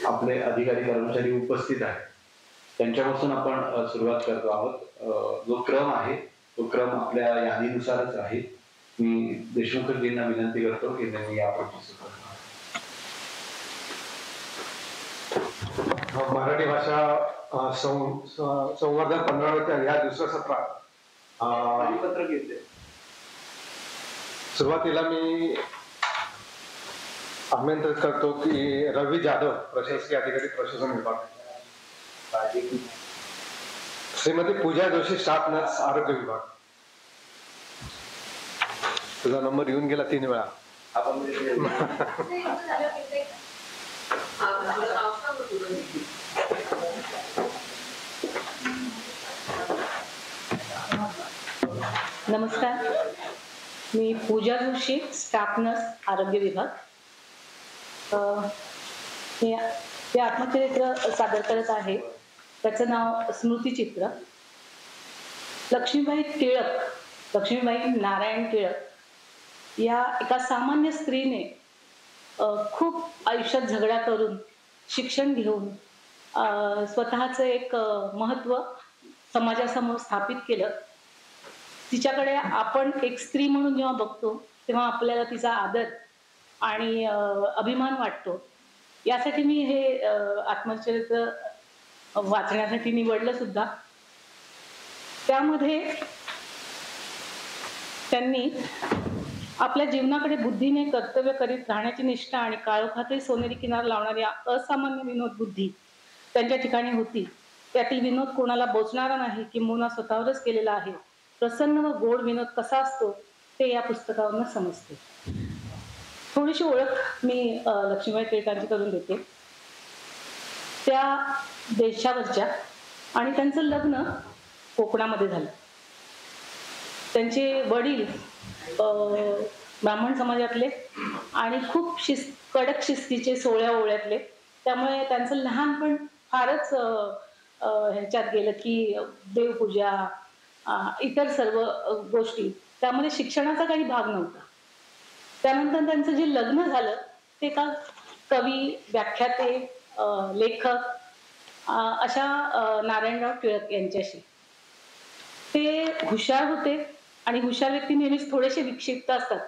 आपले अधिकारी कर्मचारी उपस्थित आहेत त्यांच्यापासून आपण सुरुवात करतो आहोत। जो क्रम आहे तो क्रम आपल्या यादीनुसारच आहे। मी देशमुखजींना विनंती करतो की त्यांनी यापुढची सुरुवात मराठी भाषा संवर्धन 15 या दुसऱ्या सत्रात परिपत्रक येते। सुरुवातीला मी आमंत्रित करतो की रवी जाधव, प्रशासकीय अधिकारी, प्रशासन विभाग, श्रीमती पूजा जोशी, स्टाफ नर्स, आरोग्य विभाग। तुझा नंबर येऊन गेला 3 वेळा। नमस्कार, मी पूजा जोशी, स्टाफ नर्स, आरोग्य विभाग। हे आत्मचरित्र सादर करत आहे। त्याचं नाव स्मृतिचित्र। लक्ष्मीबाई टिळक, लक्ष्मीबाई नारायण टिळक या एका सामान्य स्त्रीने खूप आयुष्यात झगडा करून, शिक्षण घेऊन स्वतःचं एक महत्त्व समाजासमोर स्थापित केलं। तिच्याकडे आपण एक स्त्री म्हणून जेव्हा बघतो तेव्हा आपल्याला तिचा आदर आणि अभिमान वाटतो। यासाठी मी हे आत्मचरित्र वाचण्यासाठी निवडलं सुद्धा। त्यामध्ये त्यांनी आपल्या जीवनाकडे बुद्धीने कर्तव्य करीत राहण्याची निष्ठा आणि काळोखातही सोनेरी किनार लावणारी असामान्य विनोद बुद्धी त्यांच्या ठिकाणी होती। त्यातील विनोद कोणाला बोचणारा नाही, किंबहुना स्वतःवरच केलेला आहे। प्रसन्न व गोड विनोद कसा असतो ते या पुस्तकावरून समजते। थोडीशी ओळख मी लक्ष्मीबाई टिळकांची करून देते। त्या देशावरच्या आणि त्यांचं लग्न कोकणामध्ये झालं। त्यांचे वडील ब्राह्मण समाजातले आणि खूप कडक शिस्तीचे, सोळ्या ओळ्यातले, त्यामुळे त्यांचं लहानपण फारच ह्याच्यात गेलं की देवपूजा, इतर सर्व गोष्टी, त्यामध्ये शिक्षणाचा काही भाग नव्हता। त्यानंतर त्यांचं जे लग्न झालं ते का कवी, व्याख्याते, लेखक अशा नारायणराव टिळक यांच्याशी। ते हुशार होते आणि हुशार व्यक्ती नेहमीच थोडेसे विक्षिप्त असतात।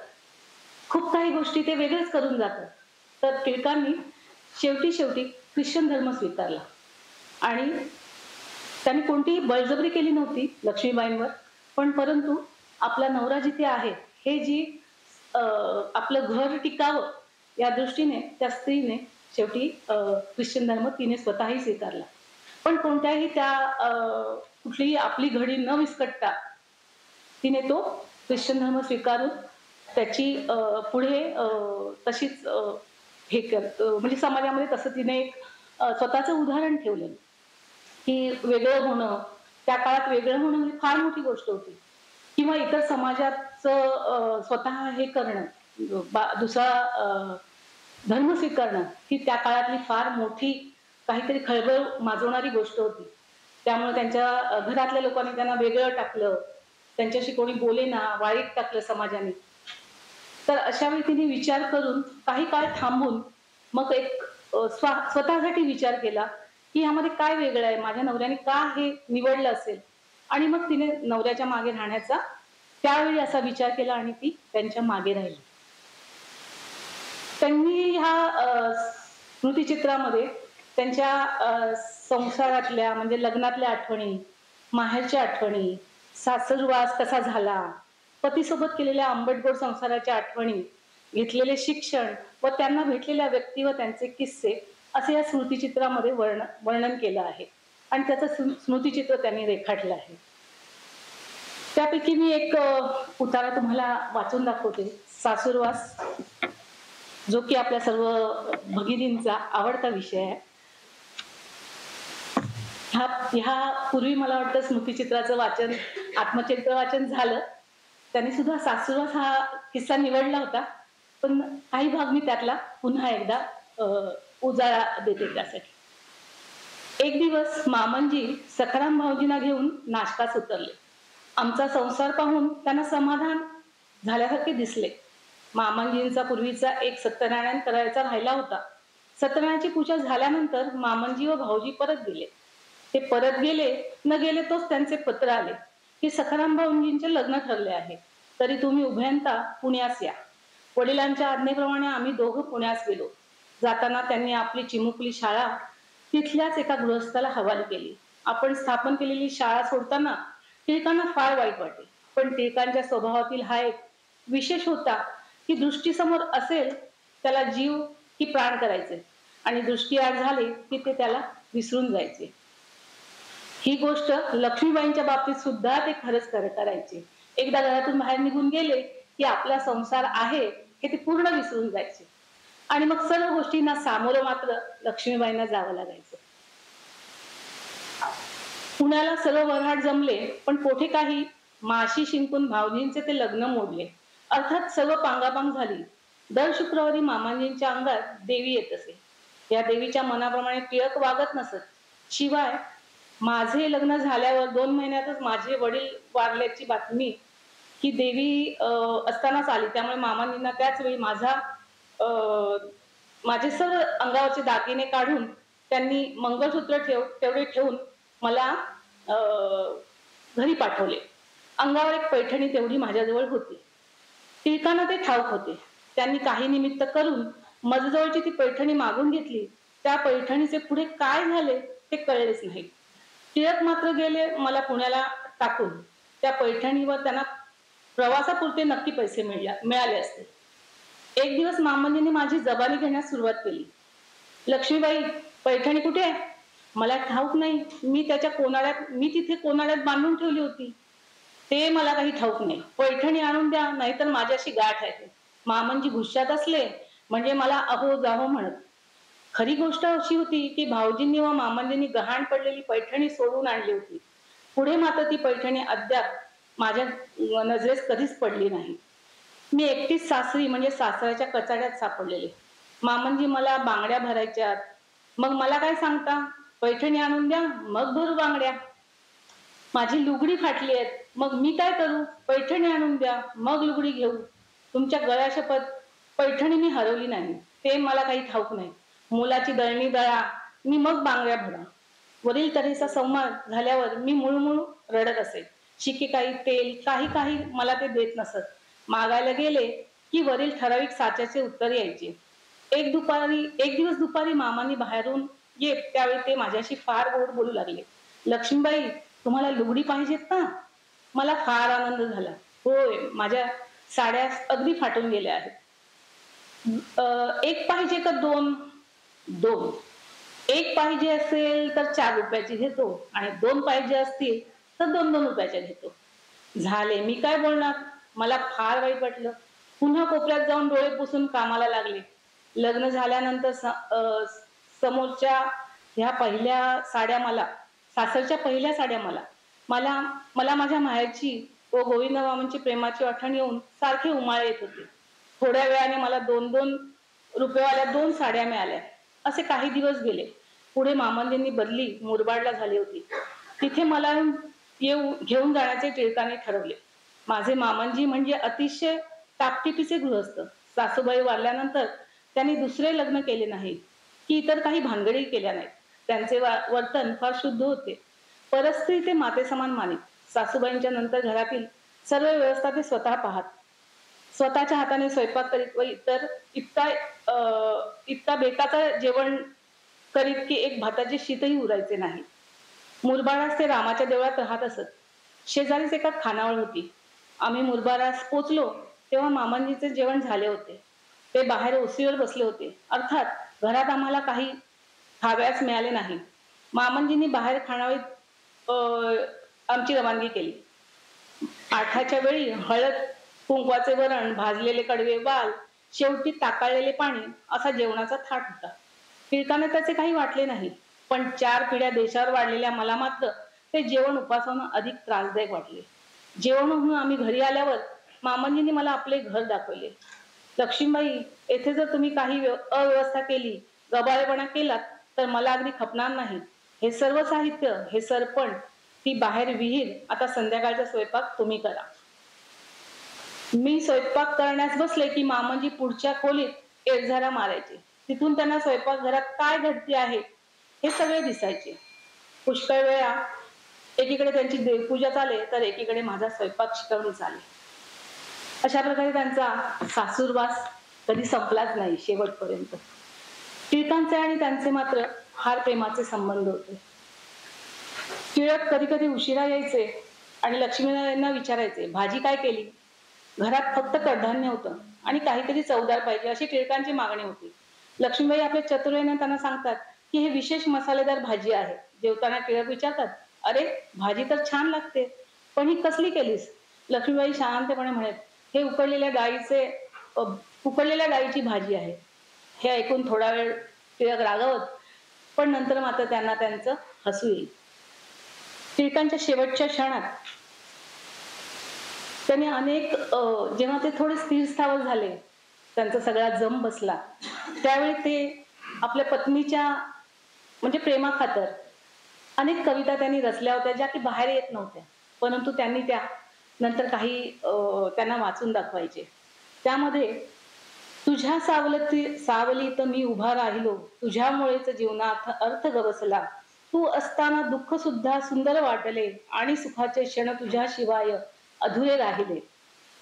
खूप काही गोष्टी ते वेगळेच करून जातात। तर टिळकांनी शेवटी ख्रिश्चन धर्म स्वीकारला आणि त्यांनी कोणतीही बळजबरी केली नव्हती लक्ष्मीबाईंवर, पण परंतु आपला नवरा जिथे आहे हे जी आपलं घर टिकावं या दृष्टीने त्या स्त्रीने शेवटी ख्रिश्चन धर्म तिने स्वतःही स्वीकारला। पण कोणत्याही त्या कुठलीही आपली घडी न विस्कटता तिने तो ख्रिश्चन धर्म स्वीकारून त्याची पुढे तशीच हे म्हणजे समाजामध्ये तसं तिने एक स्वतःचं उदाहरण ठेवलं की वेगळं होणं, त्या काळात वेगळं होणं म्हणजे फार मोठी गोष्ट होती, किंवा इतर समाजाचं स्वतः हे करणं, दुसरा धर्म स्वीकारणं ही त्या काळातली फार मोठी काहीतरी खळबळ माजवणारी गोष्ट होती। त्यामुळे त्यांच्या घरातल्या लोकांनी त्यांना वेगळं टाकलं, त्यांच्याशी कोणी बोलेना, वाईट टाकलं समाजाने। तर अशा वेळी तिने विचार करून काही काळ थांबून मग एक स्वतःसाठी विचार केला की यामध्ये काय वेगळं आहे, माझ्या नवऱ्याने का हे निवडलं असेल, आणि मग तिने नवऱ्याच्या मागे राहण्याचा त्यावेळी असा विचार केला आणि ती त्यांच्या मागे राहिली। त्यांनी ह्या स्मृतिचित्रामध्ये त्यांच्या संसारातल्या म्हणजे लग्नातल्या आठवणी, माहेरच्या आठवणी, सासरवास कसा झाला, पतीसोबत केलेल्या आंबटगोड संसाराच्या आठवणी, घेतलेले शिक्षण व त्यांना भेटलेल्या व्यक्ती व त्यांचे किस्से असे या स्मृतिचित्रामध्ये वर्णन केलं आहे आणि त्याचं स्मृतिचित्र त्यांनी रेखाटलं आहे। त्यापैकी मी एक उतारा तुम्हाला वाचून दाखवते। सासुरवास, जो की आपल्या सर्व भगिनींचा आवडता विषय आहे। ह्या पूर्वी मला वाटतं स्मृतिचित्राचं वाचन, आत्मचरित्र वाचन झालं, त्यांनी सुद्धा सासुरवास हा किस्सा निवडला होता, पण काही भाग मी त्यातला पुन्हा एकदा उजाळा देते त्यासाठी। एक दिवस मामनजी सखाराम भाऊजींना घेऊन नाशकास उतरले। आमचा संसार पाहून त्यांना समाधान झाल्यासारखे दिसले। मामनजींचा पूर्वीचा एक सत्यनारायण करायचा राहिला होता। सत्यनारायणाची पूजा झाल्यानंतर मामनजी व भाऊजी परत गेले. ते परत गेले न गेले तोच त्यांचे पत्र आले की सखाराम भाऊजींचे लग्न ठरले आहे, तरी तुम्ही उभयंता पुण्यास या. वडिलांच्या आज्ञेप्रमाणे आम्ही दोघं पुण्यास गेलो. जाताना त्यांनी आपली चिमुकली शाळा तिथल्याच एका गृहस्थाला हवाली केली. आपण स्थापन केलेली शाळा सोडताना टिळकांना फार वाईट वाटे, पण टिळकांच्या स्वभावातील हा एक विशेष होता की दृष्टीसमोर असेल त्याला जीव की प्राण करायचे, आणि दृष्टी आड झाले की ते त्याला विसरून जायचे. ही गोष्ट लक्ष्मीबाईंच्या बाबतीत सुद्धा ते खरंच करायचे. एकदा घरातून बाहेर निघून गेले की आपला संसार आहे हे ते पूर्ण विसरून जायचे, आणि मग सर्व गोष्टींना सामोरं मात्र लक्ष्मीबाईंना जावं लागायचं. पुण्याला सर्व वऱ्हाड जमले, पण कोठे काही माशी शिंकून भाऊजींचे ते लग्न मोडले. अर्थात सर्व पांगापांग झाली. दर शुक्रवारी मामांजींच्या अंगात देवी येत असे. या देवीच्या मनाप्रमाणे टिळक वागत नसत. शिवाय माझे लग्न झाल्यावर 2 महिन्यातच माझे वडील वारल्याची बातमी ही देवी असतानाच आली. त्यामुळे मामांजींना त्याच वेळी माझे सर्व अंगावरचे दागिने काढून त्यांनी मंगळसूत्र तेवढे ठेवून मला घरी पाठवले. अंगावर एक पैठणी तेवढी माझ्याजवळ होती. टिळकांना ते ठाऊक होते. त्यांनी काही निमित्त करून माझ्याजवळची ती पैठणी मागून घेतली. त्या पैठणीचे पुढे काय झाले ते कळलेच नाही. टिळक मात्र गेले मला पुण्याला टाकून. त्या पैठणीवर त्यांना प्रवासापुरते नक्की पैसे मिळाले असते. एक दिवस मामांजींनी माझी जबानी घेण्यास सुरुवात केली. लक्ष्मीबाई, पैठणी कुठे आहे? मला ठाऊक नाही. मी तिथे कोनाड्यात बांधून ठेवली होती. ते मला काही ठाऊक नाही. पैठणी आणून द्या, नाहीतर माझ्याशी गाठ आहे. मामांजी गुस्सात असले म्हणजे मला अहो जाहो म्हणत. खरी गोष्ट अशी होती की भाऊजींनी व मामांजींनी गहाण पडलेली पैठणी सोडून आणली होती. पुढे मात्र ती पैठणी अद्याप माझ्या नजरेस कधीच पडली नाही. मी एकटीच सासरी म्हणजे सासऱ्याच्या कचाड्यात सापडलेले. मामांजी मला बांगड्या भरायच्यात. मग मला काय सांगता? पैठणी आणून द्या, मग भरू बांगड्या. माझी लुगडी फाटली आहेत, मग मी काय करू? पैठणी आणून द्या, मग लुगडी घेऊ. तुमच्या गळ्याशपथ पैठणी मी हरवली नाही. ते मला काही ठाऊक नाही. मुलाची दळणी दळा, मी मग बांगड्या भरा. वरील तऱ्हेचा संवाद झाल्यावर मी मुळमुळ रडत असे. शिकेकाई, तेल काही मला ते देत नसत. मागायला गेले की वरील ठराविक साच्याचे उत्तर यायचे. एक दिवस दुपारी मामांनी बाहेरून येत त्यावेळी ते माझ्याशी फार गोड बोलू लागले. लक्ष्मीबाई, तुम्हाला लुगडी पाहिजेत ना? मला फार आनंद झाला. होय, माझ्या साड्या अगदी फाटून गेल्या आहेत. एक पाहिजे का 2? 2. एक पाहिजे असेल तर 4 रुपयाची घेतो, आणि 2 पाहिजे असतील तर 2-2 रुपयाच्या घेतो. झाले, मी काय बोलणार? मला फार वाईट वाटलं. पुन्हा कोपऱ्यात जाऊन डोळे पुसून कामाला लागले. लग्न झाल्यानंतर समोरच्या ह्या पहिल्या साड्या सासरच्या पहिल्या साड्या मला माझ्या माहेरची व गोविंद मामांची प्रेमाची आठवण येऊन सारखे उमाळे येत होते. थोड्या वेळाने मला 2-2 रुपयेवाल्या 2 साड्या मिळाल्या. असे काही दिवस गेले. पुढे मामांजींनी बदली मुरबाडला झाली होती. तिथे मला घेऊन जाण्याचे टिळकाने ठरवले. माझे मामांजी म्हणजे अतिशय टापटिपीचे गृहस्थ. सासूबाई वारल्यानंतर त्यांनी दुसरे लग्न केले नाही की इतर काही भानगडी केल्या नाहीत. त्यांचे वर्तन फार शुद्ध होते. परस्त्री ते माते समान मानित. सासूबाईंच्या नंतर घरातील सर्व व्यवस्था ते स्वतः पाहत. स्वतःच्या हाताने स्वयंपाक करीत व इतका बेताचा जेवण करीत की एक भाताचे शीतही उरायचे नाही. मुरबाडास ते रामाच्या देवळात राहत असत. शेजारीच एका खानावळ होती. आम्ही मुरबाडास पोचलो तेव्हा मामांजीचे जेवण झाले होते. ते बाहेर ओसीवर बसले होते. अर्थात घरात आम्हाला काही खाव्यास मिळाले नाही. मामांजींनी बाहेर खानावळीत आमची रवानगी केली. आठाच्या वेळी हळद कुंकवाचे वरण, भाजलेले कडवे वाल, शेवटी ताकाळलेले पाणी असा जेवणाचा थाट होता. टिळकाने त्याचे काही वाटले नाही, पण 4 पिढ्या देशावर वाढलेल्या मला मात्र ते जेवण उपासानं अधिक त्रासदायक वाटले. जेवण होऊन आम्ही घरी आल्यावर मामांजींनी मला आपले घर दाखवले. लक्ष्मीबाई, येथे जर तुम्ही काही अव्यवस्था केली, गबाळेपणा केलात तर मला अगदी खपणार नाही. हे सर्व साहित्य, हे सरपण, ती बाहेर विहीर, आता संध्याकाळचा स्वयंपाक तुम्ही करा. मी स्वयंपाक करण्यास बसले की मामांजी पुढच्या खोलीत एरझारा मारायचे. तिथून त्यांना स्वयंपाकघरात काय घडते आहे हे सगळे दिसायचे. पुष्कळ वेळा एकीकडे त्यांची देवपूजा चाले तर एकीकडे माझा स्वयंपाक शिकवणी चाले. अशा प्रकारे त्यांचा सासूरवास कधी संपलाच नाही शेवटपर्यंत. टिळकांचे आणि त्यांचे मात्र फार प्रेमाचे संबंध होते. टिळक कधी कधी उशिरा यायचे आणि लक्ष्मीबाईंना विचारायचे, भाजी काय केली? घरात फक्त कडधान्य होतं आणि काहीतरी चवदार पाहिजे अशी टिळकांची मागणी होती. लक्ष्मीबाई आपल्या चतुराईने त्यांना सांगतात की हे विशेष मसालेदार भाजी आहे. जेवताना टिळक विचारतात, अरे भाजी तर छान लागते, पण ही कसली केलीस? लक्ष्मीबाई शांतपणे म्हणत, हे उकडलेल्या डाळीची भाजी आहे. हे ऐकून थोडा वेळ टिळक रागवत, पण नंतर मात्र त्यांना त्यांचं हसू येईल. टिळकांच्या शेवटच्या क्षणात त्यांनी जेव्हा ते थोडे स्थिर स्थावर झाले, त्यांचा सगळा जम बसला, त्यावेळी ते आपल्या पत्नीच्या म्हणजे प्रेमाखातर अनेक कविता त्यांनी रचल्या होत्या ज्या की बाहेर येत नव्हत्या, परंतु त्यांनी त्या नंतर काही त्यांना वाचून दाखवायचे. त्यामध्ये तुझ्या सावलीत मी उभा राहिलो, तुझ्यामुळेच जीवनात अर्थ गवसला, तू असताना दुःख सुद्धा सुंदर वाटले आणि सुखाचे क्षण तुझ्याशिवाय अधुरे राहिले.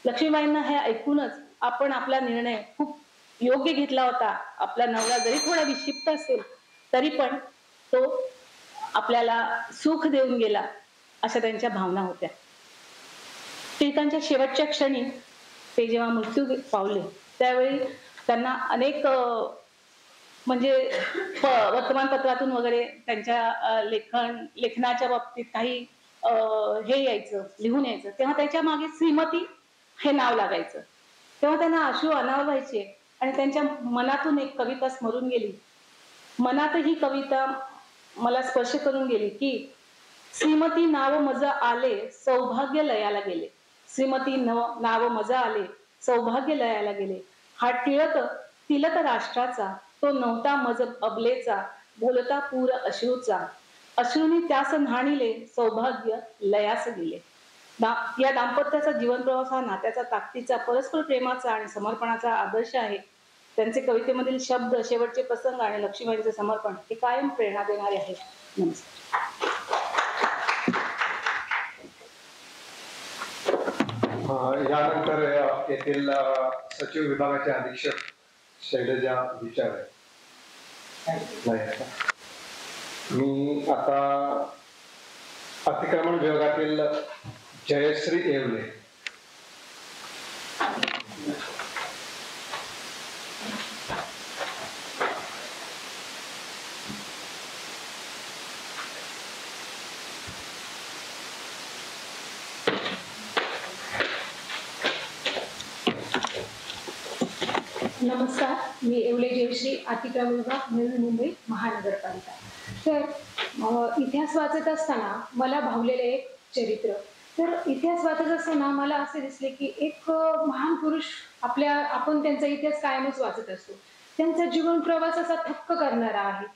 लक्ष्मीबाईंना हे ऐकूनच आपण आपला निर्णय खूप योग्य घेतला होता. आपला नवरा जरी थोडा विक्षिप्त असेल तरी पण तो आपल्याला सुख देऊन गेला, अशा त्यांच्या भावना होत्या. टिळकांच्या शेवटच्या क्षणी ते जेव्हा मृत्यू पावले त्यावेळी त्यांना अनेक म्हणजे वर्तमानपत्रातून वगैरे त्यांच्या लेखनाच्या बाबतीत काही हे यायचं, लिहून यायचं, तेव्हा त्याच्या मागे श्रीमती हे नाव लागायचं. तेव्हा त्यांना अश्रू अनावर व्हायचे आणि त्यांच्या मनातून एक कविता स्मरून गेली. मनात ही कविता मला स्पर्श करून गेली की श्रीमती नाव मज आले सौभाग्य लयाला गेले. श्रीमती नाव मज आले सौभाग्य लयाला गेले. हा तिलक राष्ट्राचा, तो नव्हता मज अबलेचा, बोलता पूर अश्रूचा, अश्रूंनी त्यास न्हाणिले सौभाग्य लयास गेले. या दाम्पत्याचा जीवन प्रवास हा नात्याचा, ताकदीचा, परस्पर प्रेमाचा आणि समर्पणाचा आदर्श आहे. त्यांचे कवितेमधील शब्द, शेवटचे प्रसंग आणि लक्ष्मीबाईंचे समर्पण हे कायम प्रेरणा देणारे आहेत. नमस्कार. यानंतर येथील सचिव विभागाचे अधीक्षक शैलजा विचार आहे. मी आता अतिक्रमण विभागातील जयश्री येवले. नमस्कार, मी येवले जयश्री, अतिक्रमण विभाग, नवी मुंबई महानगरपालिका. तर इतिहास वाचत असताना मला भावलेलं एक चरित्र. तर इतिहास वाचत असताना मला असे दिसले की एक महान पुरुष आपण त्यांचा इतिहास कायमच वाचत असतो. त्यांचा जीवन प्रवास असा थक्क करणारा आहे.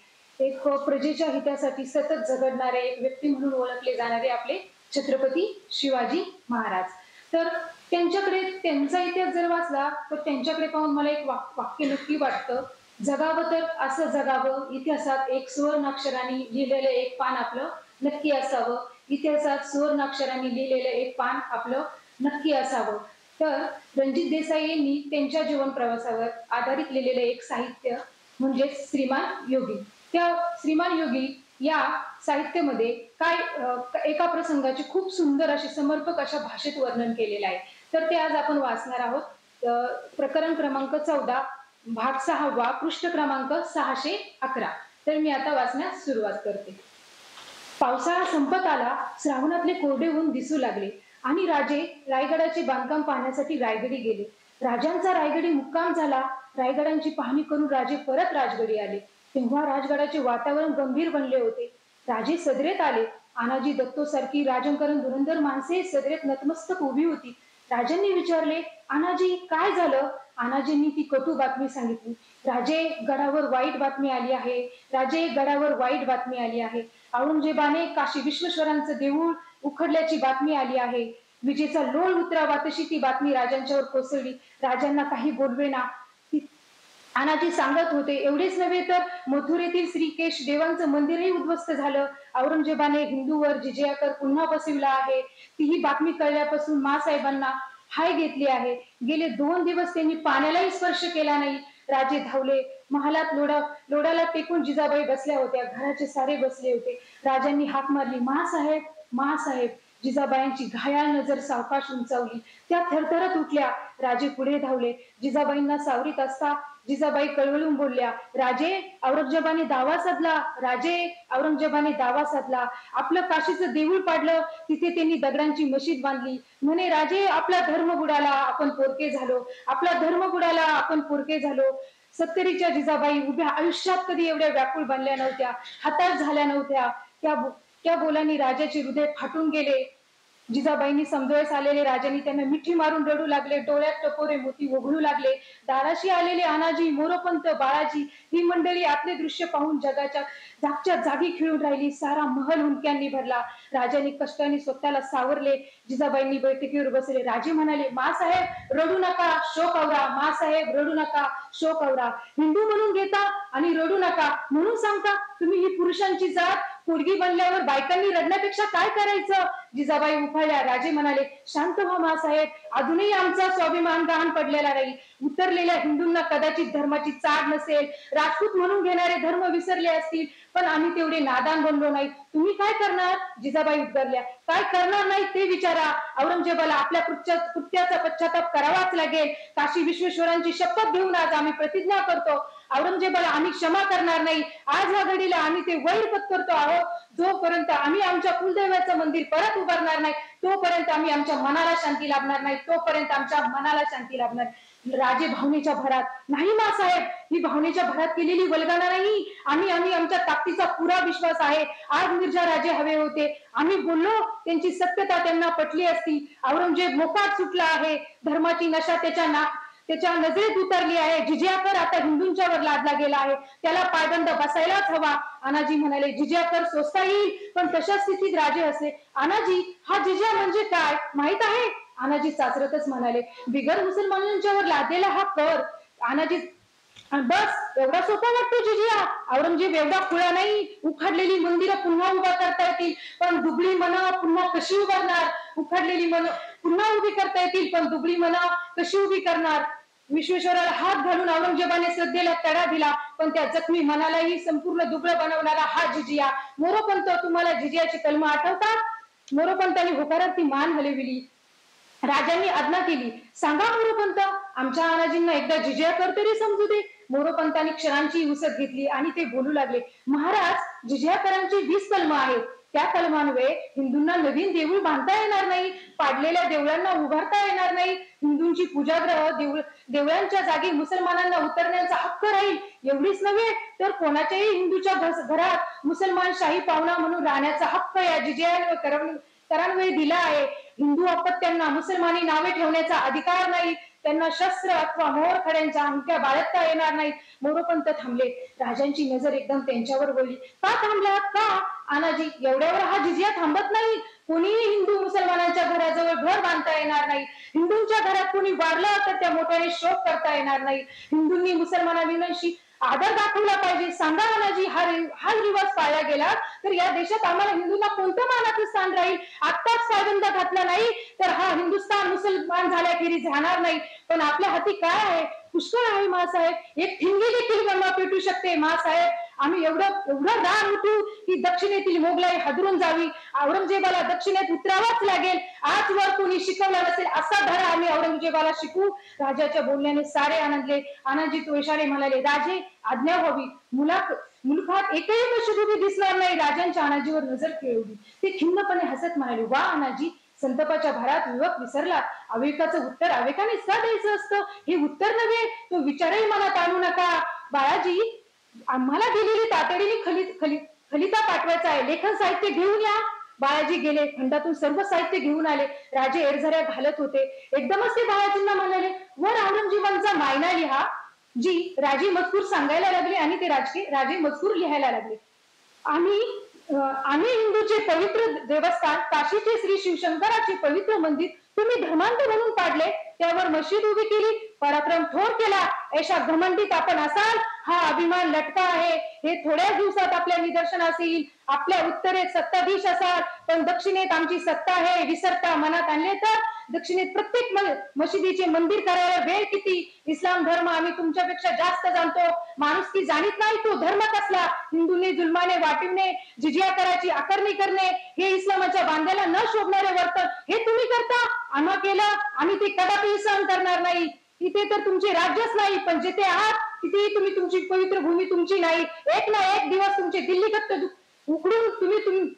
एक प्रजेच्या हितासाठी सतत झगडणारे एक व्यक्ती म्हणून ओळखले जाणारे आपले छत्रपती शिवाजी महाराज. तर त्यांचा इतिहास जर वाचला तर त्यांच्याकडे पाहून मला एक वाक्य नक्की वाटतं, जगावं तर असं जगावं, इतिहासात एक सुवर्णाक्षरांनी लिहिलेलं एक पान आपलं नक्की असावं, इतिहासात सुवर्णाक्षरांनी लिहिलेलं एक पान आपलं नक्की असावं. तर रणजित देसाई यांनी त्यांच्या जीवन प्रवासावर आधारित लिहिलेलं एक साहित्य म्हणजे श्रीमान योगी. त्या श्रीमान योगी या साहित्यामध्ये एका प्रसंगाचे खूप सुंदर असे समर्पक अशा भाषेत वर्णन केलेलं आहे. तर ते आज आपण वाचणार आहोत. प्रकरण क्रमांक 14, भाग 6, पृष्ठ क्रमांक 611. तर मी आता वाचण्यास सुरुवात करते. पावसाळा संपत आला, श्रावणातले कोरडे ऊन दिसू लागले आणि राजे रायगडाचे बांधकाम पाहण्यासाठी रायगडी गेले. राजांचा रायगडी मुक्काम झाला. रायगडांची पाहणी करून राजे परत राजगडी आले. तेव्हा राजगडाचे वातावरण गंभीर बनले होते. राजे सदरेत आले. आनाजी दत्तो सारखी राजंकरण धुरंधर माणसे सदरेत नतमस्तक उभी होती. राजांनी विचारले, आनाजी काय झालं? आनाजींनी ती कटू बातमी सांगितली. राजे गडावर वाईट बातमी आली आहे. राजे गडावर वाईट बातमी आली आहे. औरंगजेबाने काशी विश्वेश्वरांचं देऊळ उखडल्याची बातमी आली आहे. विजेचा लोळ उतरावा तशी ती बातमी राजांच्यावर कोसळली. राजांना काही बोलवेना. आनाजी सांगत होते. एवढेच नव्हे तर मथुरेतील श्रीकेश देवांचं मंदिरही उद्ध्वस्त झालं. औरंगजेबाने हिंदूवर जिजिया कर पुन्हा बसविला आहे. तीही बातमी कळल्यापासून मासाहेबांना हाय घेतली आहे. गेले 2 दिवस त्यांनी पाण्यालाही स्पर्श केला नाही. राजे धावले. महालात लोडाला टेकून जिजाबाई बसल्या होत्या. घराचे सारे बसले होते. राजांनी हाक मारली, महासाहेब, महासाहेब. जिजाबाईंची घायाळ नजर सावकाश उंचावली. त्या थरथरत उठल्या. राजे पुढे धावले. जिजाबाईंना सावरीत असता जिजाबाई कळवळून बोलल्या, राजे, औरंगजेबाने दावा साधला. राजे, औरंगजेबाने दावा साधला. आपलं काशीचं देऊळ पाडलं. तिथे त्यांनी दगडांची मशीद बांधली. म्हणे, राजे, आपला धर्म बुडाला, आपण पोरके झालो. आपला धर्म बुडाला, आपण पोरके झालो. 70च्या जिजाबाई उभ्या आयुष्यात कधी एवढ्या व्याकुळ बनल्या नव्हत्या, हताश झाल्या नव्हत्या. त्या बोलांनी राजाचे हृदय फाटून गेले. जिजाबाईंनी समजवस आलेले राजांनी त्यांना मिठी मारून रडू लागले. डोळ्यात टपोरे मोती ओघळू लागले. दाराशी आलेले आनाजी, मोरोपंत, बाळाजी ही मंडळी आपले दृश्य पाहून जगाच्या जागच्या जागी खिळून राहिली. सारा महल हुंदक्यांनी भरला. राजांनी कष्टाने स्वतःला सावरले. जिजाबाईंनी बैठकीवर बसले. राजे म्हणाले, मासाहेब रडू नका, शोक आवरा. मासाहेब रडू नका, शोक आवरा. हिंदू म्हणून घेता आणि रडू नका म्हणून सांगता. तुम्ही ही पुरुषांची जात. पोरगी बनल्यावर बायकांनी रडण्यापेक्षा काय करायचं? जिजाबाई उफाळल्या. राजे म्हणाले, शांत व्हा मासाहेब. अजूनही आमचा स्वाभिमान गहाण पडलेला नाही. उतरलेल्या हिंदूंना कदाचित धर्माची चाड नसेल. राजपूत म्हणून घेणारे धर्म विसरले असतील, पण आम्ही तेवढे नादान बनलो नाही. तुम्ही काय करणार? जिजाबाई उद्गारल्या. काय करणार नाही ते विचारा. औरंगजेबाला आपल्या कृत्याचा पश्चाताप करावाच लागेल. काशी विश्वेश्वरांची शपथ घेऊन आज आम्ही प्रतिज्ञा करतो. औरंगजेबाला आम्ही क्षमा करणार नाही. आज ह्या घडीला आम्ही ते वैर पत्करतो आहोत. जोपर्यंत आम्ही आमच्या कुलदैवाचं मंदिर परत उभारणार नाही, तोपर्यंत आम्ही आमच्या मनाला शांती लाभणार नाही. तोपर्यंत आमच्या मनाला शांती लाभणार. राजे भावनेच्या भरात, नाही मासाहेब, ही भावनेच्या भरात केलेली वल्गना नाही. आम्ही आमच्या ताकदीचा पुरा विश्वास आहे. आज मिर्झा राजे हवे होते. आम्ही बोललो, त्यांची सत्यता त्यांना पटली असती. औरंगजेब मोकाट सुटला आहे. धर्माची नशा त्याच्या नजरेत उतरली आहे. जिजिया कर आता हिंदूंच्या वर लादला गेला आहे. त्याला पायबंद बसायलाच हवा. आनाजी म्हणाले, जिजिया कर सोसता येईल, पण तशा स्थितीत राजे असले. आनाजी, हा जिजिया म्हणजे काय माहित आहे? आनाजी चाचरतच म्हणाले, बिगर मुसलमानांच्यावर लादलेला हा कर. आनाजी, बस एवढा सोपा वाटतो जिजिया? औरंगजेब एवढा खुळा नाही. उखाडलेली मंदिरं पुन्हा उभा करता येतील, पण दुबळी मनं पुन्हा कशी उभारणार? उखाडलेली मनं पुन्हा उभी करता येतील, पण दुबळी मनं कशी उभी करणार? विश्वेश्वराला हात घालून औरंगजेबाने श्रद्धेला तडा दिला, पण त्या जखमी मनालाही संपूर्ण दुबळं बनवणारा हा जिजिया. मोरोपंत, तुम्हाला जिजियाची कलमं आठवतात? मोरोपंतांनी होकारार्थी मान हलविली. राजांनी आज्ञा केली, सांगा मोरोपंत, आमच्या आनाजींना एकदा जिजिया कर तरी समजू दे. मोरोपंतांनी क्षणांची उसत घेतली आणि ते बोलू लागले, महाराज, जिजिया करांची 20 कलमं आहेत. त्या कलमान्वये हिंदूंना नवीन देऊळ बांधता येणार नाही. पाडलेल्या देवळांना उभारता येणार नाही. हिंदूंची पूजाग्रह देवळांच्या जागी मुसलमानांना उतरण्याचा हक्क राहील. एवढीच नव्हे तर कोणाच्याही हिंदूच्या घरात मुसलमान शाही पाहुणा म्हणून राहण्याचा हक्क या जिजिया करांवर दिला आहे. हिंदू अपत्यांना मुसलमानी नावे ठेवण्याचा अधिकार नाही. त्यांना शस्त्र अथवा मोरखड्यांच्या अंगठ्या बाळगता येणार नाही. मोरोपंत थांबले. राजांची नजर एकदम त्यांच्यावर वळली. का थांबलात? का? आनाजी, एवढ्यावर हा जिजिया थांबत नाही. कोणीही हिंदू मुसलमानांच्या घराजवळ घर बांधता येणार नाही. हिंदूंच्या घरात कोणी वारलं तर त्या मोठ्याने शोक करता येणार नाही. हिंदूंनी मुसलमानांविषयी आदर दाखवला पाहिजे. सांगा आनाजी, हा रिवाज पाळला गेला तर या देशात आम्हाला हिंदूंना कोणतं मानाचं स्थान राहील? आत्ताच पायबंद घातला नाही तर हा हिंदुस्थान मुसलमान झाल्याखेरीज राहणार नाही. पण आपल्या हाती काय आहे? पुष्कळ आहे मासाहेब. एक ठिंगी देखील गंगा पेटू शकते मासाहेब. आम्ही एवढं रान उठू की दक्षिणेतील मोगलाई हादरून जावी. औरंगजेबाला दक्षिणेत उतरावाच लागेल. आजवर कोणी शिकवला नसेल असा धडा आम्ही औरंगजेबाला शिकू. राजाच्या बोलण्याने सारे आनंदले. आनंदजी त्वरेने म्हणाले, राजे, आज्ञा व्हावी. मुलखात एकही मशिदुबी दिसणार नाही. राजांच्या आनाजीवर नजर खेळवली. ते खिन्नपणे हसत म्हणाले, वा आनाजी, संतापाच्या भरात विवेक विसरला. अविवेकाचं उत्तर अविवेकानेच का द्यायचं असतं? हे उत्तर नव्हे, तो विचारही मनात आणू नका. बाळाजी, आम्हाला दिलेली तातडीने खलिता पाठवायचा आहे. लेखन साहित्य घेऊन या. बाळाजी गेले. खंडातून सर्व साहित्य घेऊन आले. राजे एरझऱ्या घालत होते. एकदमच ते बाळाजींना म्हणाले, वर औरंगजेबांचा मायना लिहा. जी राजे मजकूर सांगायला लागले आणि ते राजे मजकूर लिहायला लागले. आम्ही हिंदूचे पवित्र देवस्थान, काशीचे श्री शिवशंकराचे पवित्र मंदिर तुम्ही धर्मांत म्हणून पाडले. त्यावर मशीद उभी केली. पराक्रम थोर केला, ऐशा घमंडीत आपण असाल, हा अभिमान लटका आहे, हे थोड्याच दिवसात आपल्या निदर्शनास येईल. आपल्या उत्तरेत सत्ताधीश असाल, पण दक्षिणेत आमची सत्ता आहे विसरता मनात आणले तर दक्षिणेत प्रत्येक मशिदीचे मंदिर करायला वेळ किती. इस्लाम धर्म आम्ही तुमच्यापेक्षा जास्त जाणतो. माणुसकी जाणीत नाही तो धर्म कसला. हिंदूंनी जुलमाने वाटिवणे, जिजिया कराची आकारणी करणे, हे इस्लामाच्या बांध्याला न शोभणारे वर्तन हे तुम्ही करता. आम्हा केलं, आम्ही ते कदापि सहन करणार नाही. इथे तर तुमचे राज्यच नाही, पण जिथे आहात तिथेही तुम्ही तुमची पवित्र भूमी तुमची नाही. एक ना एक दिवस तुमचे दिल्ली खत्त उकडून तुम्ही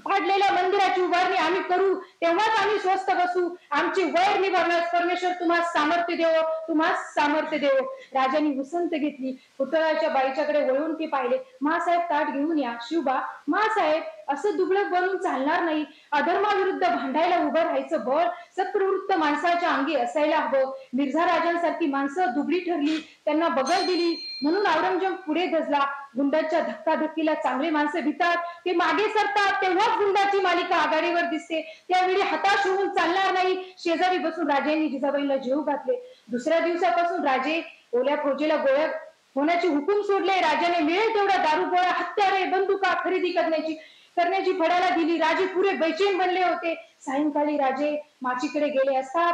पाडलेल्या मंदिराची उभारणी आम्ही करू, तेव्हाच आम्ही स्वस्थ बसू. आमची वैर निभावण्यास परमेश्वर तुम्हाला सामर्थ्य देवो, तुम्हाला सामर्थ्य देवो. राजांनी उसंत घेतली. पुतळ्याच्या बाईच्याकडे वळून ते पाहिले. मासाहेब ताट घेऊन या. शिवबा, मासाहेब असं दुबळं बनून चालणार नाही. अधर्माविरुद्ध भांडायला उभं राहायचं बळ सत्प्रवृत्त माणसाच्या अंगी असायला हवं. मिर्झा राजांसारखी माणसं दुबळी ठरली, त्यांना बगल दिली, म्हणून औरंगजेब पुढे धजला. गुंडांच्या धक्काधक्कीला चांगले माणसं भितात, ते मागे सरतात, तेव्हाच गुंडाची मालिका आघाडीवर दिसते. त्यावेळी हताश होऊन चालणार नाही. शेजारी बसून राजांनी जिजाबाईला जेवू घातले. दुसऱ्या दिवसापासून राजे ओल्या फौजेला गोळ्या होण्याचे हुकूम सोडले. राजाने मिळेल तेवढा दारू गोळा, हत्यारे, बंदुका खरेदी करण्याची फडाला दिली. राजे पुरे बैचेन बनले होते. सायंकाळी राजे माचीकडे गेले असता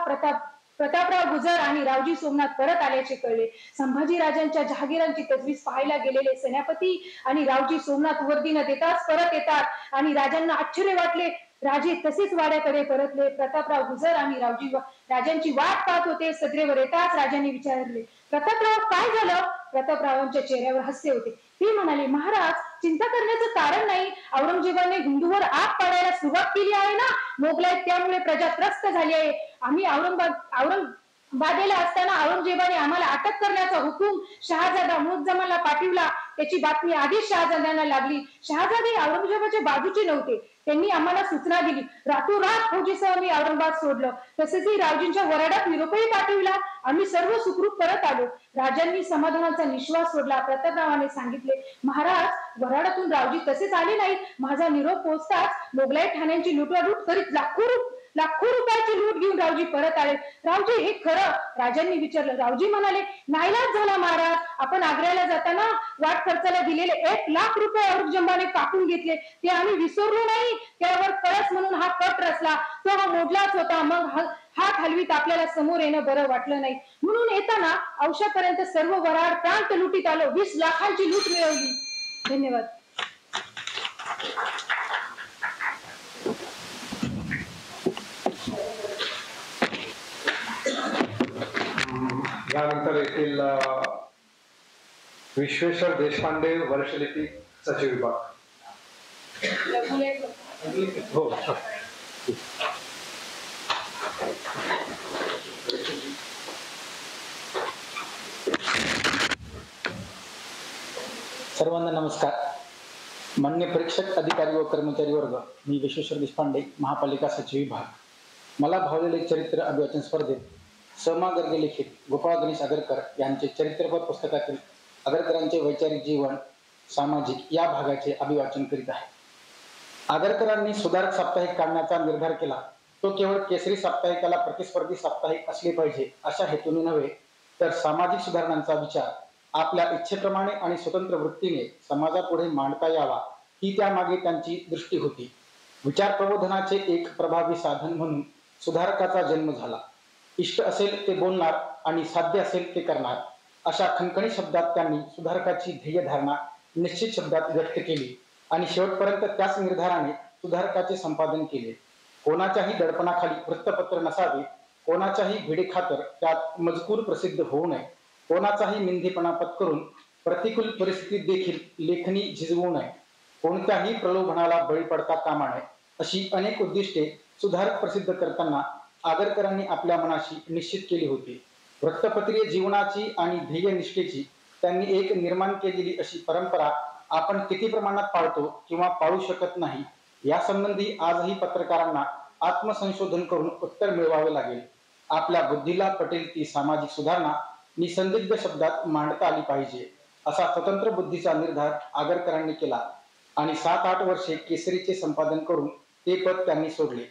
प्रतापराव गुजर आणि रावजी सोमनाथ परत आल्याचे कळले. संभाजी राजांच्या जहागीरांची तजवीज पाहायला गेलेले सेनापती आणि रावजी सोमनाथ वर्दी न देताच परत येतात आणि राजांना आश्चर्य वाटले. राजे तसेच वाड्याकडे परतले. प्रतापराव गुजर आणि रावजी राजांची वाट पाहत होते. सदरेवर येताच राजांनी विचारले, प्रतापराव काय झालं? प्रतापरावांच्या चेहऱ्यावर हास्य होते. ते म्हणाले, महाराज चिंता करण्याचं कारण नाही. औरंगजेबाने हिंदूवर आग पाडायला सुरुवात केली आहे ना. मोगलाई त्यामुळे प्रजा त्रस्त झाली आहे. आम्ही औरंगाबादेला असताना औरंगजेबाने आम्हाला अटक करण्याचा हुकूम शहाजादा मुअज्जमला पाठविला. त्याची बातमी आधीच शहाजाद्यांना लागली. शहाजादे औरंगजेबाच्या बाजूचे नव्हते. त्यांनी आम्हाला सूचना दिली. रातोरात फौजेसह मी औरंगाबाद सोडलं. तसेच रावजींच्या वराडात निरोपही पाठविला. आम्ही सर्व सुखरूप परत आलो. राजांनी समाधानाचा निश्वास सोडला. प्रतापरावाने सांगितले, महाराज वराडातून रावजी तसेच आले नाहीत. माझा निरोप पोहोचताच मोगलाई ठाण्यांची लुटालूट करीत लाखो रुपयाची लूट घेऊन रावजी परत आले. रावजी हे खरं? राजांनी विचारलं. रावजी म्हणाले, नाईलाज झाला महाराज. आपण आग्र्याला जाताना वाट खर्चाला दिलेले 1,00,000 रुपये औरंगजेबाने कापून घेतले. ते आम्ही विसरलो नाही. त्यावर कळस म्हणून हा कट रचला. तो हा मोडलाच होता. मग हात हलवीत आपल्याला समोर येणं बरं वाटलं नाही, म्हणून येताना औषापर्यंत सर्व वराड प्रांत लुटीत आलो. 20 लाखांची लूट मिळवली. धन्यवाद. यानंतर येथील विश्वेश्वर देशपांडे, वर्षलिपी, सचिव विभाग. हो. सर्वांना नमस्कार. मान्य परीक्षक, अधिकारी व कर्मचारी वर्ग, मी विश्वेश्वर देशपांडे, महापालिका सचिव विभाग. मला भावलेले चरित्र अभिवाचन स्पर्धेत समा गर्गे लिखित गोपाळ गणेश आगरकर यांचे चरित्रपट पुस्तकातील आगरकरांचे वैचारिक जीवन सामाजिक या भागाचे अभिवाचन करीत आहे. आगरकरांनी सुधारक साप्ताहिक काढण्याचा निर्धार केला. तो केवळ केसरी साप्ताहिकाला प्रतिस्पर्धी साप्ताहिक असले पाहिजे अशा हेतूने नव्हे, तर सामाजिक सुधारणांचा विचार आपल्या इच्छेप्रमाणे आणि स्वतंत्र वृत्तीने समाजापुढे मांडता यावा ही त्यामागे त्यांची दृष्टी होती. विचार प्रबोधनाचे एक प्रभावी साधन म्हणून सुधारकाचा जन्म झाला. इष्ट असेल ते बोलणार आणि साध्य असेल ते करणार अशा खणखणी शब्दात त्यांनी सुधारकाची ध्येयधारणा निश्चित शब्दात व्यक्त केली आणि शेवटपर्यंत त्याच निर्धाराने सुधारकाचे संपादन केले. कोणाच्याही दडपणाखाली वृत्तपत्र नसावे, कोणाच्याही भिडेखातर त्यात मजकूर प्रसिद्ध होऊ नये, कोणाचाही निंदेपणा पत्करून प्रतिकूल परिस्थितीत देखील लेखणी झिजवू नये, कोणत्याही प्रलोभनाला बळी पडता कामा नये अशी अनेक उद्दिष्टे सुधारक प्रसिद्ध करताना आगरकरांनी आपल्या मनाशी निश्चित केली होती. वृत्तपत्रीय जीवनाची आणि ध्येयनिष्ठेची त्यांनी एक निर्माण केलेली अशी परंपरा आपण किती प्रमाणात पाळतो किंवा पाळू शकत नाही यासंबंधी आजही पत्रकारांना आत्मसंशोधन करून उत्तर मिळवावे लागेल. आपल्या बुद्धीला पटेल ती सामाजिक सुधारणा निसंदिग्ध शब्दात मांडता आली पाहिजे असा स्वतंत्र बुद्धीचा निर्धार आगरकरांनी केला आणि 7-8 वर्षे केसरीचे संपादन करून ते पद त्यांनी सोडले.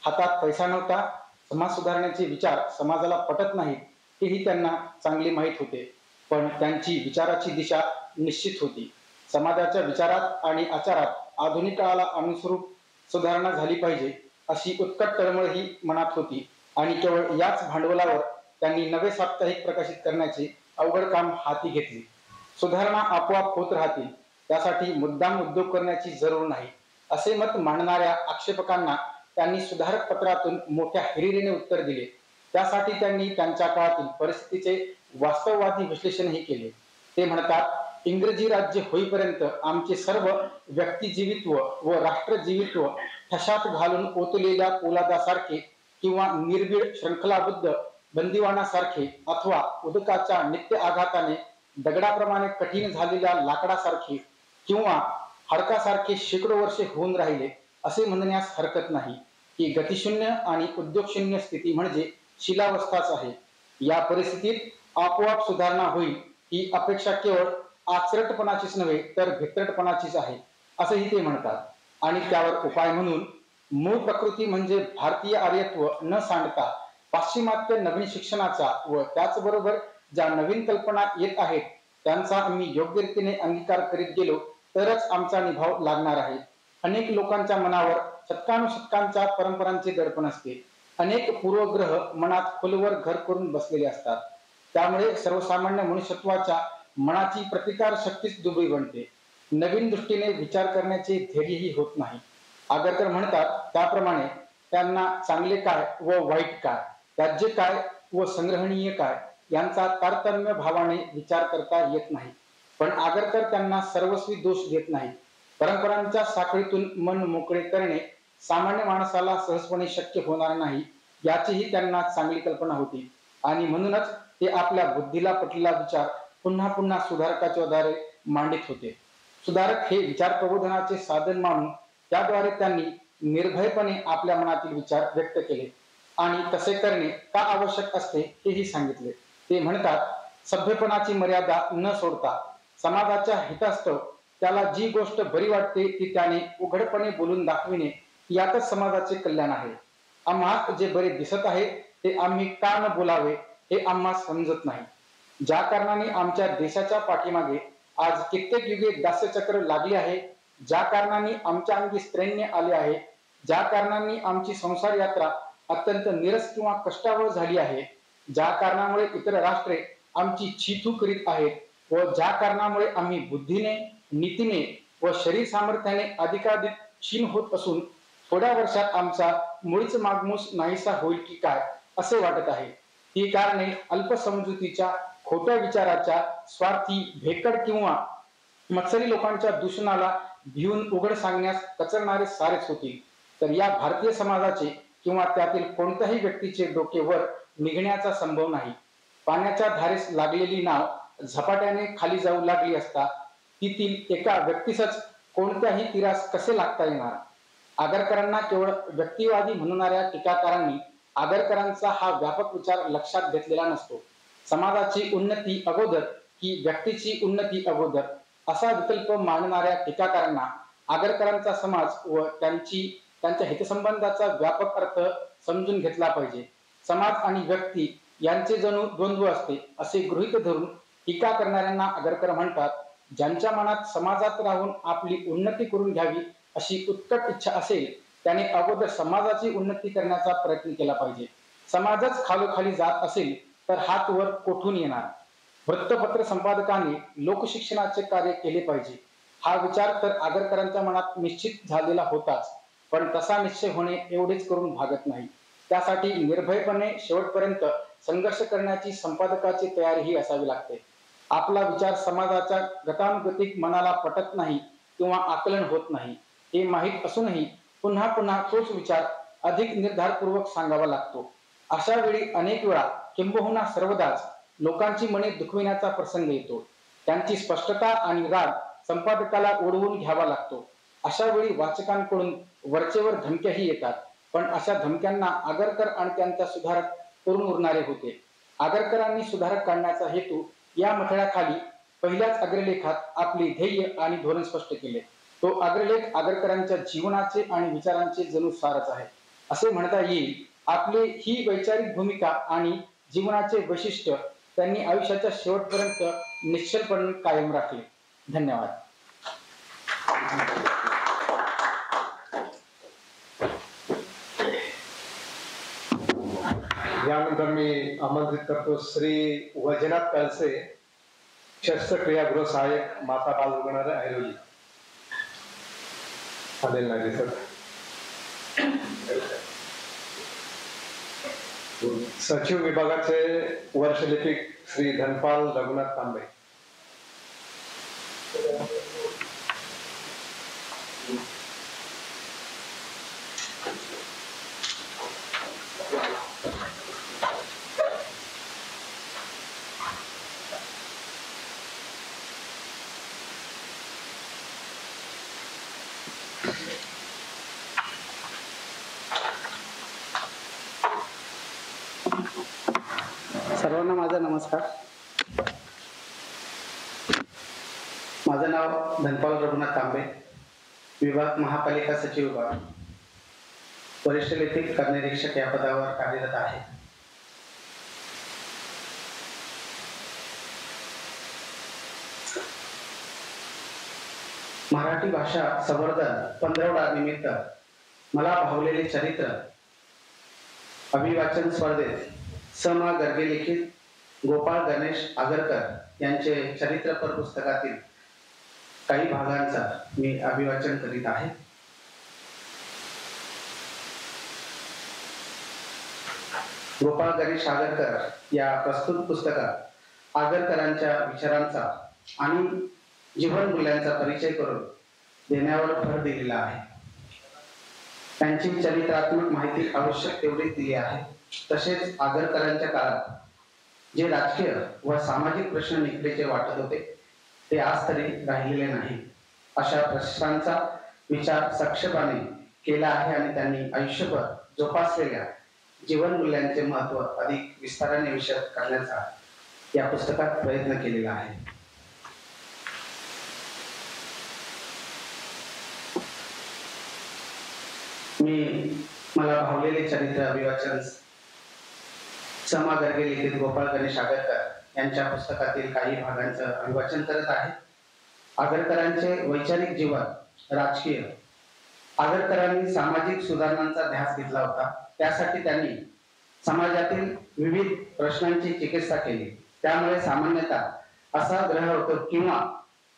हातात पैसा नव्हता, समाज सुधारण्याचे विचार समाजाला पटत नाहीत हेही त्यांना चांगले माहीत होते, पण त्यांची विचाराची दिशा निश्चित होती. समाजाच्या विचारात आणि आचारात आधुनिक काळाला अनुसरून सुधारणा झाली पाहिजे अशी उत्कट तळमळ ही मनात होती आणि केवळ याच भांडवलावर त्यांनी नवे साप्ताहिक प्रकाशित करण्याचे अवघड काम हाती घेतले. सुधारणा आपोआप होत राहतील, त्यासाठी मुद्दाम उद्योग करण्याची जरूर नाही असे मत मांडणाऱ्या आक्षेपकांना त्यांनी सुधारक पत्रातून मोठ्या हिरिरीने उत्तर दिले. त्यासाठी त्यांनी त्यांच्या काळातील परिस्थितीचे वास्तववादी विश्लेषणही केले. ते म्हणतात, इंग्रजी राज्य होईपर्यंत आमचे सर्व व्यक्तिजीवित्व व राष्ट्रजीवित्व ठशात घालून ओतलेल्या पोलादासारखे किंवा निर्भीड शृंखलाबद्ध बंदिवानासारखे अथवा उदकाच्या नित्य आघाताने दगडाप्रमाणे कठीण झालेल्या लाकडासारखे किंवा हाडकासारखे शेकडो वर्षे होऊन राहिले असे म्हणण्यास हरकत नाही की गतिशून्य आणि उद्योगशून्य स्थिती म्हणजे शिलावस्थाच आहे. या परिस्थितीत आपोआप सुधारणा होईल ही अपेक्षा केवळ आचरटपणाचीच नव्हे तर भित्रटपणाचीच आहे असेही ते म्हणतात. आणि त्यावर उपाय म्हणून मूळ प्रकृती म्हणजे भारतीय आर्यत्व न सांडता पाश्चिमात्य नवीन शिक्षणाचा व त्याचबरोबर ज्या नवीन कल्पना येत आहेत त्यांचा आम्ही योग्य रीतीने अंगीकार करीत गेलो तरच आमचा निभाव लागणार आहे. अनेक लोकांच्या मनावर शतकानुशतकांच्या परंपरांचे दडपण असते. अनेक पूर्वग्रह मनात खोलवर घर करून बसलेले असतात. त्यामुळे सर्वसामान्य मनुष्यत्वाच्या मनाची प्रतिकार शक्तीच दुबळी बनते. नवीन दृष्टीने विचार करण्याचे धैर्यही होत नाही. आगरकर म्हणतात त्याप्रमाणे त्यांना चांगले काय व वाईट काय, त्याज्य काय व संग्रहणीय काय यांचा तारतम्य भावाने विचार करता येत नाही. पण आगरकर त्यांना सर्वस्वी दोष देत नाही. परंपरांच्या साखळीतून मन मोकळे करणे सामान्य माणसाला सहजपणे शक्य होणार नाही याचीही त्यांना चांगली कल्पना होती आणि म्हणूनच ते आपल्या बुद्धीला पटलेला विचार पुन्हा पुन्हा सुधारकाच्या द्वारे मांडित होते. सुधारक हे विचार प्रबोधनाचे साधन मानून त्याद्वारे त्यांनी निर्भयपणे आपल्या मनातील विचार व्यक्त केले आणि तसे करणे का आवश्यक असते हेही सांगितले. ते म्हणतात, सभ्यपणाची मर्यादा न सोडता समाजाच्या हितास्तव त्याला जी गोष्ट बरी वाटते ती त्याने उघडपणे बोलून दाखविणे यातच समाजाचे कल्याण आहे. आम्हास जे बरे दिसत आहे ते आम्ही का न बोलावे हे आम्हास समजत नाही. ज्या कारणाने आमच्या देशाच्या पाठीमागे आज कित्येक युगे दास्यचक्र लागले आहे, ज्या कारणाने आमच्या अंगी स्त्रैन्य आले आहे, ज्या कारणाने आमची संसार यात्रा अत्यंत निरस किंवा कष्टावह झाली आहे, ज्या कारणामुळे इतर राष्ट्रे आमची छीथू करीत आहेत व ज्या कारणामुळे आम्ही बुद्धीने, नीतीने व शरीर सामर्थ्याने अधिकाधिक क्षीण होत असून थोड्या वर्षात आमचा मुळीच मागमूस नाहीसा होईल की काय असे वाटत आहे. ही कारणे अल्पसमजुतीच्या, खोट्या विचाराच्या, स्वार्थी, भेकड किंवा मत्सरी लोकांच्या दूषणाला भिवून उघड सांगण्यास कचरणारे सारेच होतील. तर या भारतीय समाजाचे किंवा त्यातील कोणत्याही व्यक्तीचे डोके वर निघण्याचा संभव नाही. पाण्याच्या धारेस लागलेली नाव झपाट्याने खाली जाऊ लागली असता तीतील एका व्यक्तीसच कोणत्याही तीरास कसे लागता येणार. आगरकरांना केवळ व्यक्तिवादी म्हणणाऱ्या टीकाकारांनी आगरकरांचा हा व्यापक विचार लक्षात घेतलेला नसतो. समाजाची उन्नती अगोदर की व्यक्तीची उन्नती अगोदर असा विकल्प मांडणाऱ्या टीकाकारांना आगरकरांचा समाज व त्यांच्या हितसंबंधाचा व्यापक अर्थ समजून घेतला पाहिजे. समाज आणि व्यक्ती यांचे जणू द्वंद्व असते असे गृहीत धरून टीका करणाऱ्यांना आगरकर म्हणतात, ज्यांच्या मनात समाजात राहून आपली उन्नती करून घ्यावी अशी उत्कट इच्छा असेल त्याने अगोदर समाजाची उन्नती करण्याचा प्रयत्न केला पाहिजे. समाजच खालोखाली जात असेल तर हात वर कोठून येणार. वृत्तपत्र संपादकांनी लोकशिक्षणाचे कार्य केले पाहिजे हा विचार तर आगरकरांच्या मनात निश्चित झालेला होताच, पण तसा निश्चय होणे एवढेच करून भागत नाही. त्यासाठी निर्भयपणे शेवटपर्यंत संघर्ष करण्याची संपादकाची तयारीही असावी लागते. आपला विचार समाजाच्या गतानुगतिक मनाला पटत नाही किंवा आकलन होत नाही हे माहीत असूनही पुन्हा पुन्हा तोच विचार अधिक निर्धारपूर्वक सांगावा लागतो. अशा वेळी अनेक वेळा किंबहुना सर्वदाच लोकांची मने दुखविण्याचा प्रसंग येतो. त्यांची स्पष्टता आणि राग संपादकाला ओढवून घ्यावा लागतो. अशा वेळी वाचकांकडून वरचेवर धमक्याही येतात, पण अशा धमक्यांना आगरकर आणि त्यांचा सुधारक करून उरणारे होते. आगरकरांनी सुधारक काढण्याचा हेतू या मथळ्याखाली पहिल्याच अग्रलेखात आपले ध्येय आणि धोरण स्पष्ट केले. तो अग्रलेख आगरकरांच्या जीवनाचे आणि विचारांचे जणू सारच आहे असे म्हणता येईल. आपली ही वैचारिक भूमिका आणि जीवनाचे वैशिष्ट्य त्यांनी आयुष्याच्या शेवटपर्यंत निश्चलपणे कायम राखले. धन्यवाद. यानंतर मी आमंत्रित करतो श्री वैजनाथ कळसे, शस्त्रक्रियागृह सहाय्यक, माता बाल रुग्णालय, ऐरोली. आलेलं नाही सर. सचिव विभागाचे वर्षलिपिक श्री धनपाल रघुनाथ तांबे. सर्वांना माझा नमस्कार. माझं नाव धनपाल रघुनाथ तांबे, विभाग महापालिका सचिव विभाग, वरिष्ठ लिपिक करनिरीक्षक या पदावर कार्यरत आहे. मराठी भाषा संवर्धन पंधरवडा निमित्त मला भावलेले चरित्र अभिवाचन स्पर्धेत समा गर्गे लिखित गोपाळ गणेश आगरकर यांचे चरित्रपर पुस्तकातील काही भागांचा मी अभिवाचन करीत आहे. गोपाळ गणेश आगरकर या प्रस्तुत पुस्तकात आगरकरांच्या विचारांचा आणि जीवन मूल्यांचा परिचय करून देण्यावर भर दिलेला आहे. त्यांची चरित्रात्मक माहिती आवश्यक तेवढी दिली आहे. तसेच आगरकरांच्या काळात जे राजकीय व सामाजिक प्रश्न निकडेचे वाटत होते ते आज तरी राहिलेले नाही. अशा प्रश्नांचा विचार सक्षमपणे केला आहे आणि त्यांनी आयुष्यभर जोपासलेल्या जीवन मूल्यांचे महत्व अधिक विस्ताराने विशद करण्याचा या पुस्तकात प्रयत्न केलेला आहे. मला भावलेले चरित्र अभिवाचन समा गर्गे लिखित गोपाळ गणेश आगरकर यांच्या पुस्तकातील काही भागांचं अभिवाचन करत आहे. आगरकरांचे वैचारिक जीवन राजकीय. आगरकरांनी सामाजिक सुधारणांचा ध्यास घेतला होता. त्यासाठी त्यांनी समाजातील विविध प्रश्नांची चिकित्सा केली. त्यामुळे सामान्यतः असा ग्रह होतो किंवा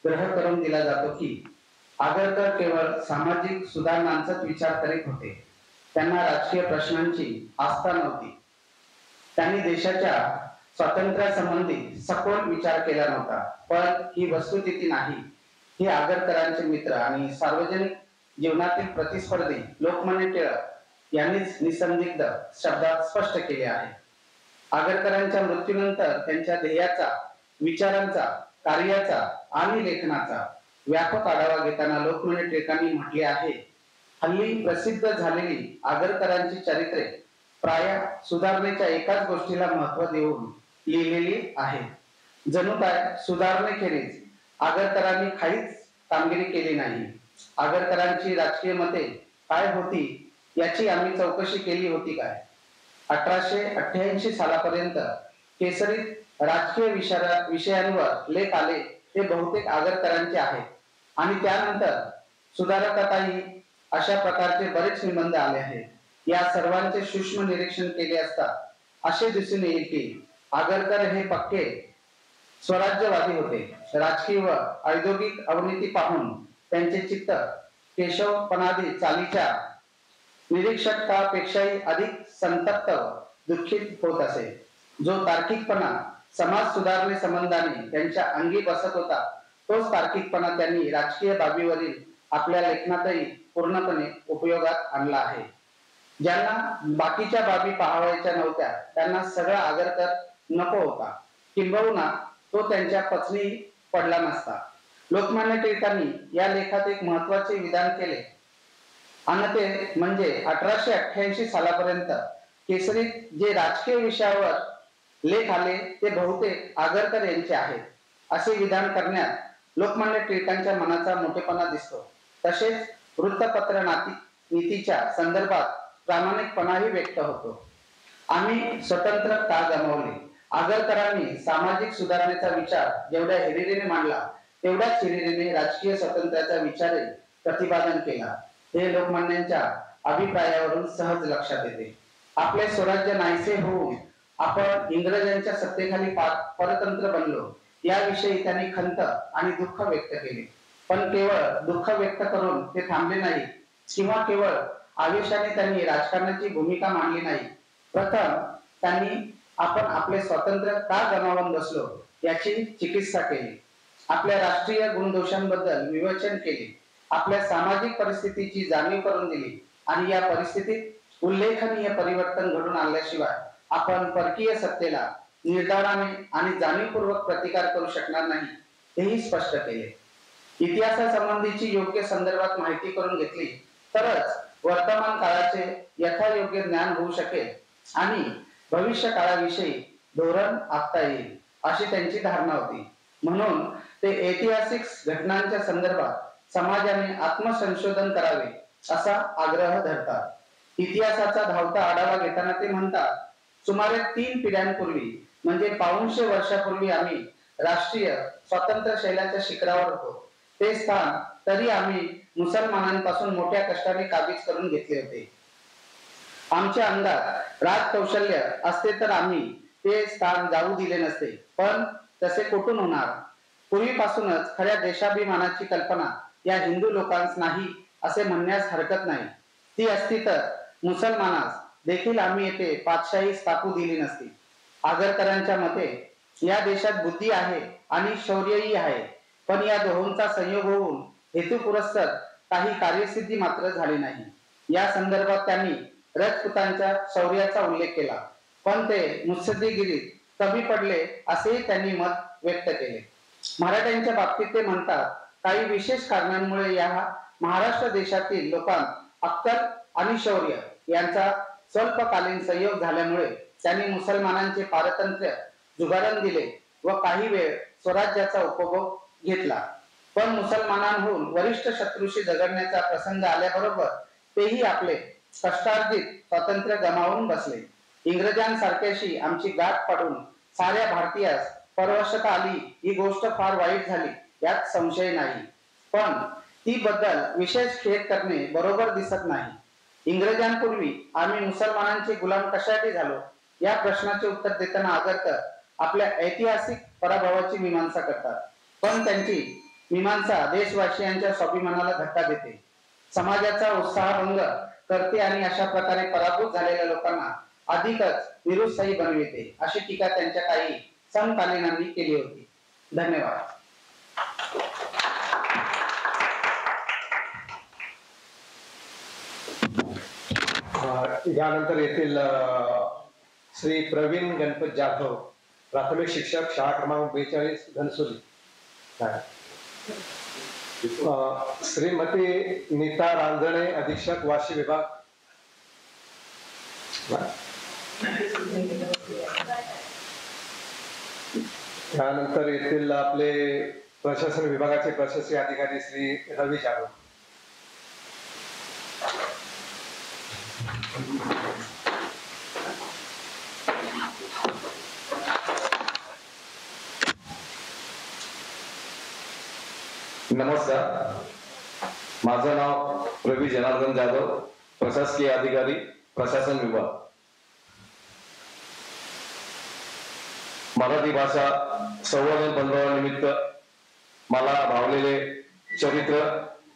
ग्रह करून दिला जातो की आगरकर केवळ सामाजिक सुधारणांचाच विचार करीत होते. त्यांना राजकीय प्रश्नांची आस्था नव्हती. त्यांनी देशाच्या स्वातंत्र्यासंबंधी सखोल विचार केला नव्हता. पण ही वस्तुस्थिती नाही हे आगरकरांचे मित्र आणि सार्वजनिक जीवनातील प्रतिस्पर्धी लोकमान्य टिळक यांनीच निसंदिग्ध शब्दात स्पष्ट केले आहे. आगरकरांच्या मृत्यूनंतर त्यांच्या ध्येयाचा, विचारांचा, कार्याचा आणि लेखनाचा व्यापक आढावा घेताना लोकमान्य टिळकांनी म्हटले आहे, हल्ली प्रसिद्ध झालेली आगरकरांची चरित्रे प्राय सुधारणेच्या एकाच गोष्टीला महत्व देऊन लिहिलेली आहे. जणू काय सुधारणेखेरीज आगरकरांनी काहीच कामगिरी केली नाही. आगरकरांची राजकीय मते काय होती याची आम्ही चौकशी केली होती काय? 1888 सालापर्यंत केसरीत राजकीय विषयांवर लेख आले ते बहुतेक आगरकरांचे आहेत आणि त्यानंतर सुधारकातही अशा प्रकारचे बरेच निबंध आले आहेत. या सर्वांचे सूक्ष्म निरीक्षण केले असता असे दिसून येईल की आगरकर हे पक्के स्वराज्यवादी होते. राजकीय व औद्योगिक अवनती पाहून त्यांचे चित्त केशवपणादी चालीच्या निरीक्षकापेक्षाही अधिक संतप्त व दुःखित होत असे. जो तार्किकपणा समाज सुधारणे संबंधाने त्यांच्या अंगी बसत होता तोच तार्किकपणा त्यांनी राजकीय बाबीवरील आपल्या लेखनातही पूर्णपणे उपयोगात आणला आहे. ज्यांना बाकीच्या बाबी पाहावायच्या नव्हत्या त्यांना सगळा आगरकर नको होता, किंबहुना तो त्यांच्या पचनी पडला नसता. लोकमान्य टिळकांनी या लेखात एक महत्वाचे विधान केले आणि ते म्हणजे 1888 सालापर्यंत केसरीत जे राजकीय विषयावर लेख आले ते बहुतेक आगरकर यांचे आहेत असे विधान करण्यात लोकमान्य टिळकांच्या मनाचा मोठेपणा दिसतो. तसेच वृत्तपत्र नीतीच्या संदर्भात प्रामाणिकपणाही व्यक्त होतो. आम्ही स्वतंत्र का गमावले? आगरकरांनी सामाजिक सुधारणेचा विचार जेवढ्या हिरिरीने मांडला तेवढ्याच हिरिरीने राजकीय स्वातंत्र्याचा विचारही प्रतिपादन केला. हे लोकमान्यांच्या अभिप्रायावरून सहज लक्षात येते. आपले स्वराज्य नाहीसे होऊन आपण इंग्रजांच्या सत्तेखाली परतंत्र बनलो याविषयी त्यांनी खंत आणि दुःख व्यक्त केले. पण केवळ दुःख व्यक्त करून ते थांबले नाही किंवा केवळ आवेशाने त्यांनी राजकारणाची भूमिका मांडली नाही. प्रथम त्यांनी आपण आपले स्वातंत्र्य का गमावून बसलो याची चिकित्सा केली. आपल्या राष्ट्रीय गुणदोषांबद्दल विवेचन केले. आपल्या सामाजिक परिस्थितीची जाणीव करून दिली आणि या परिस्थितीत उल्लेखनीय परिवर्तन घडून आणल्याशिवाय आपण परकीय सत्तेला निर्धाराने आणि जाणीवपूर्वक प्रतिकार करू शकणार नाही हेही स्पष्ट केले. इतिहासासंबंधीची योग्य संदर्भात माहिती करून घेतली तरच वर्तमान काळाचे यथायोग्य ज्ञान होऊ शकेल आणि भविष्य काळाविषयी धोरण आखता येईल अशी त्यांची धारणा होती. म्हणून ते ऐतिहासिक घटनांच्या संदर्भात समाजाने आत्मसंशोधन करावे असा आग्रह धरतात. इतिहासाचा धावता आढावा घेताना ते म्हणतात, सुमारे 3 पिढ्यांपूर्वी म्हणजे 500 वर्षापूर्वी आम्ही राष्ट्रीय स्वातंत्र्य शैलाच्या शिखरावर होतो. ते स्थान तरी आम्ही मुसलमानांपासून मोठ्या कष्टाने काबीज करून घेतले होते. आमच्या अंगात राजकौशल्य असते तर आम्ही ते स्थान जाऊ दिले नसते. पण तसे कुठून होणार? पूर्वीपासूनच खऱ्या देशाभिमानाची कल्पना या हिंदू लोकांस नाही असे म्हणण्यास हरकत नाही. ती असती तर मुसलमानास देखील आम्ही येथे पातशाही स्थापू दिली नसती. आगरकरांच्या मते या देशात बुद्धी आहे आणि शौर्यही आहे, पण या दोहोंचा संयोग होऊन हेतुपुरस्सर काही कार्यसिद्धी मात्र झाली नाही. या संदर्भात त्यांनी राजपुतांच्या शौर्याचा उल्लेख केला, पण ते मुत्सद्देगिरीत कमी पडले असेही त्यांनी मत व्यक्त केले. मराठ्यांच्या बाबतीत ते म्हणतात, काही विशेष कारणांमुळे या महाराष्ट्र देशातील लोकांत अक्कल आणि शौर्य यांचा स्वल्पकालीन संयोग झाल्यामुळे त्यांनी मुसलमानांचे पारतंत्र्य जुगारून दिले व काही वेळ स्वराज्याचा उपभोग घेतला. पण मुसलमानांहून वरिष्ठ शत्रूशी झगडण्याचा प्रसंग आल्याबरोबर तेही आपले कष्टार्जित स्वातंत्र्य गमावून बसले. इंग्रजांसारख्याशी आमची गाठ पडून साऱ्या भारतीयास परवशता आली ही गोष्ट फार वाईट झाली यात संशय नाही. पण ती बद्दल विशेष खेद करणे बरोबर दिसत नाही. इंग्रजांपूर्वी आम्ही मुसलमानांचे गुलाम कशासाठी झालो या प्रश्नाचे उत्तर देताना आगरकर आपल्या ऐतिहासिक पराभवाची मीमांसा करतात. पण त्यांची मीमांसा देशवासियांच्या स्वाभिमानाला धक्का देते, समाजाचा उत्साहभंग करते आणि अशा प्रकारे पराभूत झालेल्या लोकांना अधिकच निरुत्साही बनविते अशी टीका त्यांच्या काही समकालीनांनी केली होती. धन्यवाद. यानंतर येथील श्री प्रवीण गणपत जाधव, प्राथमिक शिक्षक, शाळा क्रमांक 42, घनसोली. श्रीमती नीता रांजणे, अधीक्षक, वाशी विभाग. त्यानंतर येथील आपले प्रशासन विभागाचे प्रशासकीय अधिकारी श्री रवी जाधव. नमस्कार, माझं नाव रवी जनार्दन जाधव, प्रशासकीय अधिकारी, प्रशासन विभाग. मराठी भाषा संवर्धन पंधरवड्यानिमित्त मला भावलेले चरित्र,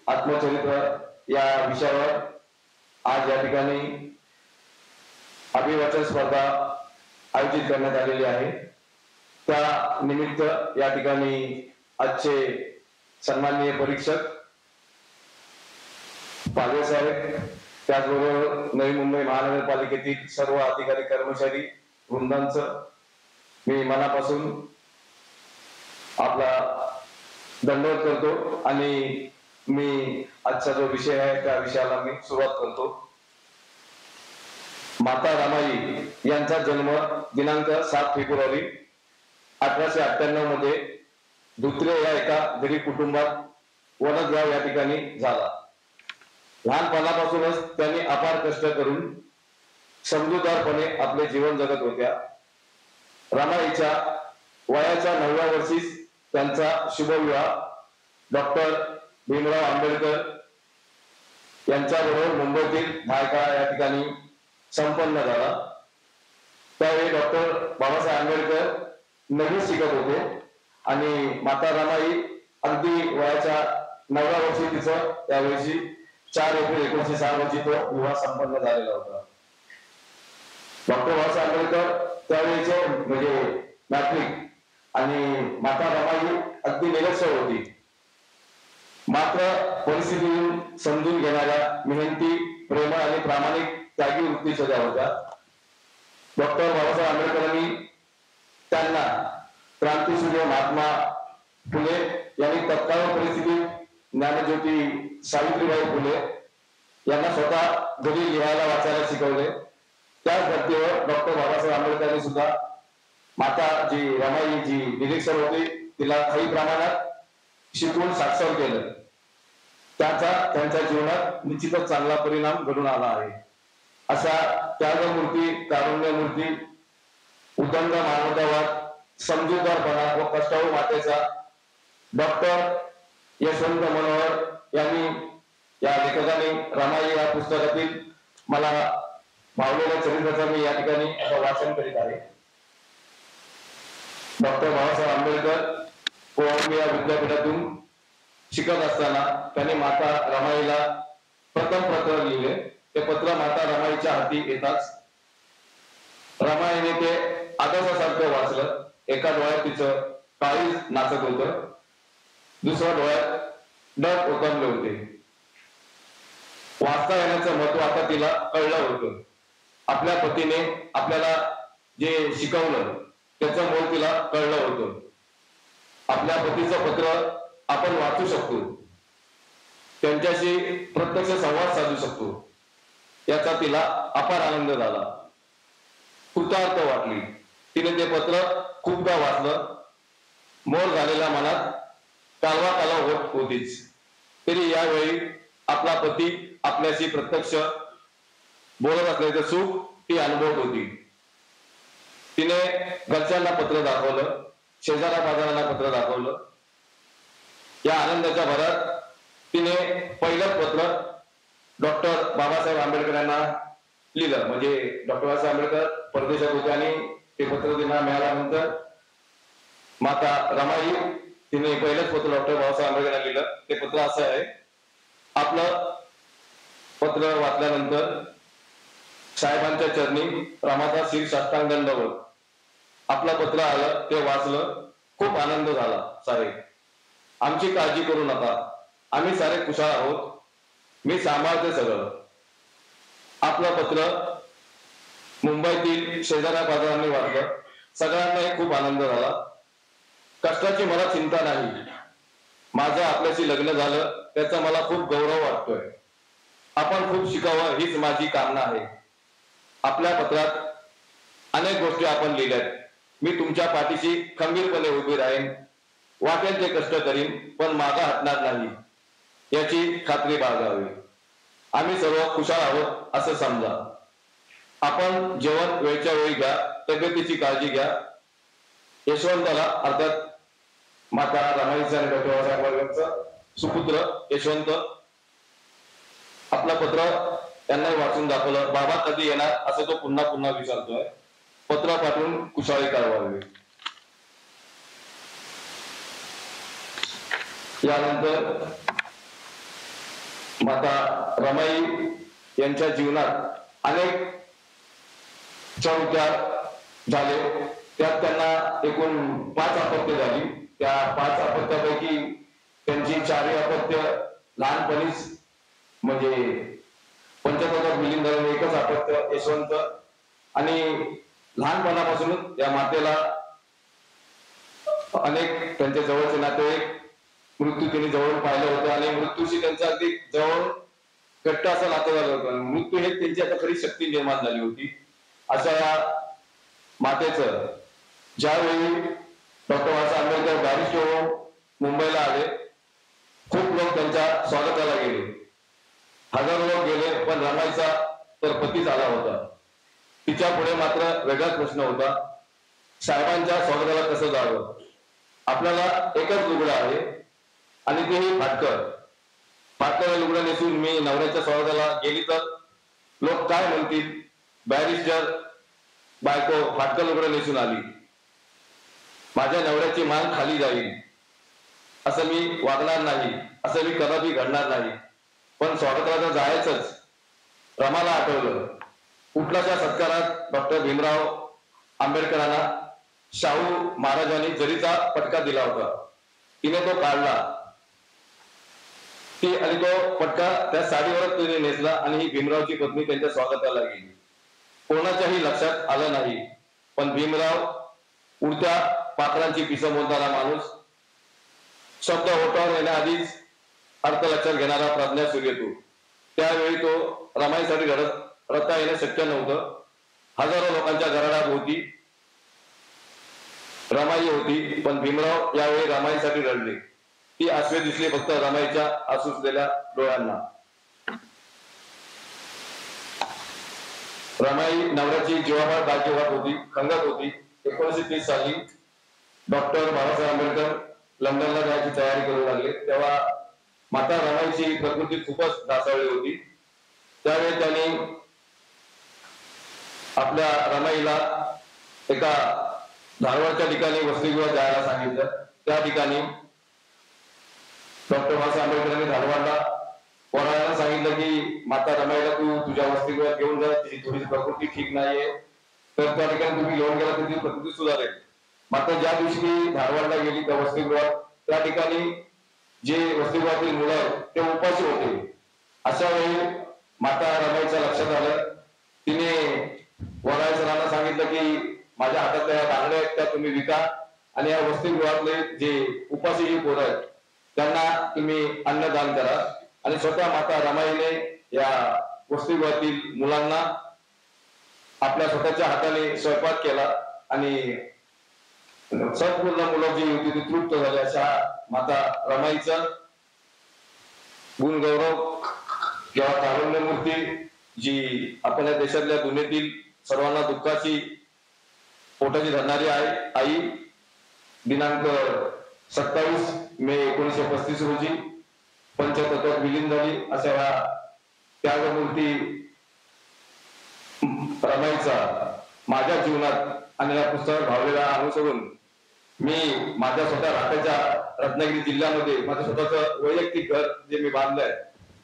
आत्मचरित्र या विषयावर आज या ठिकाणी अभिवाचन स्पर्धा आयोजित करण्यात आलेली आहे. त्या निमित्त या ठिकाणी आजचे सन्माननीय परीक्षक पालवे साहेब, त्याचबरोबर नवी मुंबई महानगरपालिकेतील सर्व अधिकारी कर्मचारी वृंदांचं मी मनापासून आपला दंडवत करतो आणि मी आजचा जो विषय आहे त्या विषयाला मी सुरुवात करतो. माता रामाई यांचा जन्म दिनांक 7 फेब्रुवारी 1898 मध्ये धुत्रे या एका गरीब कुटुंबात वडदगाव या ठिकाणी झाला. लहानपणापासूनच त्यांनी अपार कष्ट करून समजूतदारपणे आपले जीवन जगत होत्या. रमाईच्या वयाच्या 9व्या वर्षीच त्यांचा शुभविवाह डॉक्टर भीमराव आंबेडकर यांच्याबरोबर मुंबईतील भायखळा या ठिकाणी संपन्न झाला. त्यावेळी डॉक्टर बाबासाहेब आंबेडकर नवीन शिकत होते आणि माता रमाई अगदी वयाच्या 9व्या वर्षी तिचं त्यावेळी 4 एप्रिल 1906 रोजी तो विवाह संपन्न झालेला होता. डॉक्टर बाबासाहेब आंबेडकर त्यावेळीचे म्हणजे मॅट्रिक आणि माता रमाई अगदी निरक्षर होती. मात्र परिस्थिती समजून घेणाऱ्या मेहनती, प्रेमळ आणि प्रामाणिक त्यागी वृत्तीच्या त्या होत्या. डॉक्टर बाबासाहेब आंबेडकरांनी त्यांना क्रांतीसूर्य महात्मा फुले यांनी तत्कालीन परिस्थितीत ज्ञानज्योती सावित्रीबाई फुले यांना स्वतः घरी लिहायला वाचायला शिकवले. त्याच धर्तीवर डॉक्टर बाबासाहेब आंबेडकरांनी सुद्धा माता जी रमाई जी निरीक्षर होती तिला काही प्रमाणात शिकवून साक्षर केलं. त्याचा त्यांच्या जीवनात निश्चितच चांगला परिणाम घडून आला आहे. अशा त्यागमूर्ती, कारुण्यमूर्ती, उदंड मानवतावाद, समजूतदारपणा व कष्टाळू मातेचा डॉक्टर यशवंत मनोहर यांनी या लेखकाने रमाई या पुस्तकातील मला भावलेल्या चरित्राचं मी या ठिकाणी आता वाचन करीत आहे. डॉक्टर बाबासाहेब आंबेडकर कोलंबिया विद्यापीठातून शिकत असताना त्यांनी माता रमाईला प्रथम पत्र लिहिले. ते पत्र माता रमाईच्या हाती येताच रमाईने ते आदर्शासारखं वाचलं. एका डोळ्यात तिचं काळीज नाचत होतं, दुसऱ्या डोळ्यात डग उतरले होते. वाचता येण्याचं महत्व आता तिला कळलं होतं. आपल्या पतीने आपल्याला जे शिकवलं त्याचं मोल तिला कळलं होतं. आपल्या पतीचं पत्र आपण वाचू शकतो, त्यांच्याशी प्रत्यक्ष संवाद साधू शकतो, याचा तिला अपार आनंद झाला. कृतार्थ वाटली. तिने ते पत्र खूपदा वाचलं. मोर झालेल्या मनात कालवा कालवा होत होतीच. तरी यावेळी आपला पती आपल्याशी प्रत्यक्ष बोलत असल्याचं सुख ती अनुभवत होती. तिने घरच्यांना पत्र दाखवलं, शेजारा पाजारांना पत्र दाखवलं. या आनंदाच्या भरात तिने पहिलं पत्र डॉक्टर बाबासाहेब आंबेडकर यांना लिहिलं. म्हणजे डॉक्टर बाबासाहेब आंबेडकर परदेशात होते आणि ते पत्र त्यांना मिळाल्यानंतर माता रमाई तिने पहिलंच पत्र डॉक्टर बाबासाहेब आंबेडकर लिहिलं. ते पत्र असं आहे. आपलं पत्र वाचल्यानंतर साहेबांच्या चरणी रमाचा शिर साष्टांग दंडवत. आपलं पत्र आलं, ते वाचलं, खूप आनंद झाला. साहेब, आमची काळजी करू नका, आम्ही सारे कुशल आहोत, मी सांभाळते सगळं. आपलं पत्र मुंबईतील शेजाऱ्या पाजारांनी वाचलं. सगळ्यांनाही खूप आनंद झाला. कष्टाची मला चिंता नाही. माझं आपल्याशी लग्न झालं त्याचा मला खूप गौरव वाटतोय. आपण खूप शिकावं हीच माझी कामना आहे. आपल्या पत्रात अनेक गोष्टी आपण लिहिल्यात. मी तुमच्या पाठीशी खंबीरपणे उभी राहीन, वाटेल ते कष्ट करीन, पण मागा हटणार नाही याची खात्री बाळगावी. आम्ही सर्व खुशाल आहोत असं समजा. आपण जेवण वेळच्या वेळी घ्या, तब्येतीची काळजी घ्या. यशवंताला, अर्थात माता रमाईचा आणि डॉक्टर बाबासाहेब आंबेडकरचा सुपुत्र यशवंत, आपलं पत्र त्यांनाही वाचून दाखवलं. बाबा कधी येणार असं तो पुन्हा पुन्हा विचारतोय. पत्र पाठवून कुशाळी कळवावी. यानंतर माता रमाई यांच्या जीवनात अनेक चढ-उतार झाले. त्यात त्यांना एकूण 5 अपत्य झाली. त्या 5 अपत्यापैकी त्यांची 4 अपत्य लहानपणीच म्हणजे पंचतत्वात विलीन झालेले. एकच अपत्य यशवंत. आणि लहानपणापासूनच या मातेला अनेक त्यांच्या जवळचे नातेवाईक मृत्यू तिने जवळून पाहिलं होतं आणि मृत्यूशी त्यांचं अगदी जवळ घट्ट असं नातं झालं होतं. मृत्यू हे त्यांची आता खरी शक्ती निर्माण झाली होती. अशा या मातेचं ज्यावेळी डॉक्टर बाबासाहेब आंबेडकर बॅरिस्टर होऊन मुंबईला आले, खूप लोक त्यांच्या स्वागताला गेले. हजारो लोक गेले, पण रमाईचा तर पतीच आला होता. तिच्या पुढे मात्र वेगळाच प्रश्न होता, साहेबांच्या स्वागताला कसं जावं. आपल्याला एकच लुगडं आहे आणि तेही फाटकर लुगडं नेसून मी नवऱ्याच्या स्वागताला गेली तर लोक काय म्हणतील, बॅरिस्टर बायको फाटकर लुगडं नेसून आली, माझ्या नवऱ्याची मान खाली जाईल, असं मी वागणार नाही, असं मी कदापि घडणार नाही. पण स्वागताला जायचंच. रमाला आठवलं, कुठल्याच्या सत्कारात डॉक्टर भीमराव आंबेडकरांना शाहू महाराजांनी जरीचा पटका दिला होता. तिने तो काढला, ती आणि तो पटका त्या साडीवरच तिने नेसला आणि ही भीमरावची पत्नी त्यांच्या स्वागताला गेली. कोणाच्याही लक्षात आलं नाही, पण भीमराव उडत्या पाखरांची पिसं बोलणारा माणूस, शब्द ओठावर येण्याआधीच अर्थ लक्षात घेणारा प्रज्ञा सूर्यतू. त्यावेळी तो रमाईसाठी रडता येणं शक्य नव्हतं. हजारो लोकांच्या घराडाभोवती रमाई होती, पण भीमराव यावेळी रमाईसाठी रडले. ती आसवे दिसली फक्त रमाईच्या आसुसलेल्या डोळ्यांना. रमाई नवऱ्याची जीवाभार बाजूवात होती, खंगत होती. 1930 साली डॉक्टर बाबासाहेब आंबेडकर लंडनला जायची तयारी करू लागले, तेव्हा माता रमाईची प्रकृती खूपच ढासळली होती. त्यावेळी त्यांनी आपल्या रमाईला एका धारवाडच्या ठिकाणी वसतिगृहात जायला सांगितलं. त्या ठिकाणी डॉक्टर बाबासाहेब आंबेडकरांनी धारवाडला पोराला सांगितलं की माता रमाईला तू तुझ्या वसतिगृहात घेऊन जा, तिची थोडीशी प्रकृती ठीक नाहीये, तर त्या ठिकाणी तुम्ही घेऊन गेला तर तिची प्रकृती सुधारेल. मात्र ज्या दिवशी धारवाडला गेली त्या वसतिगृहात, त्या ठिकाणी जे वसतिगृहातील मुलं ते उपाशी होते. अशा वेळी माता रमाईच्या लक्षात आलं. तिने वडाळे सरांना सांगितलं की माझ्या हातातल्या या बांगड्या आहेत त्या तुम्ही विका आणि या वसतिगृहातले जे उपाशी जी पोरं आहेत त्यांना तुम्ही अन्नदान करा. आणि स्वतः माता रमाईने या वसतिगृहातील मुलांना आपल्या स्वतःच्या हाताने स्वयंपाक केला आणि संपूर्ण मुलं जी होती ती तृप्त झाली. अशा माता रमाईचा गुणगौरव किंवा कारुण्यमूर्ती जी आपल्या देशातल्या दुनियेतील सर्वांना दुःखाची पोटाची धरणारी आई दिनांक 27 मे 1935 रोजी पंचतत्वात विलीन झाली. अशा त्यागमूर्ती रमाईचा माझ्या जीवनात आणि या पुस्तकात भावलेला अनुसरून मी माझ्या स्वतः राहत्याच्या रत्नागिरी जिल्ह्यामध्ये माझं स्वतःचं वैयक्तिक घर जे मी बांधलंय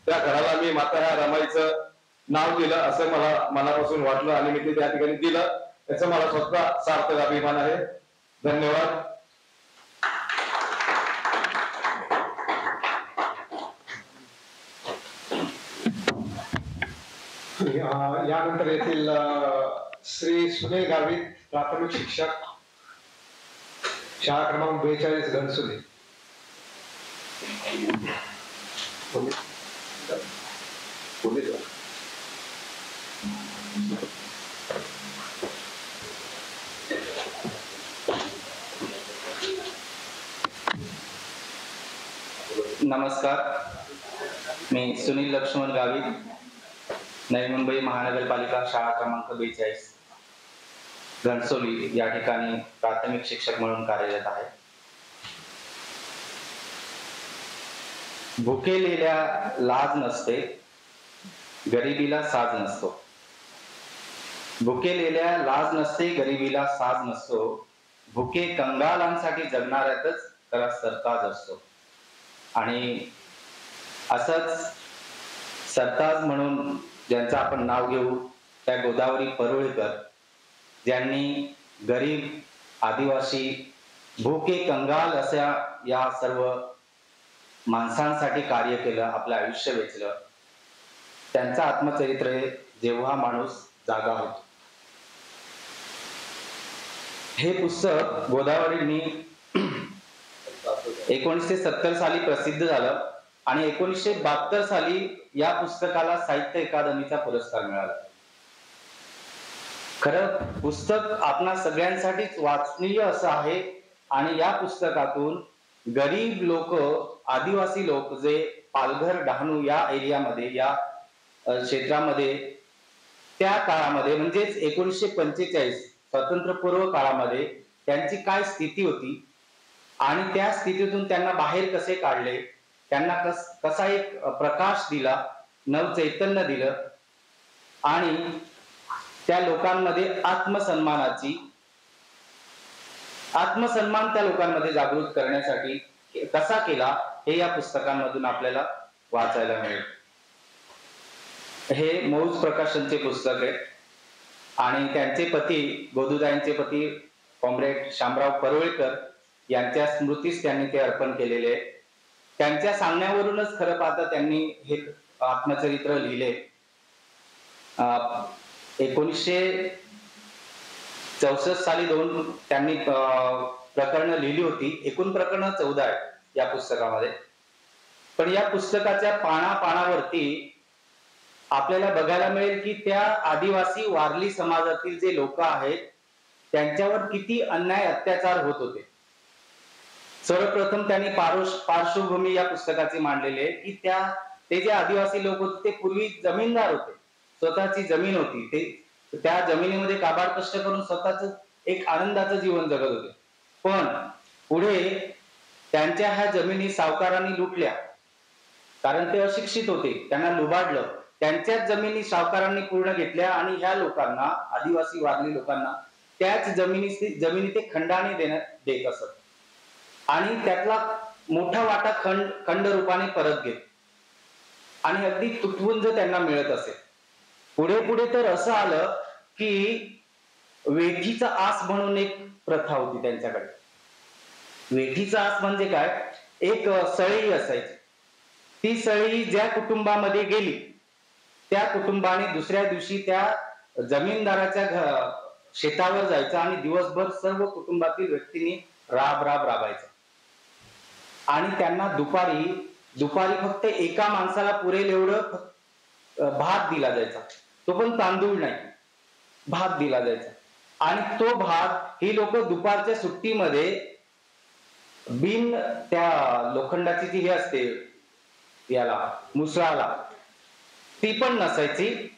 त्या घराला मी माता ह्या रमाईचं नाव दिलं, असं मला मनापासून वाटलं आणि मी ते त्या ठिकाणी दिलं. याचा मला स्वतः सार्थक अभिमान आहे. धन्यवाद. यानंतर येथील श्री सुनील गावित, प्राथमिक शिक्षक, शाळा क्रमांक 42 घनसोली. नमस्कार, मी सुनील लक्ष्मण गावित, नवी मुंबई महानगरपालिका शाळा क्रमांक 42 घनसोली या ठिकाणी प्राथमिक शिक्षक म्हणून कार्यरत आहे. भुकेलेल्या लाज नसते, गरिबीला साज नसतो. भुकेलेल्या लाज नसते, गरिबीला साज नसतो. भुके कंगालांसाठी जगणाऱ्यातच खरा सरताज असतो. आणि असंच सरताज म्हणून ज्यांचं आपण नाव घेऊ त्या गोदावरी परुळेकर, ज्यांनी गरीब, आदिवासी, भुके, कंगाल अशा या सर्व माणसांसाठी कार्य केलं, आपलं आयुष्य वेचलं. त्यांचं आत्मचरित्र जेव्हा माणूस जागा होतो. हे पुस्तक गोदावरींनी 1970 साली प्रसिद्ध झालं आणि 1972 साली या पुस्तकाला साहित्य अकादमीचा पुरस्कार मिळाला. खरं पुस्तक आपणा सगळ्यांसाठीच वाचनीय असं आहे आणि या पुस्तकातून गरीब लोक, आदिवासी लोक जे पालघर, डहाणू या एरियामध्ये, या क्षेत्रामध्ये त्या काळामध्ये म्हणजेच 1945 स्वातंत्र्यपूर्व काळामध्ये त्यांची काय स्थिती होती आणि त्या स्थितीतून त्यांना बाहेर कसे काढले, त्यांना कसा एक प्रकाश दिला, नवचैतन्य दिलं आणि त्या लोकांमध्ये आत्मसन्मान त्या लोकांमध्ये जागृत करण्यासाठी कसा केला हे या पुस्तकांमधून आपल्याला वाचायला मिळेल. हे मौज प्रकाशनचे पुस्तक आहे आणि त्यांचे पती गोदूताईंचे पती कॉम्रेड शामराव परुळेकर यांच्या स्मृतीस त्यांनी ते अर्पण केलेले आहे. त्यांच्या सांगण्यावरूनच खरं पाहता त्यांनी हे आत्मचरित्र लिहिले. 1964 साली त्यांनी प्रकरणं लिहिली होती. एकूण प्रकरणं 14 आहेत या पुस्तकामध्ये. पण या पुस्तकाच्या पानावरती आपल्याला बघायला मिळेल की त्या आदिवासी वारली समाजातील जे लोक आहेत त्यांच्यावर किती अन्याय अत्याचार होत होते. सर्वप्रथम त्यांनी पार्श्वभूमी या पुस्तकाची मांडलेली आहे की ते जे आदिवासी लोक होते ते पूर्वी जमीनदार होते, स्वतःची जमीन होती, ते त्या जमिनीमध्ये काबाड कष्ट करून स्वतःच एक आनंदाचं जीवन जगत होते. पण पुढे त्यांच्या ह्या जमिनी सावकारांनी लुटल्या, कारण ते अशिक्षित होते, त्यांना लुबाडलं. त्यांच्याच जमिनी सावकारांनी पूर्ण घेतल्या आणि ह्या लोकांना, आदिवासी वारली लोकांना त्याच जमिनी ते खंडाने देत असत आणि त्यातला मोठा वाटा खंड रूपाने परत घेत आणि अगदी तुटवुंज त्यांना मिळत असे. पुढे तर असं आलं की वेठीचा आस म्हणून एक प्रथा होती त्यांच्याकडे. वेठीचा आस म्हणजे काय, एक सळई असायची. ती सळई ज्या कुटुंबामध्ये गेली त्या कुटुंबाने दुसऱ्या दिवशी त्या जमीनदाराच्या शेतावर जायचं आणि दिवसभर सर्व कुटुंबातील व्यक्तींनी राबायचं आणि त्यांना दुपारी फक्त एका माणसाला पुरेल एवढं भात दिला जायचा. तो पण तांदूळ नाही, भात दिला जायचा. आणि तो भात ही लोक दुपारच्या सुट्टीमध्ये बिन त्या लोखंडाची जी हे असते याला मुसळाला, ती पण नसायची,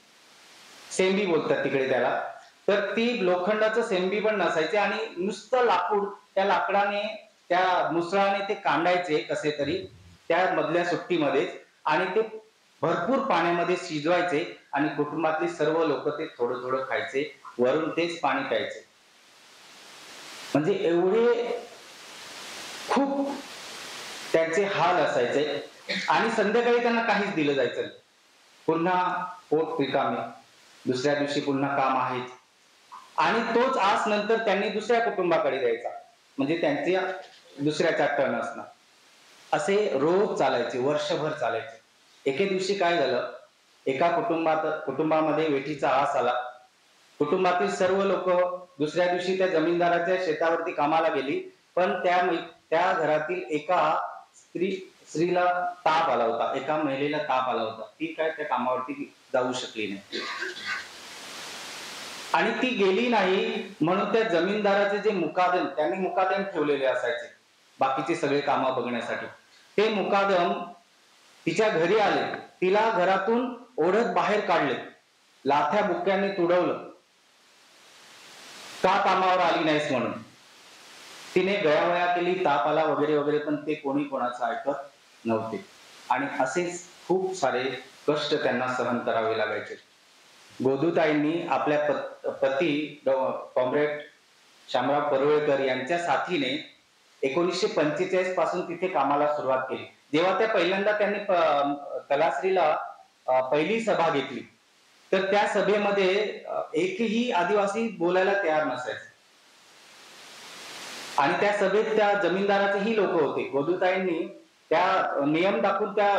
सेंबी बोलतात तिकडे त्याला, तर ती लोखंडाचं सेंबी पण नसायची आणि नुसतं लाकूड, त्या लाकडाने त्या मुसळाने ते कांडायचे कसे तरी त्या मधल्या सुट्टीमध्ये आणि ते भरपूर पाण्यामध्ये शिजवायचे आणि कुटुंबातली सर्व लोक ते थोडं थोडं खायचे, वरून तेच पाणी प्यायचे. म्हणजे एवढे खूप त्यांचे हाल असायचे आणि संध्याकाळी त्यांना काहीच दिलं जायचं नाही. पुन्हा पोट रिकामे, दुसऱ्या दिवशी पुन्हा काम आहेच आणि तोच आस नंतर त्यांनी दुसऱ्या कुटुंबाकडे द्यायचा, म्हणजे त्यांच्या दुसऱ्याचा टर्न असणार. असे रोज चालायचे, वर्षभर चालायचे. एके दिवशी काय झालं, एका कुटुंबामध्ये वेठीचा आस आला. कुटुंबातील सर्व लोक दुसऱ्या दिवशी त्या जमीनदाराच्या शेतावरती कामाला गेली, पण त्या घरातील एका स्त्रीला ताप आला होता, एका महिलेला ताप आला होता. ती काय त्या कामावरती जाऊ शकली नाही आणि ती गेली नाही म्हणून त्या जमीनदाराचे जे मुकादम, त्यांनी मुकादम ठेवलेले असायचे बाकीचे सगळे कामं बघण्यासाठी, ते मुकादम तिच्या घरी आले, तिला घरातून ओढत बाहेर काढले, लाथ्या बुक्क्यांनी तुडवलं, का कामावर आली नाहीस म्हणून. तिने गयावया केली, ताप आला वगैरे वगैरे, पण ते कोणी कोणाचं ऐकत नव्हते आणि असेच खूप सारे कष्ट त्यांना सहन करावे लागायचे. गोदूताईंनी आपल्या पती कॉम्रेड शामराव परुळेकर यांच्या साथीने 1945 पासून तिथे कामाला सुरुवात केली. जेव्हा त्या पहिल्यांदा त्यांनी तलासरीला पहिली सभा घेतली तर त्या सभेमध्ये एकही आदिवासी बोलायला तयार नसायचे आणि त्या सभेत त्या जमीनदाराचेही लोक होते. गोदूताईंनी त्या नियम दाखवून त्या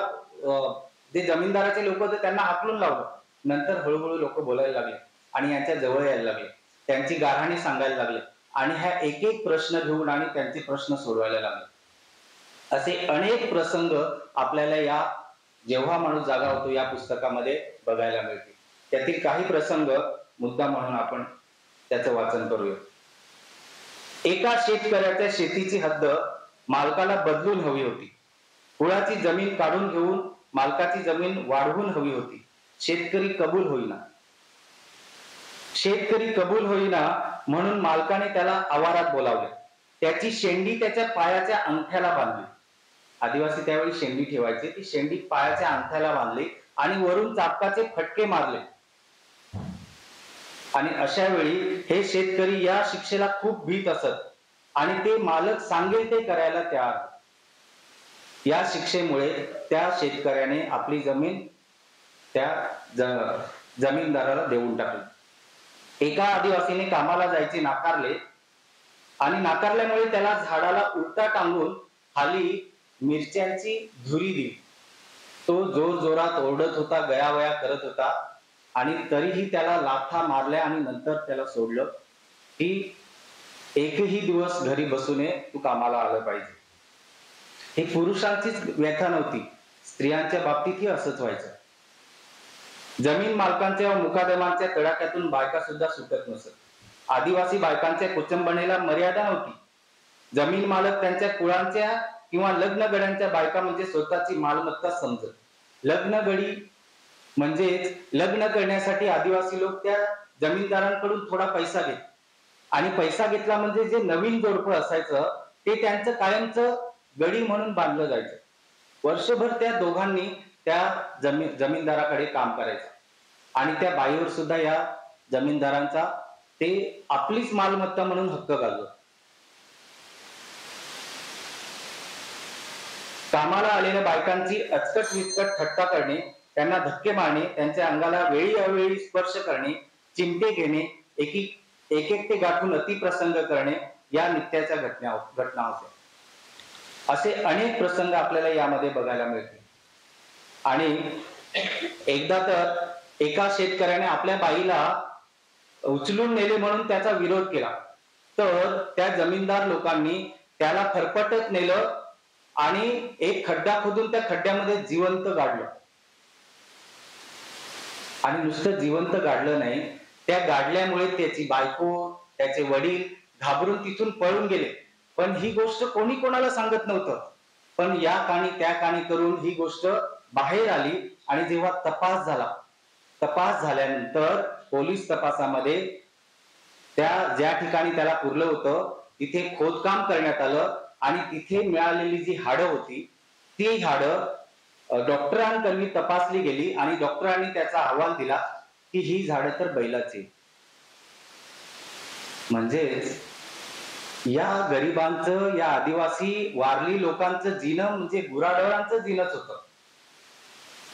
जे जमीनदाराचे लोक होते त्यांना हाकलून लावलं. नंतर हळूहळू लोक बोलायला लागले आणि यांच्या जवळ यायला लागले, त्यांची गाऱ्हाणे सांगायला लागले आणि ह्या एक एक प्रश्न घेऊन आणि त्यांचे प्रश्न सोडवायला लागले. असे अनेक प्रसंग आपल्याला या जेव्हा माणूस जागा होतो या पुस्तकामध्ये बघायला मिळते. त्यातील काही प्रसंग मुद्दा म्हणून आपण त्याचं वाचन करूया. एका शेतकऱ्याच्या शेतीची हद्द मालकाला बदलून हवी होती. कुळाची जमीन काढून घेऊन मालकाची जमीन वाढवून हवी होती. शेतकरी कबूल होईना. शेतकरी कबूल होईना म्हणून मालकाने त्याला आवारात बोलावले. त्याची शेंडी त्याच्या पायाच्या अंगठ्याला बांधली. आदिवासी त्यावेळी शेंडी ठेवायचे, ती शेंडी पायाच्या अंगठ्याला बांधली आणि वरून चापकाचे फटके मारले. आणि अशा वेळी हे शेतकरी या शिक्षेला खूप भीत असत आणि ते मालक सांगेल ते करायला तयार. या शिक्षेमुळे त्या शेतकऱ्याने आपली जमीन त्या जमीनदाराला देऊन टाकली. एका आदिवासीने कामाला जायचे नाकारले आणि नाकारल्यामुळे त्याला झाडाला उलटा टांगून खाली मिरच्यांची झुरी दिली. तो जोर जोरात ओरडत होता, गयावया करत होता आणि तरीही त्याला लाथा मारल्या आणि नंतर त्याला सोडलं की एकही दिवस घरी बसू नये, तू कामाला आलं पाहिजे. हे पुरुषांचीच व्यथा नव्हती, स्त्रियांच्या बाबतीतही असंच व्हायचं. जमीन मालकांच्या व मुकादमांच्या तडाख्यातून बायका सुद्धा सुटत नसत. आदिवासी बायकांच्या कुचंबनेला मर्यादा नव्हती. जमीन मालक त्यांच्या कुळांच्या किंवा लग्नगड्यांच्या बायका म्हणजे स्वतःची मालमत्ता समजत. लग्नगडी म्हणजेच लग्न करण्यासाठी आदिवासी लोक त्या जमीनदारांकडून थोडा पैसा घेत आणि पैसा घेतला म्हणजे जे नवीन जोडपं असायचं ते त्यांचं कायमचं गडी म्हणून बांधलं जायचं. वर्षभर त्या दोघांनी त्या जमीनदाराकडे काम करायचं आणि त्या बाईवर सुद्धा या जमीनदारांचा ते आपलीच मालमत्ता म्हणून हक्क गाजवत. कामाला आलेल्या बायकांची अचकट विचकट थट्टा करणे, त्यांना धक्के मारणे, त्यांच्या अंगाला वेळी अवेळी स्पर्श करणे, चिमटे घेणे, एक ते गाठून अतिप्रसंग करणे या नित्याच्या घटना होत्या. असे अनेक प्रसंग आपल्याला यामध्ये बघायला मिळतील. आणि एकदा तर एका शेतकऱ्याने आपल्या बाईला उचलून नेले म्हणून त्याचा विरोध केला, तर त्या जमीनदार लोकांनी त्याला फरफटत नेलं आणि एक खड्डा खोदून त्या खड्ड्यामध्ये जिवंत गाडलं. आणि नुसतं जिवंत गाडलं नाही, त्या गाडल्यामुळे त्याची बायको, त्याचे वडील घाबरून तिथून पळून गेले. पण ही गोष्ट कोणी कोणाला सांगत नव्हतं. पण या काणी त्या काणी करून ही गोष्ट बाहेर आली आणि जेव्हा तपास झाल्यानंतर पोलीस तपासामध्ये त्या ज्या ठिकाणी त्याला पुरलं होतं तिथे खोदकाम करण्यात आलं आणि तिथे मिळालेली जी हाडं होती ती हाडं डॉक्टरांकडून तपासली गेली आणि डॉक्टरांनी त्याचा अहवाल दिला की ही झाडं तर बैलाची. म्हणजेच या गरिबांचं, या आदिवासी वारली लोकांचं जीणं म्हणजे गुराढोरांचं जीणंच होतं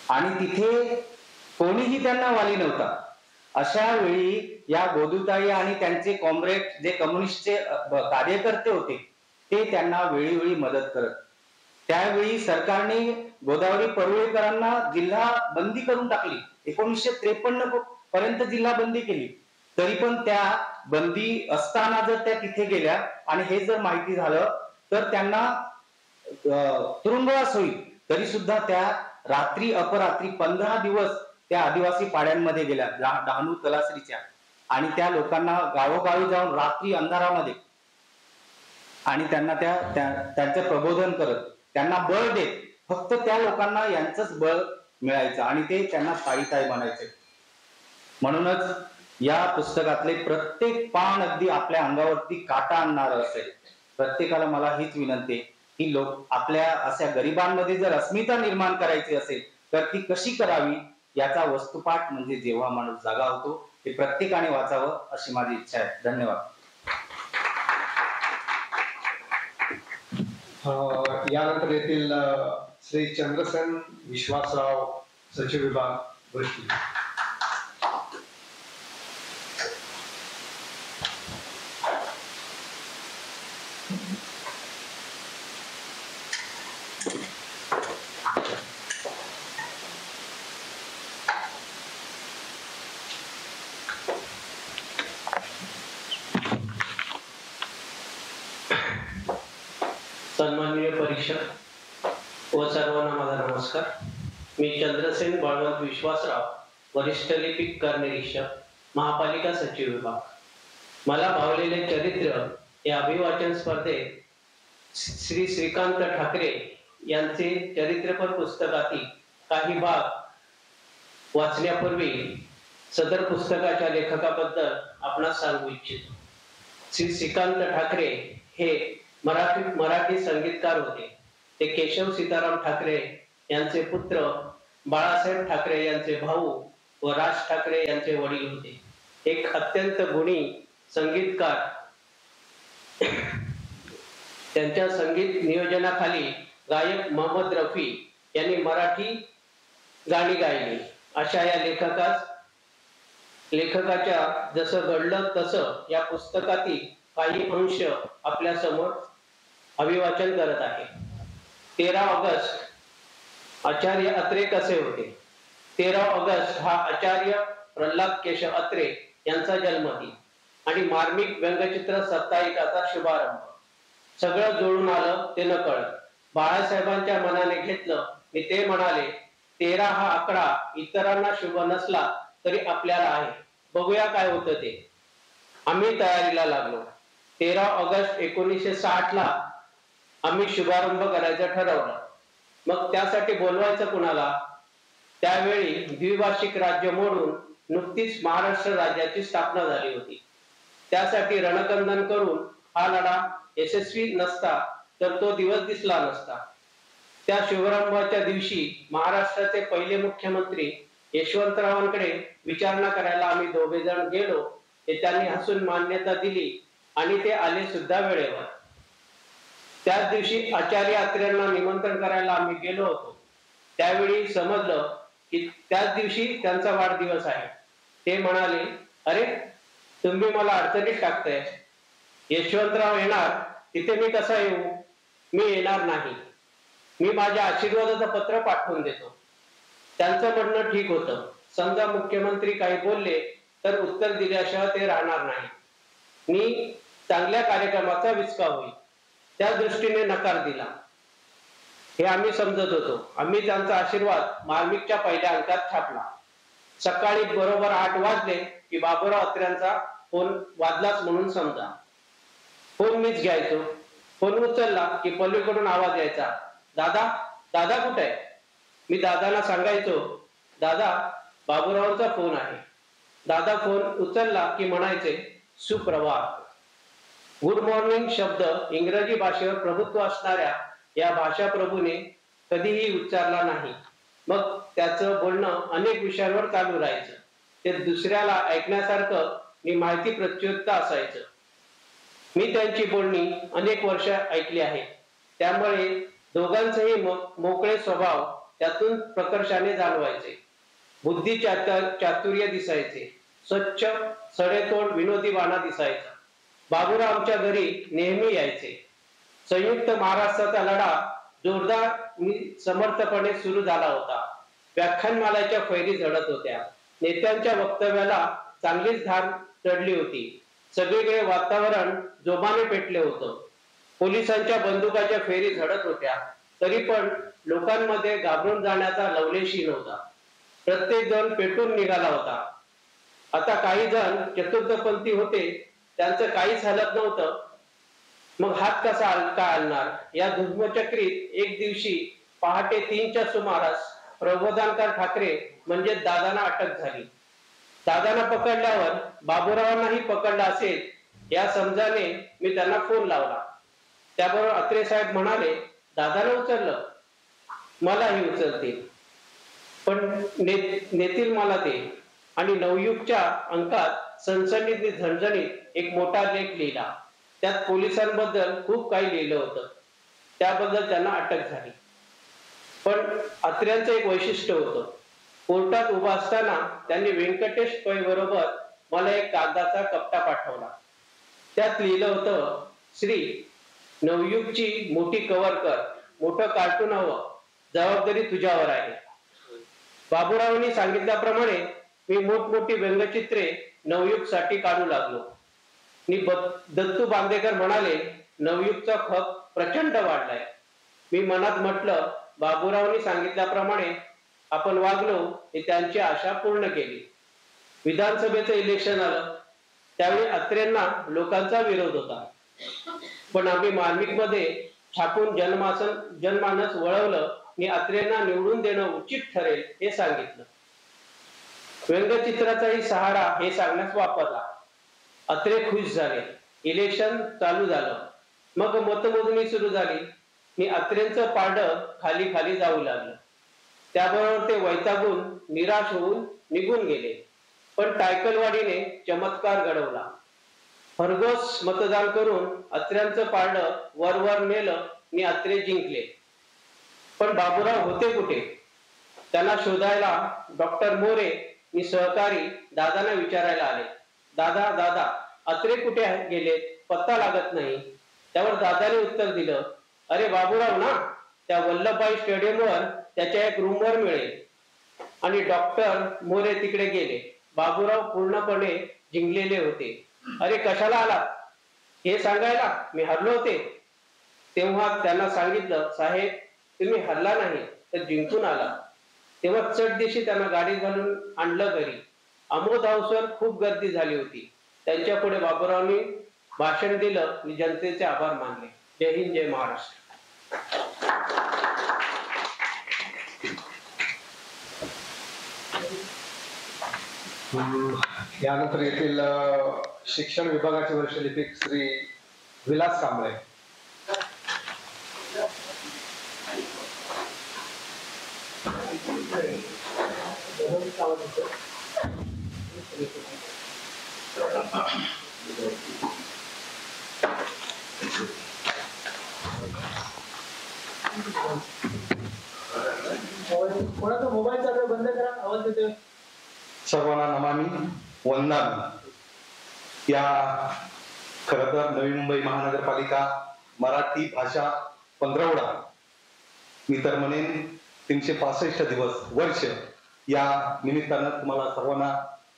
आणि तिथे कोणीही त्यांना वाली नव्हता. अशा वेळी या गोदूताई आणि त्यांचे कॉम्रेड जे कम्युनिस्टचे कार्यकर्ते होते ते त्यांना वेळोवेळी मदत करत. त्यावेळी सरकारने गोदावरी परुळेकरांना जिल्हा बंदी करून टाकली. 1953 पर्यंत जिल्हा बंदी केली. तरी पण त्या बंदी असताना जर त्या तिथे गेल्या आणि हे जर माहिती झालं तर त्यांना तुरुंगवास होईल. तरी सुद्धा त्या रात्री अपरात्री 15 दिवस त्या आदिवासी पाड्यांमध्ये गेल्या, डहाणू तलासरीच्या, आणि त्या लोकांना गावोगावी जाऊन रात्री अंधारामध्ये आणि त्यांना त्यांचं प्रबोधन करत, त्यांना बळ देत. फक्त त्या लोकांना यांचंच बळ मिळायचं आणि ते त्यांना ताई म्हणायचे. म्हणूनच या पुस्तकातले प्रत्येक पान अगदी आपल्या अंगावरती काटा आणणार असेल. प्रत्येकाला मला हीच विनंती आहे की लोक आपल्या अशा गरिबांमध्ये जर अस्मिता निर्माण करायची असेल तर ती कशी करावी याचा वस्तुपाठ म्हणजे जेव्हा माणूस जागा होतो, हे प्रत्येकाने वाचावं अशी माझी इच्छा आहे. धन्यवाद. यानंतर येथील श्री चंद्रसेन विश्वासराव, सचिव विभाग, गोष्टी. सन्माननीय परीक्षक व सर्वांना माझा नमस्कार. मी चंद्रसेन बळवंत विश्वासराव, वरिष्ठ लिपिक कर निरीक्षक, महापालिका सचिव विभाग. मला भावलेले चरित्र या अभिवाचन स्पर्धेत श्री श्रीकांत ठाकरे यांचे चरित्रपर पुस्तकातील काही भाग वाचण्यापूर्वी सदर पुस्तकाच्या लेखकाबद्दल आपणास सांगू इच्छितो. श्री श्रीकांत ठाकरे हे मराठी संगीतकार होते. ते केशव सीताराम ठाकरे यांचे पुत्र, बाळासाहेब ठाकरे यांचे भाऊ व राज ठाकरे यांचे वडील होते. एक अत्यंत गुणी संगीतकार. त्यांच्या संगीत नियोजनाखाली गायक मोहम्मद रफी यांनी मराठी गाणी गायली. अशा या लेखकाच्या जसं घडलं तसं या पुस्तकातील काही अंश आपल्या समोर अभिवाचन करत आहे. 13 ऑगस्ट आचार्य अत्रे कसे होते. 13 ऑगस्ट हा आचार्य प्रल्हाद केशव अत्रे यांचा जन्मदिन आणि मार्मिक व्यंगचित्र साप्ताहिकाचा शुभारंभ. सगळं जुळून आलं ते नकळत. बाळासाहेबांच्या मनाने घेतलं आणि ते म्हणाले, 13 हा आकडा इतरांना शुभ नसला तरी आपल्याला आहे, बघूया काय होतं ते. आम्ही तयारीला लागलो. 13 ऑगस्ट 1960 ला आम्ही शुभारंभ करायचं ठरवलं. मग त्यासाठी बोलवायचं कुणाला. त्यावेळी द्विभाषिक राज्य मोडून नुकतीच महाराष्ट्र राज्याची स्थापना झाली होती. त्यासाठी रणकंदन करून हा लढा यशस्वी नसता तर तो दिवस दिसला नसता. त्या शुभारंभाच्या दिवशी महाराष्ट्राचे पहिले मुख्यमंत्री यशवंतरावांकडे विचारणा करायला आम्ही दोघे जण गेलो. त्यांनी हसून मान्यता दिली आणि ते आले सुद्धा वेळेवर. त्याच दिवशी आचार्य अत्रेंना निमंत्रण करायला आम्ही गेलो होतो. त्यावेळी समजलं की त्याच दिवशी त्यांचा वाढदिवस आहे. ते म्हणाले, अरे तुम्ही मला अडचणीत टाकताय. यशवंतराव येणार तिथे मी कसा येऊ. मी येणार नाही. मी माझ्या आशीर्वादाचं पत्र पाठवून देतो. त्यांचं म्हणणं ठीक होतं. समजा मुख्यमंत्री काही बोलले तर उत्तर दिल्याशिवाय ते राहणार नाही. मी चांगल्या कार्यक्रमाचा विचका होईल त्या दृष्टीने नकार दिला. हे आम्ही समजत होतो. आम्ही त्यांचा आशीर्वाद मार्मिकच्या पहिल्या अंकात छापला. सकाळी बरोबर 8 वाजले की बाबूराव अत्र्यांचा फोन वाजलाच म्हणून समजा. फोन मीच घ्यायचो. फोन उचलला की पलीकडून आवाज यायचा, दादा दादा कुठे आहे. मी दादाला सांगायचो, दादा बाबूरावांचा फोन आहे. दादा फोन उचलला की म्हणायचे, सुप्रभात. गुड मॉर्निंग शब्द इंग्रजी भाषेवर प्रभुत्व असणाऱ्या या भाषाप्रभूने कधीही उच्चारला नाही. मग त्याचं बोलणं अनेक विषयांवर चालू राहायचं. ते दुसऱ्याला ऐकण्यासारखं आणि माहिती प्रच्युत असायचं. मी त्यांची बोलणी अनेक वर्ष ऐकली आहेत. त्यामुळे दोघांचेही मोकळे स्वभाव त्यातून प्रकर्षाने जाणवायचे. बुद्धी चातुर्य दिसायचे. स्वच्छ सडेतोड विनोदी वाणा दिसायचा. बाबूराव आमच्या घरी नेहमी यायचे. संयुक्त महाराष्ट्राचा लढा जोरदार समर्थपणे सुरू झाला होता. व्याख्यानमालाच्या फैरी झडत होत्या. नेत्यांच्या वक्तव्याला चांगलीच धार चढली होती. सगळीकडे वातावरण जोमाने पेटले होतं. पोलिसांच्या बंदुकाच्या फेरी झडत होत्या. तरी पण लोकांमध्ये घाबरून जाण्याचा लवलेशही नव्हता. प्रत्येक जण पेटून निघाला होता. आता काही जण चतुर्थपंथी होते, त्यांचं काहीच हलत नव्हतं. मग हात कसा आणणार. या धुर्मचक्रीत एक दिवशी पहाटे 3च्या सुमारास प्रबोधनकार ठाकरे म्हणजे दादांना अटक झाली. दादांना पकडल्यावर बाबूरावांनाही पकडलं असेल या समजाने मी त्यांना फोन लावला. त्याबरोबर अत्रे साहेब म्हणाले, दादाला उचललं. मलाही उचलतील पण नेतील मला ते. आणि नवयुगच्या अंकात सनसनीत झणझणीत एक मोठा लेख लिहिला. त्यात पोलिसांबद्दल खूप काही लिहिलं होतं. त्याबद्दल त्यांना अटक झाली. पण अत्र्यांचं एक वैशिष्ट्य होतं. कोर्टात उभा असताना त्यांनी व्यंकटेश पै बरोबर मला एक कागदाचा कप्पा पाठवला. त्यात लिहिलं होतं, श्री नवयुगची मोठी कव्हर कर. मोठं कार्टून हवं. जबाबदारी तुझ्यावर आहे. बाबूरावांनी सांगितल्याप्रमाणे मी मोठमोठी व्यंगचित्रे नवयुग साठी काढू लागलो. दत्तू बांदेकर म्हणाले, नवयुगचा खप प्रचंड वाढलाय. मी मनात म्हटलं, बाबूरावांनी सांगितल्याप्रमाणे आपण वागलो हे त्यांची आशा पूर्ण केली. विधानसभेचं इलेक्शन आलं. त्यावेळी अत्रेंना लोकांचा विरोध होता. पण आम्ही मार्मिकमध्ये छापून जनमानस वळवलं आणि अत्रेंना निवडून देणं उचित ठरेल हे सांगितलं. व्यंगचित्राचाही सहारा हे सांगण्यास वापरला. अत्रे खुश झाले. इलेक्शन चालू झालं. मग मतमोजणी सुरू झाली. मी अत्रेंचं पारडं खाली खाली जाऊ लागलं. त्याबरोबर ते वैतागून निराश होऊन निघून गेले. पण टायकलवाडीने चमत्कार घडवला. भरघोस मतदान करून अत्र्यांचं पारडं वर नेलं. मी अत्रे जिंकले. पण बाबूराव होते कुठे? त्यांना शोधायला डॉक्टर मोरे मी सहकारी दादांना विचारायला आले. दादा अत्रे कुठे गेले? पत्ता लागत नाही. त्यावर दादाने उत्तर दिलं, अरे बाबूराव ना, त्या वल्लभभाई स्टेडियमवर त्याच्या एक रूमवर मिळेल. आणि डॉक्टर मोरे तिकडे गेले. बाबूराव पूर्णपणे जिंकलेले होते. अरे कशाला आलात हे सांगायला? मी हरलो होते. तेव्हा त्यांना सांगितलं, साहेब तुम्ही हरला नाही तर जिंकून आला. तेव्हा चटदिशी त्यांना गाडीत घालून आणलं घरी. अमोद हाऊसवर खूप गर्दी झाली होती. त्यांच्या पुढे बाबूरावनी भाषण दिलं आणि जनतेचे आभार मानले. जय हिंद, जय महाराष्ट्र. यानंतर येथील शिक्षण विभागाचे वरिष्ठ लिपिक श्री विलास कांबळे. कोणाचा मोबाईल चालू बंद करा, आवाज येतोय. सर्वांना नमामि वंदनामि. या खरं तर नवी मुंबई महानगरपालिका मराठी भाषा पंधरवडा, मी तर म्हणेन 365 दिवस वर्ष या निमित्तानं तुम्हाला सर्वांना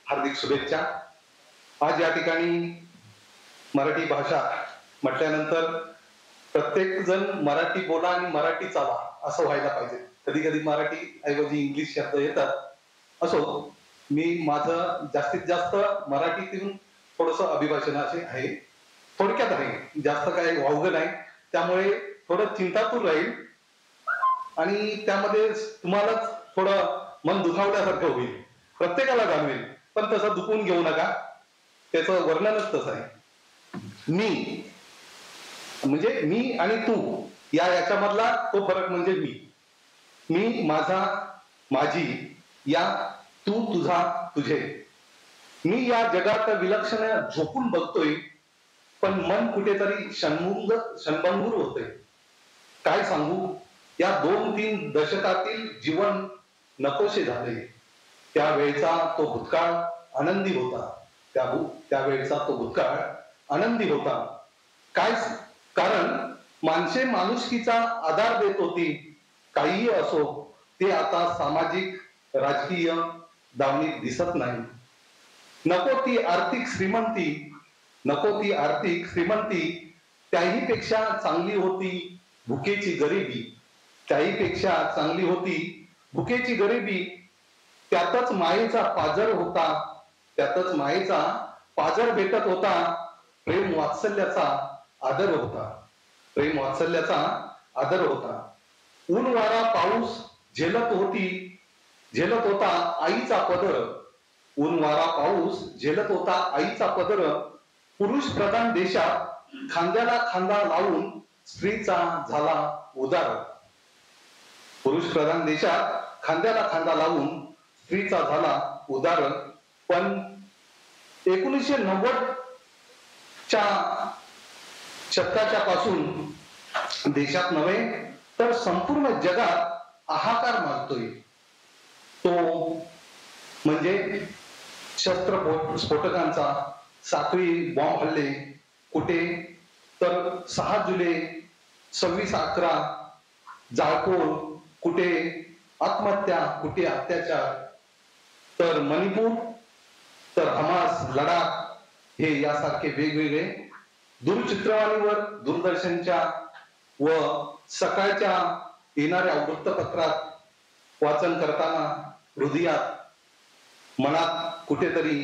हार्दिक शुभेच्छा. आज या ठिकाणी मराठी भाषा म्हटल्यानंतर प्रत्येक जण मराठी बोला आणि मराठी चाला असं व्हायला पाहिजे. कधी कधी मराठी ऐवजी इंग्लिश शब्द येतात. असो, मी माझं जास्तीत जास्त मराठीतून थोडस अभिभाषण असे आहे, थोडक्यात आहे, जास्त काही वावगं नाही. त्यामुळे थोडं चिंतातूर राहील आणि त्यामध्ये तुम्हालाच थोडं मन दुखावल्यासारखं होईल, प्रत्येकाला जाणवेल. पण तसं दुखून घेऊ नका, त्याचं वर्णनच तसं आहे. मी म्हणजे मी आणि तू याच्यामधला तो फरक म्हणजे मी माझा माझी, या तू तुझा तुझे. मी या जगात विलक्षण झोपून बघतोय, पण मन कुठेतरी क्षणभंगूर होते. काय सांगू, या 2-3 दशकातील जीवन नकोशे झाले. त्यावेळचा तो भूतकाळ आनंदी होता. त्यावेळचा तो भूतकाळ आनंदी होता. काय कारण माणसे माणुसकीचा आधार देत होती. काहीही असो, ते आता सामाजिक राजकीय दावणीत दिसत नाही. नको ती आर्थिक श्रीमंती, त्याही पेक्षा चांगली होती भुकेची गरिबी. त्यातच मायेचा पाजर भेटत होता. प्रेम वात्सल्याचा आदर होता. ऊन वारा पाऊस झेलत होता आईचा पदर. पुरुष प्रधान देशात खांद्याला खांदा लावून स्त्रीचा झाला उदार. पण 1990 च्या शतकाच्या पासून देशात नव्हे तर संपूर्ण जगात हाहाकार माजतोय. तो म्हणजे स्फोटकांचा साखळी बॉम्ब हल्ले. कुठे तर 6 जुलै, 26/11 जाळपोळ, कुठे आत्महत्या, कुठे अत्याचार. तर मणिपूर, तर हमास, लडाख, हे यासारखे वेगवेगळे दूरचित्रवाणीवर, दूरदर्शनच्या व सकाळच्या येणाऱ्या वृत्तपत्रात वाचन करताना हृदयात, मनात कुठेतरी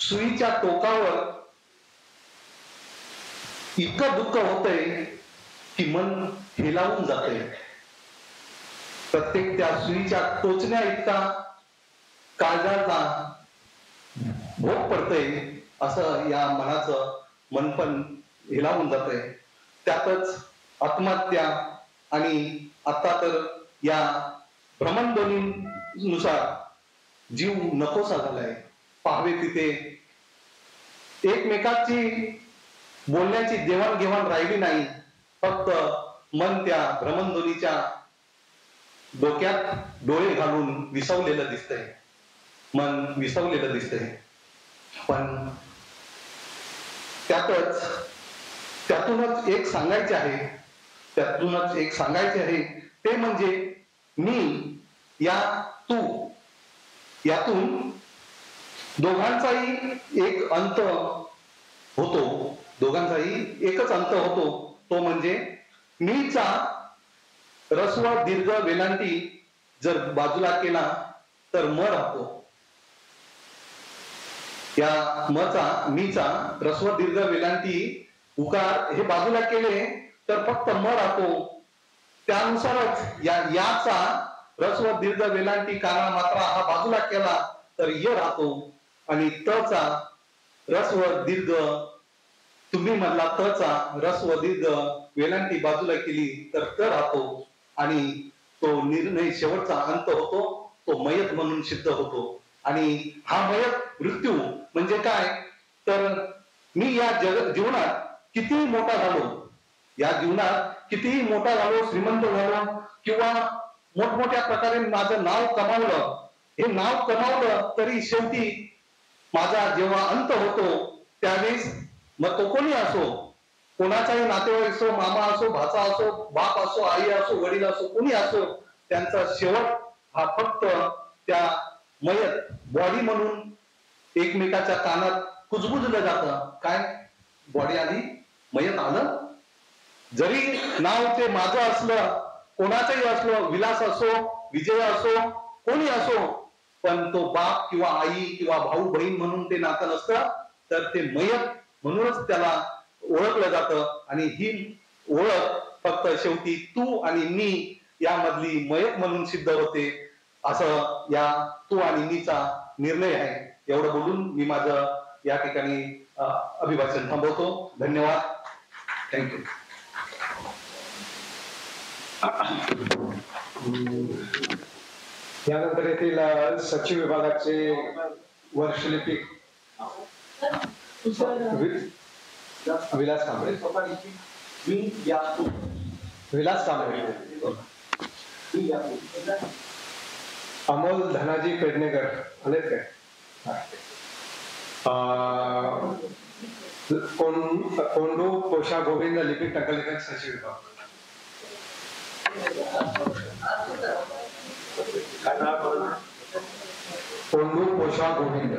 सुईच्या टोकावर इतकं दुःख होतंय की मन हेलावून जातंय. प्रत्येक त्या सुईच्या टोचण्या इतका काळजाचा भोग पडतंय असं या मनाचं मन पण हिलावून जातंय. त्यातच आत्महत्या आणि आता तर या भ्रमणध्वनीनुसार जीव नकोसा झालाय. पाहावे तिथे एकमेकाची बोलण्याची देवाणघेवाण राहिली नाही. फक्त मन त्या भ्रमणध्वनीच्या डोक्यात डोळे घालून विसवलेलं दिसतंय. मन विसवलेलं दिसतंय. पण त्यातूनच एक सांगायचे आहे ते म्हणजे मी या तू यातून दोघांचाही एक अंत होतो. दोघांचाही एकच अंत होतो. तो म्हणजे मीचा रस्व दीर्घ वेलांटी जर बाजूला केला तर म राहतो. या मीचा रस्व दीर्घ वेलांटी उकार हे बाजूला केले तर फक्त म राहतो. त्यानुसारच याचा रस्व दीर्घ वेलांटी काना मात्रा हा बाजूला केला तर य राहतो. आणि तचा रस्व दीर्घ तुम्ही म्हणला तचा रस्व दीर्घ वेलांटी बाजूला केली तर त राहतो. आणि तो निर्णय शेवटचा अंत होतो. तो मयत म्हणून सिद्ध होतो. आणि हा मयत मृत्यू म्हणजे काय तर मी या जीवनात कितीही मोठा झालो, या जीवनात कितीही मोठा झालो, श्रीमंत झालो किंवा मोठमोठ्या प्रकारे माझं नाव कमावलं, हे नाव कमावलं तरी शेवटी माझा जेव्हा अंत होतो त्यावेळेस मग तो कोणी असो, कोणाचाही नातेवाईक असो, मामा असो, भाचा असो, बाप असो, आई असो, वडील असो, कोणी असो, त्यांचा शेवट हा फक्त त्या मयत बॉडी म्हणून एकमेकाच्या कानात कुजबुजलं जातं. काय बॉडी आली, मयत आलं. जरी नाव ते माझं असलं, कोणाचंही असलो, विलास असो, विजय असो, कोणी असो, पण तो बाप किंवा आई किंवा भाऊ बहीण म्हणून ते नातं नसतं. तर ते मयत म्हणूनच त्याला ओळखलं जातं. आणि ही ओळख फक्त शेवटी तू आणि मी यामधली मयत म्हणून सिद्ध होते. असं या तू आणि मीचा निर्णय आहे. एवढं बोलून मी माझं या ठिकाणी अभिभाषण थांबवतो. धन्यवाद. थँक्यू. यानंतर येथील सचिव विभागाचे वर्षलिपिक विलास कांबळे. अमोल धनाजी पेडणेकर आलेत काय? कोंडू पोषा गोविंद लिपिक टंकलेखक सचिव विभाग. कोंडू पोषा गोविंद.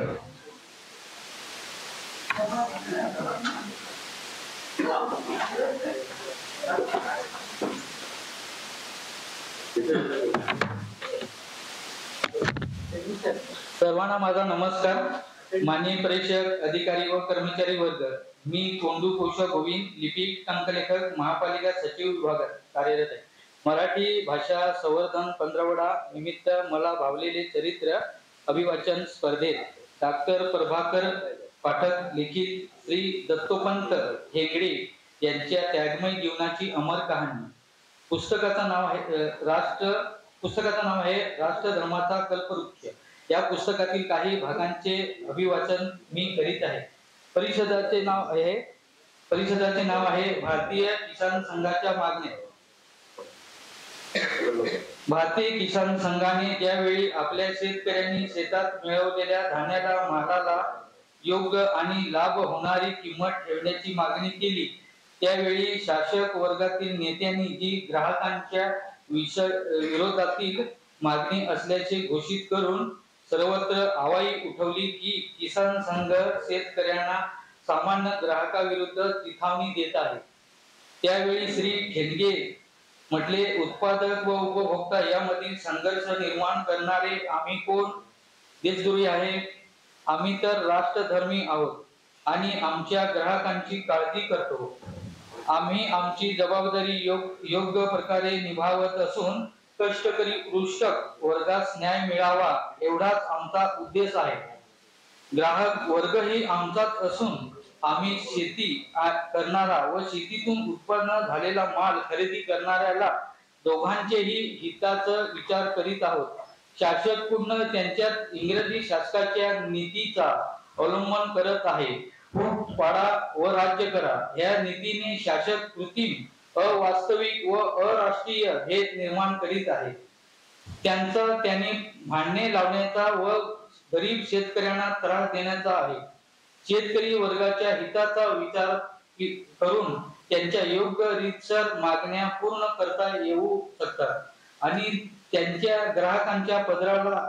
सर्वांना माझा नमस्कार. माननीय प्रेक्षक, अधिकारी व कर्मचारी वर्ग, मी कोंडू पोषा गोविंद लिपिक टंकलेखक महापालिका सचिव विभागात कार्यरत आहे. मराठी भाषा संवर्धन पंधरवडा निमित्त मला भावलेले चरित्र अभिवाचन स्पर्धेत डॉक्टर प्रभाकर पाठक लिखित श्री दत्तोपंत हेगडे यांच्या त्यागमय जीवनाची अमर कहाणी. पुस्तकाचं नाव आहे राष्ट्र धर्माचा कल्पवृक्ष. या पुस्तकातील काही भागांचे अभिवाचन मी करीत आहे. परिषदाचे नाव आहे भारतीय किसान संघाच्या मागण्या. भारतीय किसान संघाने ज्यावेळी आपल्या शेतकऱ्यांनी शेतात मिळवलेल्या धान्याला, मालाला योग्य आणि लाभ होणारी किंमत ठेवण्याची मागणी केली, त्यावेळी शासक वर्गातील नेत्यांनी जी ग्राहकांच्या विरोधातील मागणी असल्याचे घोषित करून सर्वत्र आवाई उठवली की किसान संघ शेतकऱ्यांना सामान्य ग्राहकाविरुद्ध चिथावणी देत आहे. त्यावेळी श्री ठेंगे म्हटले, उत्पादक व उपभोक्ता यामधील संघर्ष निर्माण करणारे आम्ही कोण? देशद्रोही आहे. आम्ही तर राष्ट्रधर्मी आहोत आणि आमच्या ग्राहकांची काळजी करतो. आम्ही आमची जबाबदारी योग्य प्रकारे निभावत असून कष्टकरी कृषक वर्गास न्याय मिळावा एवढाच आमचा उद्देश आहे. ग्राहक वर्ग ही आमचाच असून आम्ही शेती करणारा व शेतीतून उत्पन्न झालेला माल खरेदी करणाऱ्याला दोघांचेही हिताचा विचार करीत आहोत. शासक पूर्ण त्यांच्यात इंग्रजी शासकाच्या नीतीचा अवलंबन करत आहे. फूट पाडा व राज्य करा या नीतीने शासक कृत्रिम, अवास्तविक व अराष्ट्रीय भेद निर्माण करीत आहे. त्यांचा त्यांनी भांडणे लावण्याचा व गरीब शेतकऱ्यांना त्रास देण्याचा आहे. शेतकरी वर्गाच्या हिताचा विचार करून त्यांच्या योग्य रीतसर मागण्या पूर्ण करता येऊ शकतात आणि त्यांच्या ग्राहकांच्या पदराला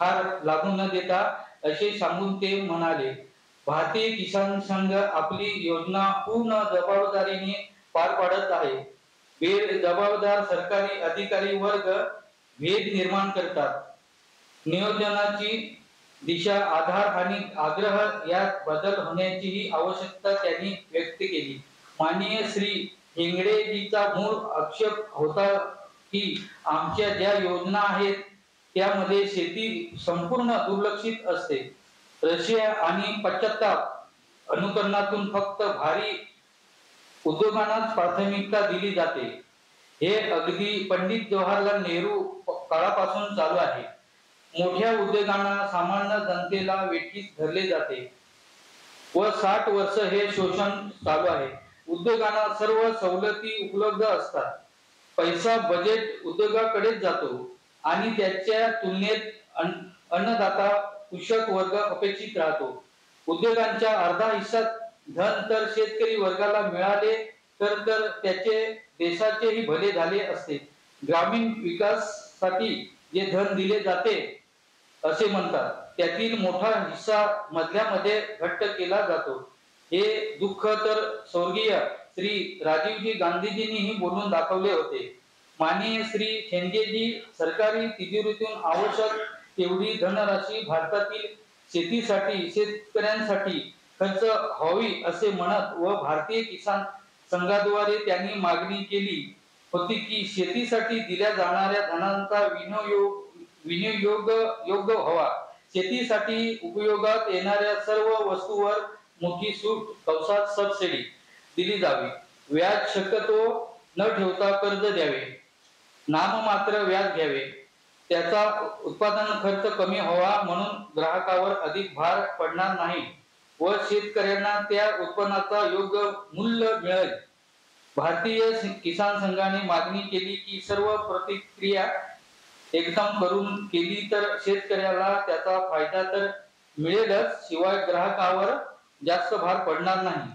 हार लागू न देता असे सांगून ते म्हणाले. भारतीय किसान संघ आपली योजना पूर्ण जबाबदारीने पार पाडत आहे. बेजबाबदार सरकारी अधिकारी वर्ग भेद निर्माण करतात. नियोजनाची दिशा, आधार आणि आग्रह यात बदल होण्याचीही आवश्यकता त्यांनी व्यक्त केली. माननीय श्री हेगडेजीचा मूळ आक्षेप होता की आमच्या ज्या योजना आहेत त्यामध्ये शेती संपूर्ण दुर्लक्षित असते. रशिया आणि पश्चाताप अनुकरणातून फक्त भारी उद्योगांनाच प्राथमिकता दिली जाते. हे अगदी पंडित जवाहरलाल नेहरू काळापासून चालू आहे. मोठ्या उद्योगांना सामान्य जनतेला वेठीस धरले जाते व 60 वर्ष हे शोषण चालू आहे. उद्योगांना सर्व सवलती उपलब्ध असतात. पैसा बजेट उद्योगाकडेच जातो आणि त्याच्या तुलनेत अन्नदाता कृषक वर्ग अपेक्षित राहतो. उद्योगांच्या अर्धा हिस्सा धन तर शेतकरी वर्गाला मिळाले तर त्याचे देशाचेही भले झाले असते. ग्रामीण विकासासाठी जे धन दिले जाते असे म्हणतात त्यातील मोठा हिस्सा मधल्यामध्ये घट्ट केला जातो. हे दुःख तर स्वर्गीय श्री राजीवजी गांधीजींनीही बोलून दाखवले होते. माननीय श्री शेंडेजी सरकारी तिजोरीतून आवश्यक तेवढी धनराशी भारतातील शेतीसाठी, शेतकऱ्यांसाठी खर्च व्हावी असे म्हणत व भारतीय किसान संघाद्वारे त्यांनी मागणी केली होती की शेतीसाठी दिल्या जाणाऱ्या धनाचा विनियोग योग्य व्हावा. शेतीसाठी उपयोगात येणाऱ्या सर्व वस्तूवर मोठी सूट कौसात सबसिडी दिली जावी. व्याज शक्यतो न ठेवता कर्ज द्यावे. नाममात्र व्याज घ्यावे. त्याचा उत्पादन खर्च कमी व्हावा म्हणून ग्राहकावर अधिक भार पडणार नाही व शेतकऱ्यांना त्या उत्पन्नाचा योग्य मूल्य मिळेल. भारतीय किसान संघाने मागणी केली की सर्व प्रतिक्रिया एकदम करून केली तर शेतकऱ्याला त्याचा फायदा तर मिळेलच, शिवाय ग्राहकावर जास्त भार पडणार नाही.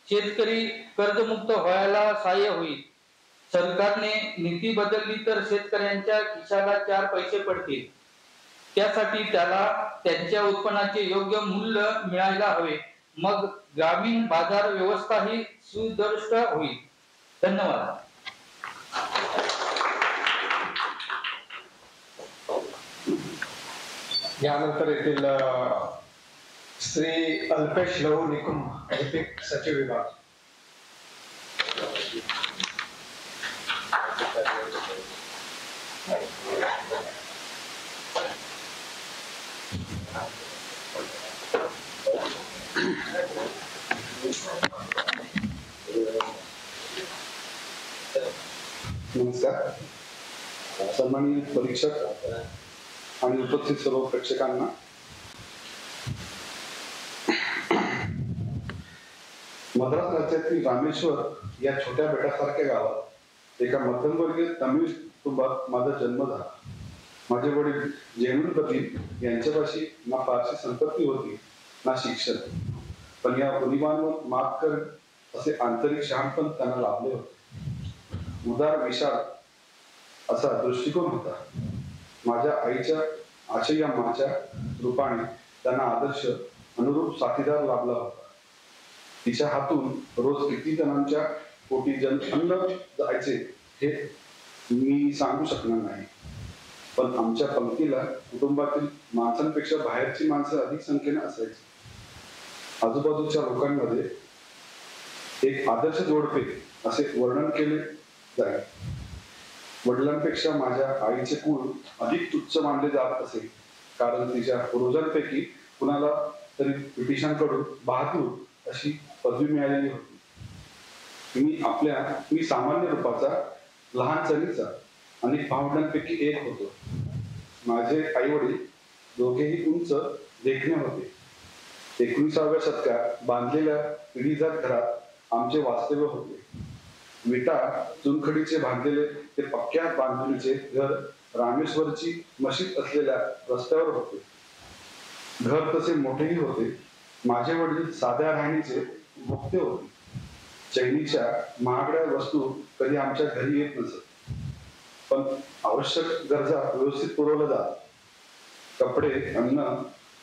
शेतकरी कर्जमुक्त व्हायला सहाय्य होईल. सरकारने नीती बदलली तर शेतकऱ्यांच्या खिशाला 4 पैसे पडतील. त्यासाठी त्याला त्यांच्या उत्पन्नाचे योग्य मूल्य मिळायला हवे. मग ग्रामीण बाजार व्यवस्था ही सुदृढ होईल. धन्यवाद. यानंतर येथील श्री अल्पेश लहू निकुम, लिपिक, सचिव विभाग. नमस्कार. सन्माननीय परीक्षक आणि उपस्थित सर्व प्रेक्षकांना मद्रास राज्यातील रामेश्वर या छोट्या बेटासारख्या गावात एका मध्यमवर्गीय तमिळ कुटुंबात माझा जन्म झाला. माझे वडील जेनुलपती यांच्यापाशी ना फारशी संपत्ती होती ना शिक्षण, पण या उणिवांवर मात कर असे आंतरिक शहाणपण त्यांना लाभले होते. उदार विशाल असा दृष्टिकोन होता. माझ्या आईच्या आशयामाच्या रूपाने त्यांना आदर्श अनुरूप साथीदार लाभला होता. तिच्या हातून रोज किती जणांच्या पोटी अन्न जायचे हे मी सांगू शकणार नाही, पण आमच्या पंक्तीला कुटुंबातील माणसांपेक्षा बाहेरची माणसं अधिक संख्येने असायची. आजूबाजूच्या लोकांमध्ये एक आदर्श जोडपे असे वर्णन केले जाईल. वडिलांपेक्षा माझ्या आईचे कुळ अधिक तुच्छ मानले जात असे, कारण तिच्या पूर्वजांपैकी कुणाला तरी ब्रिटिशांकडून बहादूर अशी पदवी मिळालेली होती. मी सामान्य रूपाचा, लहान चणीचा अनेक भावंडांपैकी एक होतो. माझे आई वडील दोघेही उंच देखणे होते. 19व्या शतकात बांधलेल्या पिढीजात घरात आमचे वास्तव्य होते. विटा चुनखडीचे बांधलेले ते पक्क्या बांधणीचे घर रामेश्वरची मशीद असलेल्या रस्त्यावर होते. घर तसे मोठेही होते. माझे वडील साध्या राहणीचे भोगते होते. चैनीच्या महागड्या वस्तू कधी आमच्या घरी येत नसत, पण आवश्यक गरजा व्यवस्थित पुरवल्या जात. कपडे, अन्न,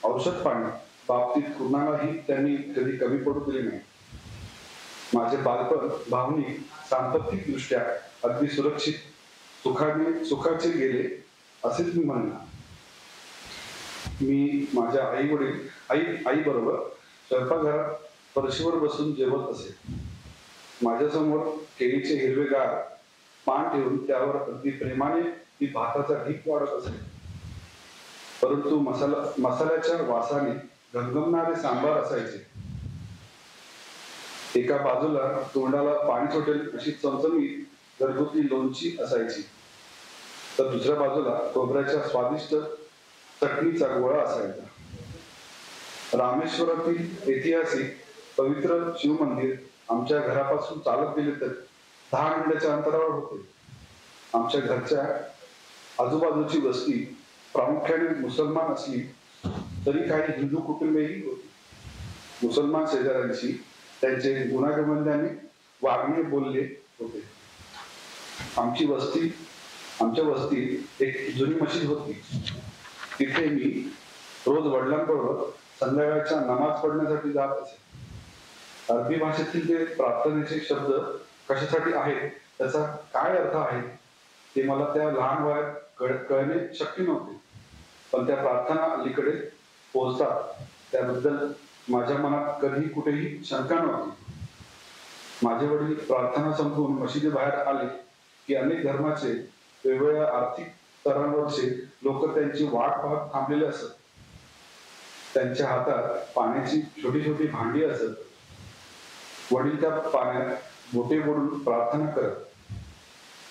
औषध पाणी बाबतीत कुणालाही त्यांनी कधी कमी पडू दिले नाही. माझे बालपण भावनिक, सांपत्तिक दृष्ट्या अगदी सुरक्षित, सुखाचे गेले असेच मी म्हणणार. मी माझ्या आई बरोबर स्वयंपाकघरात फरशीवर बसून जेवत असे. माझ्यासमोर केळीचे हिरवेगार पान ठेवून त्यावर अगदी प्रेमाने ती भाताचा ढीक वाढत असे. परंतु मसाल्याच्या वासाने घमघमणारे सांबार असायचे. एका बाजूला तोंडाला पाणी सुटेल अशी चमचमीत घरगुती लोणची असायची, तर दुसऱ्या बाजूला खोबऱ्याच्या स्वादिष्ट चटणीचा गोळा असायचा. रामेश्वरातील ऐतिहासिक पवित्र शिवमंदिर आमच्या घरापासून चालत गेले तर 10 मिनिटाच्या अंतरावर होते. आमच्या घरच्या आजूबाजूची वस्ती प्रामुख्याने मुसलमान असली तरी काही हिंदू कुटुंबेही होती. मुसलमान शेजाऱ्यांशी त्यांचे गुण्यागोविंदाने वागणे बोलले होते. आमच्या वस्तीत एक जुनी मशीद होती. तिथे मी रोज वडिलांबरोबर संध्याकाळच्या नमाज पढण्यासाठी जात असे. अरबी भाषेतील ते प्रार्थनेचे शब्द कशासाठी आहेत, त्याचा काय अर्थ आहे ते मला त्या लहान वयात कळणे शक्य नव्हते. पण त्या प्रार्थना अलीकडे पोहोचतात त्याबद्दल माझ्या मनात कधी कुठेही शंका नव्हती. माझे वडील प्रार्थना संपवून मशिदीबाहेर आले की अनेक धर्माचे वेगवेगळ्या आर्थिक स्तरांवरचे लोक त्यांची वाट पाहत थांबलेले असत. त्यांच्या हातात पाण्याची छोटी छोटी भांडी असत. वडील त्या पाण्यात बोटे बुडून प्रार्थना करत.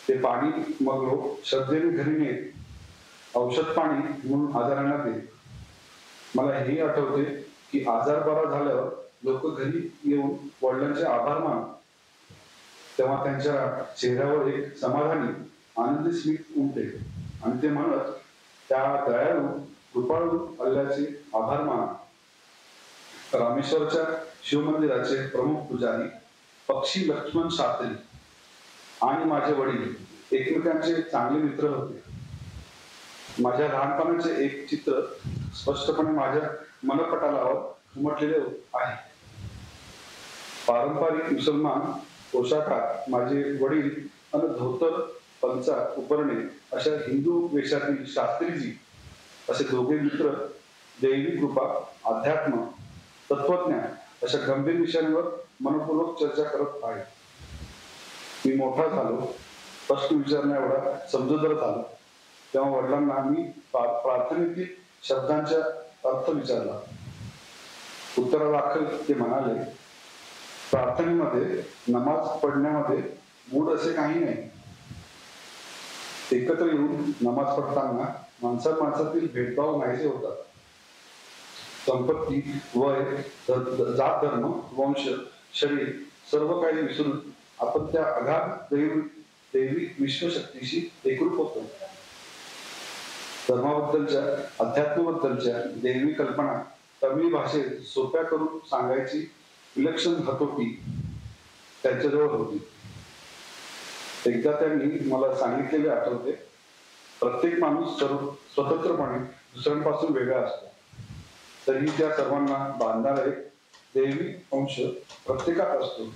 ते पाणी मग लोक श्रद्धेने घरी नेत औषध पाणी म्हणून आजारांना देत. मला हेही आठवते की आजार बरा झाल्यावर लोक घरी येऊन वडिलांचे आभार मानत. तेव्हा त्यांच्या चेहऱ्यावर एक समाधानी आनंदी स्मित उमटे आणि ते म्हणत, त्या दयाळू कृपाळू अल्लाचे आभार माना. रामेश्वरच्या शिवमंदिराचे प्रमुख पुजारी पक्षी लक्ष्मण शास्त्री आणि माझे वडील एकमेकांचे चांगले मित्र होते. माझ्या लहानपणाचे एक चित्र स्पष्टपणे माझ्या मनपटलावर उमटलेले आहे. पारंपरिक मुसलमान पोशाखात माझे वडील आणि धोतर, पंचा, उपरणे अशा हिंदू वेशातील शास्त्रीजी असे दोघे मित्र दैवी कृपा, अध्यात्म, तत्वज्ञान अशा गंभीर विषयांवर मनपूर्वक चर्चा करत आहेत. मी मोठा झालो, प्रश्न विचारण्या एवढा समजूतदार झालो, तेव्हा वडिलांना मी प्रार्थनेतील शब्दांचा अर्थ विचारला. उत्तरादाखल ते म्हणाले, प्रार्थनेमध्ये, नमाज पढण्यामध्ये मूड असे काही नाही. एकत्र येऊन नमाज पडताना माणसातील भेदभाव नाहीसे होतात. संपत्ती, वय, जात, धर्म, वंश, शरीर सर्व काही विसरून आपण त्या अगाध दैवी विश्वशक्तीशी एकरूप होतो. धर्माबद्दलच्या, अध्यात्माबद्दलच्या दैवी कल्पना तमिळ भाषेत सोप्या करून सांगायची विलक्षण हतोटी त्यांच्याजवळ होती. एकदा त्यांनी मला सांगितलेले आठवते, प्रत्येक माणूस स्वतंत्रपणे दुसऱ्यांपासून वेगळा असतो, तरीही त्या सर्वांना बांधणारा एक दैवी अंश प्रत्येकात असतो.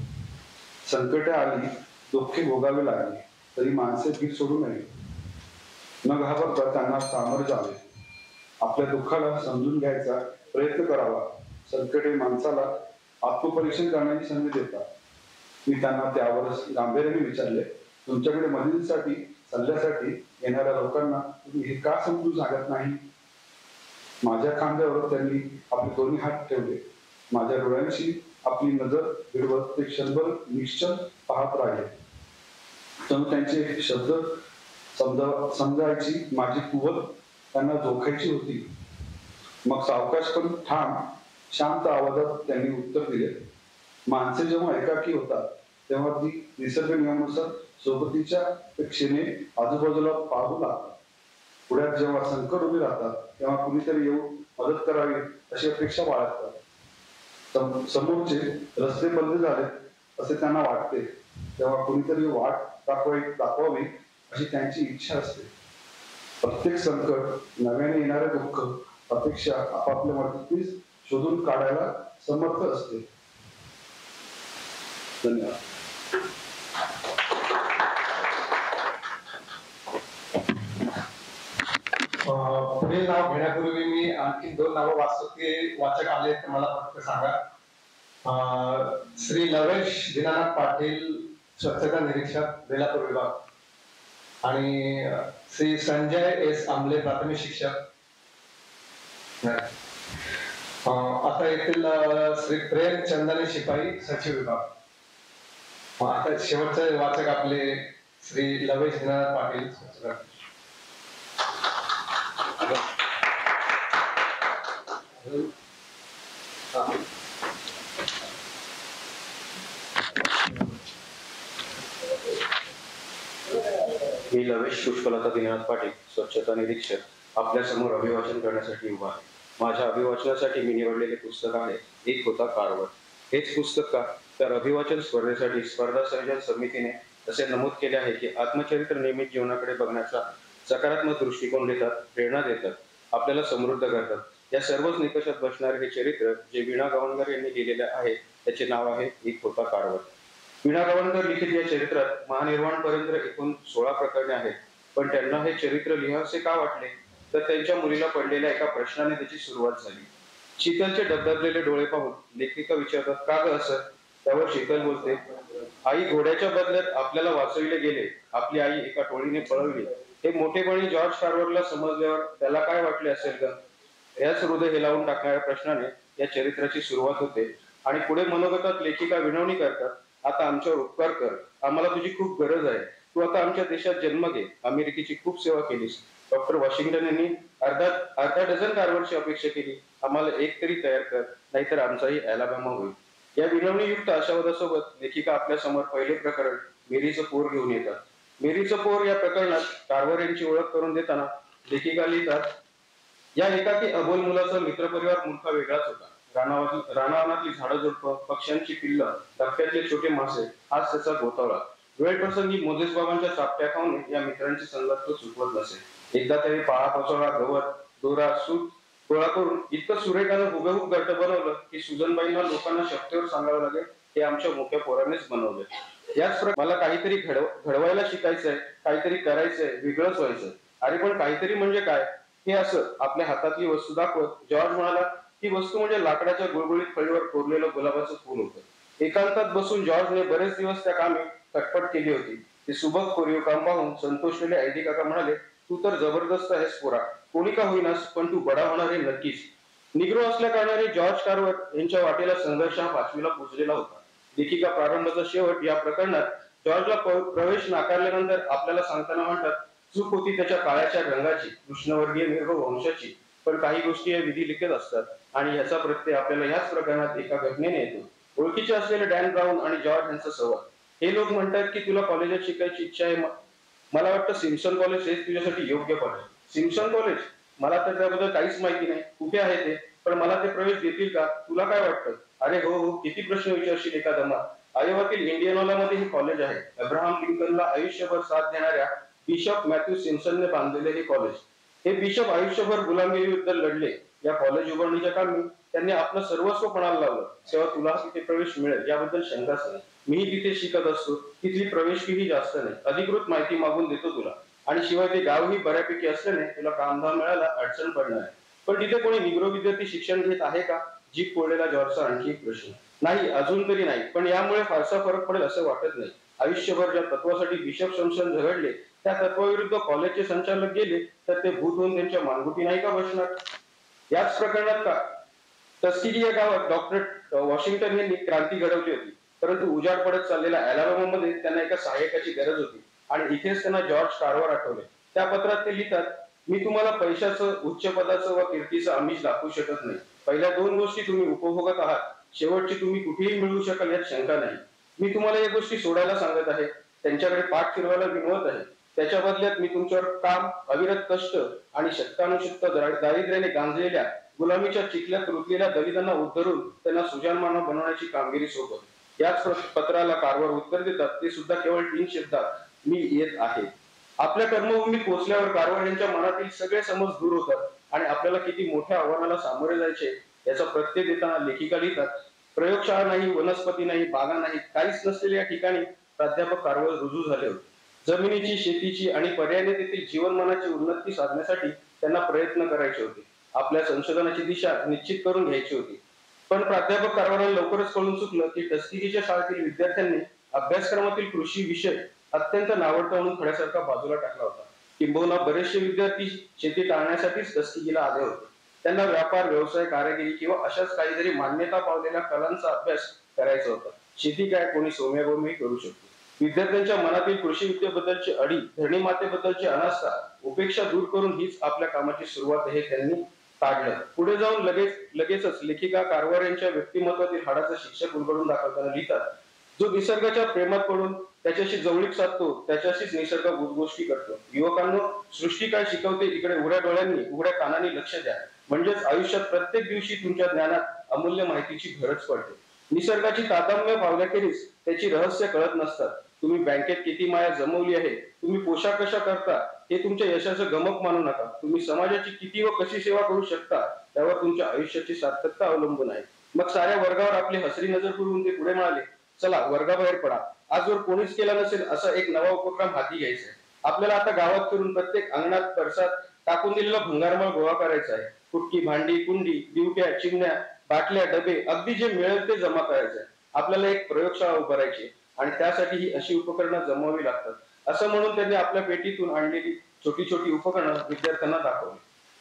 संकटे आली, दुःखे भोगावे लागली तरी माणसे भीत सोडू नये. न घाबरता त्यांना सामोरे जावे. आपल्या दुःखाला समजून घ्यायचा प्रयत्न करावा. संकटे माणसाला आत्मपरीक्षण करण्याची संधी देतात. मी त्यांना त्यावरच गांभीर्याने विचारले, तुमच्याकडे मदतीसाठी सल्ल्यासाठी येणाऱ्या लोकांना तुम्ही हे का समजून सांगत नाही? माझ्या खांद्यावर त्यांनी आपले दोन्ही हात ठेवले. माझ्या डोळ्यांशी आपली नजर भिडवत ते क्षणभर निश्चल पाहत राहिले. जणू त्यांचे शब्द समजायची माझी कुवत त्यांना जोखायची होती. मग सावकाश पण ठाम शांत आवाजात त्यांनी उत्तर दिले. माणसे जेव्हा एकाकी होतात तेव्हा ती निसर्ग नियमानुसार सोबतीच्या अपेक्षेने आजूबाजूला पाहू लागतात. पुढ्यात जेव्हा संकट उभे राहतात तेव्हा कुणीतरी येऊन मदत करावी अशी अपेक्षा बाळगतात. समोरचे रस्ते बंद झाले असे त्यांना वाटते तेव्हा कुणीतरी वाट दाखवावी अशी त्यांची इच्छा असते. प्रत्येक संकट, नव्याने येणारे दुःख, अपेक्षा आपापल्या मदतीस शोधून काढायला समर्थ असते. धन्यवाद. पुढील नाव घेण्यापूर्वी मी आणखी 2 नावं वाचतो. ते वाचक आले तर मला फक्त सांगा. श्री लवेश दीनानाथ पाटील, स्वच्छता निरीक्षक, बेलापूर विभाग, आणि श्री संजय एस आंबले, प्राथमिक शिक्षक. आता येथील श्री प्रेम चंदने शिपाई, सचिव विभाग. आता शेवटचे वाचक आपले श्री लवेश दीनानाथ पाटील, स्वच्छता. मी लवेश पुष्पलता दीनानाथ पाटील, स्वच्छता निरीक्षक, आपल्या समोर अभिवाचन करण्यासाठी उभा आहे. माझ्या अभिवाचनासाठी मी निवडलेले पुस्तक आहे एक होता कारवत. हेच पुस्तक का तर अभिवाचन स्पर्धेसाठी स्पर्धा संयोजन समितीने असे नमूद केले आहे की आत्मचरित्र नियमित जीवनाकडे बघण्याचा सकारात्मक दृष्टिकोन देतात, प्रेरणा देतात, आपल्याला समृद्ध करतात. या सर्वच निकषात बसणारे हे चरित्र जे वीणा गवणकर यांनी लिहिलेले आहे त्याचे नाव आहे एक होता कारवत. वीणा गवणकर लिखित या चरित्रात महानिर्वाणपर्यंत एकूण 16 प्रकरणे आहेत. पण त्यांना हे चरित्र लिहावेसे का वाटले तर त्यांच्या मुलीला पडलेल्या एका प्रश्नाने त्याची सुरुवात झाली. शीतलचे डबडबलेले डोळे पाहून लेखिका विचारतात, का ग असं? त्यावर शीतल बोलते, आई घोड्याच्या बदल्यात आपल्याला वाचविले गेले, आपली आई एका टोळीने पळवली. हे मोठेपणी जॉर्ज कार्वरला समजल्यावर त्याला काय वाटले असेल का? याच हृदय हेलावून टाकणाऱ्या प्रश्नाने या चरित्राची सुरुवात होते आणि पुढे मनोगतात लेखिका विनवणी करतात, आता आमच्यावर उपकार कर, आम्हाला तुझी खूप गरज आहे, तू आता आमच्या देशात जन्म घे, अमेरिकेची खूप सेवा केलीस. डॉक्टर वॉशिंग्टन यांनी अर्धा डझन कारवरची अपेक्षा केली, आम्हाला एक तरी तयार कर, नाहीतर आमचाही अॅलाबामा होईल. या विनवणीयुक्त आशावादासोबत लेखिका आपल्या समोर पहिले प्रकरण मेरीचं पोर घेऊन येतात. मेरीचं पोर या प्रकरणात कार्वर यांची ओळख करून देताना लेखिका लिहितात, या एकाकी अबोल मुलाचा मित्रपरिवार मूर्खा वेगळाच होता. रानावनातली झाडं झुडपं, पक्ष्यांची पिल्लं, धबक्यातले छोटे मासे हाच त्याचा गोतावळा. वेळप्रसंगी मोजेस बाबांच्या चापट्या खाऊन या मित्रांची संगत तो चुकवत नसे. एकदा तरी पाळा पाचोळा, गवत, दोरा, सूत गोळा करून इतकं सुरेखानं हुबेहूब घट्ट बनवलं की सुजनबाईंना लोकांना शक्तीवर सांगावं लागेल हे आमच्या मोठ्या पोरानेच बनवलं. याच प्रकारे मला काहीतरी घडवायला शिकायचंय, काहीतरी करायचंय, वेगळंच व्हायचं. अरे पण काहीतरी म्हणजे काय? हे असं आपल्या हातातली वस्तू दाखवत जॉर्ज म्हणाला, ही वस्तू म्हणजे लाकडाच्या गुळगुळीत फळीवर कोरलेलं गुलाबाचं फूल होतं. एकांतात बसून जॉर्जने बरेच दिवस त्या कामी खटपट केली होती. ते सुबक कोरीव काम पाहून संतोषलेले आयडी काका म्हणाले, तू तर जबरदस्त आहेस पोरा, कोणी का होईनास पण तू बडा होणार हे नक्कीच. निग्रो असल्या कारणाने जॉर्ज कार्वर यांच्या वाटेला संघर्ष हा 5वीला पोहोचलेला होता. लेखिका प्रारंभाचा शेवट या प्रकरणात जॉर्जला प्रवेश नाकारल्यानंतर आपल्याला सांगताना म्हणतात, चूक होती त्याच्या काळ्याच्या रंगाची, कृष्णवर्गीय निग्रो वंशाची, पण काही गोष्टी या विधी लिखित असतात आणि याचा प्रत्यय आपल्याला याच प्रकरणात एका घटनेने येतो. ओळखीचे असलेले डॅन ब्राऊन आणि जॉर्ज यांचा संवाद. हे लोक म्हणतात की तुला कॉलेजात शिकायची इच्छा आहे, मला वाटतं सिम्पसन कॉलेज हेच तुझ्यासाठी योग्य कॉलेज. Simpson college? मला तर त्याबद्दल काहीच माहिती नाही, कुठे आहे ते, पण मला ते प्रवेश देतील का? तुला काय वाटतं? अरे हो हो, किती प्रश्न विचारशील एका दमात. आयोवातील इंडियानोलामध्ये हे कॉलेज आहे. अब्राहम लिंकनला आयुष्यभर साथ देणाऱ्या बिशप मॅथ्यू सिम्पसनने बांधलेले हे कॉलेज. हे बिशप आयुष्यभर गुलामगिरीविरुद्ध लढले. या कॉलेज उभारणीच्या कामी त्यांनी आपलं सर्वस्व पणाला लावलं. तेव्हा तुला तिथे प्रवेश मिळेल याबद्दल शंकाच नाही. मीही तिथे शिकत असतो. तिथली प्रवेश फी ही जास्त नाही, अधिकृत माहिती मागून देतो तुला. आणि शिवाय ते गावही बऱ्यापैकी असल्याने तुला कामधाम मिळायला अडचण पडणार आहे. पण तिथे कोणी निग्रो विद्यार्थी शिक्षण घेत आहे का? जीप पोळलेला जॉर्जचा आणखी एक प्रश्न. नाही, अजून तरी नाही, पण यामुळे फारसा फरक पडेल असं वाटत नाही. आयुष्यभर ज्या तत्वासाठी बिशप सिम्पसन झगडले त्या तत्वाविरुद्ध कॉलेजचे संचालक गेले तर ते भूत होऊन त्यांच्या मानगुटी नाही का बसणार? याच प्रकरणात का टस्किडी या गावात डॉक्टर वॉशिंग्टन यांनी क्रांती घडवली होती, परंतु उजाड पडत चाललेल्या अॅलाबामामध्ये त्यांना एका सहाय्यकाची गरज होती आणि इथेच त्यांना जॉर्ज कार्वर आठवले. त्या पत्रात ते लिहितात, मी तुम्हाला पैशाचं, उच्च पदाचं व कीर्तीचं आमिष दाखवू शकत नाही. पहिल्या 2 गोष्टी तुम्ही उपभोगत आहात, शेवटची तुम्ही कुठेही मिळवू शकाल यात शंका नाही. मी तुम्हाला या गोष्टी सोडायला सांगत आहे, त्यांच्याकडे पाठ फिरवायला विनवत आहे. त्याच्या बदल्यात मी तुमच्यावर काम, अविरत कष्ट आणि शतकानुशतक दारिद्र्याने गांजलेल्या गुलामीच्या चिखल्यात रुतलेल्या दलितांना उद्धरून त्यांना सुजाण मानव बनवण्याची कामगिरी सोबत. याच पत्राला कार्वर उत्तर देतात, ते सुद्धा केवळ 3 शब्दात, मी येत आहे. आपल्या कर्मभूमीत पोहोचल्यावर कार्वर यांच्या मनातील सगळे समज दूर होतात आणि आपल्याला किती मोठ्या आव्हानाला सामोरे जायचे याचा प्रत्यय देताना लेखिका लिहितात, प्रयोगशाळा नाही, वनस्पती नाही, बागा नाही, काहीच नसलेल्या ठिकाणी प्राध्यापक कार्वर रुजू झाले होते. जमिनीची, शेतीची आणि पर्यायाने तेथील जीवनमानाची उन्नती साधण्यासाठी त्यांना प्रयत्न करायचे होते. आपल्या संशोधनाची दिशा निश्चित करून घ्यायची होती. पण प्राध्यापक कार्वरांना लवकरच कळून चुकलं की टस्किडीच्या शाळेतील विद्यार्थ्यांनी अभ्यासक्रमातील कृषी विषय अत्यंत नावडता म्हणून खड्यासारखा बाजूला टाकला होता. किंबहुना बरेचसे विद्यार्थी शेती टाळण्यासाठीच टस्किडीला आले होते. त्यांना व्यापार, व्यवसाय, कारागिरी किंवा अशाच काहीतरी मान्यता पावलेल्या कलांचा अभ्यास करायचा होता. शेती काय कोणी सोम्यागोमी करू शकतो. विद्यार्थ्यांच्या मनातील कृषी विद्येबद्दलची अडी, धरणीमातेबद्दलची अनास्था, उपेक्षा दूर करून हीच आपल्या कामाची सुरुवात हे त्यांनी काढलं. पुढे जाऊन लगेचच लेखिका कार्वर यांच्या व्यक्तिमत्वातील हाडाचा शिक्षक उलगडून दाखवताना लिहितात, जो निसर्गाच्या प्रेमात पडून त्याच्याशी जवळीक साधतो त्याच्याशीच निसर्ग गोष्टी करतो. युवकांनो, सृष्टी काय शिकवते इकडे उघड्या डोळ्यांनी, उघड्या कानांनी लक्ष द्या, म्हणजेच आयुष्यात प्रत्येक दिवशी तुमच्या ज्ञानात अमूल्य माहितीची गरज पडते. निसर्गाची तादात्म्य पावल्याखेरीज त्याची रहस्य कळत नसतात. तुम्ही बँकेत किती माया जमवली आहे, तुम्ही पोशाख कशा करता हे तुमच्या यशाचं गमक मानू नका. तुम्ही समाजाची किती व कशी सेवा करू शकता त्यावर तुमच्या आयुष्याची सार्थकता अवलंबून आहे. मग साऱ्या वर्गावर आपली हसरी नजर फिरवून ते पुढे म्हणाले, चला वर्गाबाहेर पडा. आजवर कोणीच केला नसेल असा एक नवा उपक्रम हाती घ्यायचा आहे. आपल्याला आता गावात फिरून प्रत्येक अंगणात, परसात टाकून दिलेला भंगारमाळ गोळा करायचा आहे. फुटकी, भांडी, कुंडी, दिवट्या, चिमण्या, बाटल्या, डबे, अगदी जे मिळेल ते जमा करायचं आहे. आपल्याला एक प्रयोगशाळा उभारायची आणि त्यासाठी ही अशी उपकरणं जमवावी लागतात. असं म्हणून त्यांनी आपल्या पेटीतून आणलेली छोटी छोटी उपकरणं विद्यार्थ्यांना दाखवली.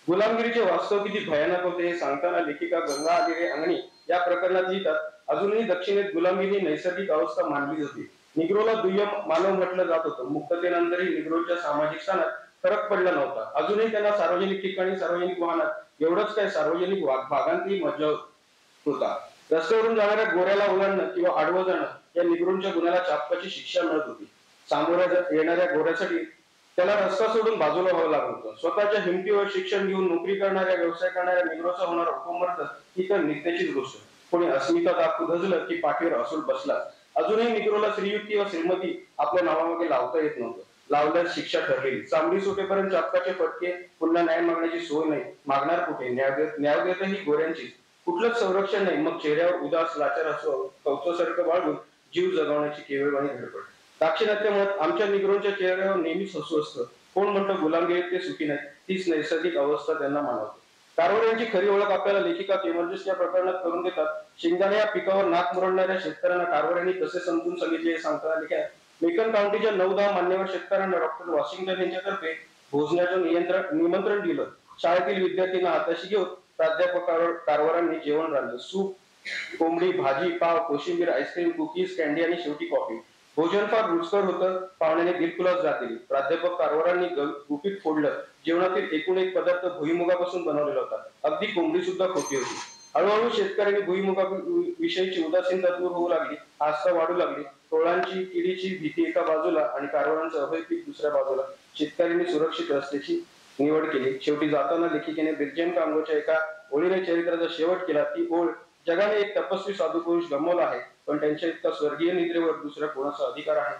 गुलामगिरीचे वास्तव किती भयानक होते हे सांगताना लेखिका गंगा आदिरे अंगणी या प्रकरणात लिहितात, अजूनही दक्षिणेत गुलामगिरी नैसर्गिक अवस्था मानली जाते. निग्रोला दुय्यम मानव म्हटलं जात होतं. मुक्ततेनंतरही निग्रोच्या सामाजिक स्थानात फरक पडला नव्हता. अजूनही त्यांना सार्वजनिक ठिकाणी, सार्वजनिक वाहनात, एवढंच काय सार्वजनिक भागांतही मजा होता. रस्त्यावरून जाणाऱ्या गोऱ्याला ओलांडणं किंवा आडवं जाणं या निग्रोंच्या गुन्ह्याला चापकाची शिक्षा मिळत होती. सामोऱ्या येणाऱ्या गोऱ्यासाठी त्याला रस्ता सोडून बाजूला व्हावं लागत होतं. स्वतःच्या हिमतीवर शिक्षण घेऊन नोकरी करणाऱ्या, व्यवसाय करणाऱ्या निग्रोचा होणारा उपमर्द ही तर नित्याचीच गोष्ट. कोणी अस्मिता दाखवू धजलं की पाठीवर असूल बसला. अजूनही निग्रोला श्रीयुक्ती व श्रीमती आपल्या नावामागे लावता येत नव्हतं. लावल्यास शिक्षा ठरलेली. चामडी सुटेपर्यंत चापकाचे फटके, पुन्हा न्याय मागण्याची सोय नाही. मागणार कुठे? न्याय देत ही गोऱ्यांचीच. कुठलंच संरक्षण नाही. मग चेहऱ्यावर उदास लाचार असो, कवचासारखं बाळगून जीव जगवण्याची केवळवाणी धडपड. दाक्षिणात्य म्हणत, आमच्या निग्रोंच्या चेहऱ्यावर नेहमीच हसू असतं. कोण म्हणतं गुलामगिरीत ते सुखी नाही. तीच नैसर्गिक अवस्था त्यांना मानवते. कार्वर यांची खरी ओळख आपल्याला लेखिका केमर्जिस या प्रकरणात करून देतात. शेंगदाणे या पिकावर नाक मुरडणाऱ्या शेतकऱ्यांना कार्वर यांनी कसे समजून सांगितले हे सांगताना लिहितात, मेकन काउंटीच्या 9-10 मान्यवर शेतकऱ्यांना डॉक्टर वॉशिंग्टन यांच्यातर्फे भोजनाचं निमंत्रण दिलं. शाळेतील विद्यार्थ्यांना हाताशी घेऊन प्राध्यापक कार्वरांनी जेवण रांधलं. सूप, कोंबडी, भाजी, पाव, कोशिंबीर, आईस्क्रीम, कुकीज, कॅन्डी आणि शेवटी कॉफी. भोजन फार रुचकर होतं. पाहुण्याने दिलखुलास जात दिली. प्राध्यापक कार्वरांनी गुपित फोडलं. जेवणातील एकूण एक पदार्थ भुईमुगापासून बनवलेला होता. अगदी कोंबडी सुद्धा खोटी होती. हळूहळू शेतकऱ्यांनी भुईमुगाविषयीची उदासीनता दूर होऊ लागली. आस्था वाढू लागली. टोळांची, किडीची भीती एका बाजूला आणि कारवारांचं अभय पीक दुसऱ्या बाजूला. शेतकऱ्यांनी सुरक्षित रस्त्याची निवड केली. शेवटी जाताना लेखिकेने बिर्जन कांगोच्या एका ओळीने चरित्राचा शेवट केला. ती ओळ, जगाने एक तपस्वी साधू पुरुष गमावला आहे, पण त्यांच्या इतका स्वर्गीय निद्रेवर दुसऱ्या कोणाचा अधिकार आहे?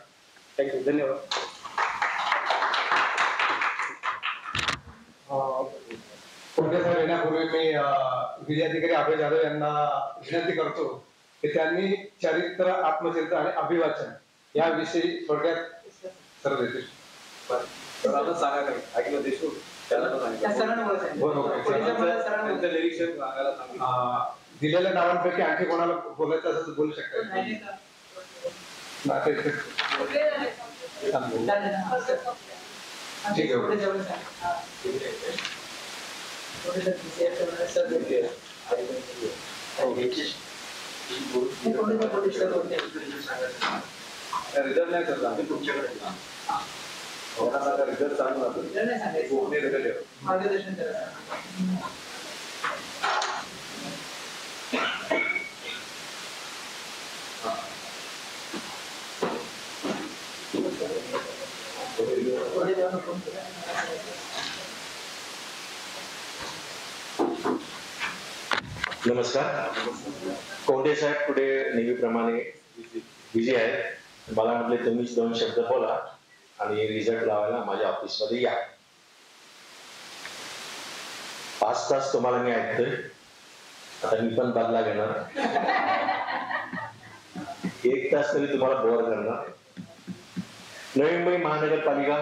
थँक्यू. धन्यवाद. पुढे येण्यापूर्वी मी विजयाधिकारी अभय जाधव यांना विनंती करतो की त्यांनी चरित्र, आत्मचरित्र आणि अभिवाचन याविषयी थोडक्यात सर देतील. ऐकलं देशमुख दिलेल्या नावांपैकी आणखी कोणाला बोलायचं असेल तर बोलू शकता. ठीक आहे. रिझल्ट नाही सर आम्ही तुमच्याकडे रिझल्ट चालू मार्गदर्शन नमस्कार. कोंडे साहेब पुढे नेहमीप्रमाणे बिझी आहेत. मला म्हटले तुम्हीच 2 शब्द बोला आणि रिझल्ट लावायला माझ्या ऑफिसमध्ये या. 5 तास तुम्हाला मी ऐकतोय. आता मी पण बदला घेणार. 1 तास तरी तुम्हाला बोर करणार. नवी मुंबई महानगरपालिका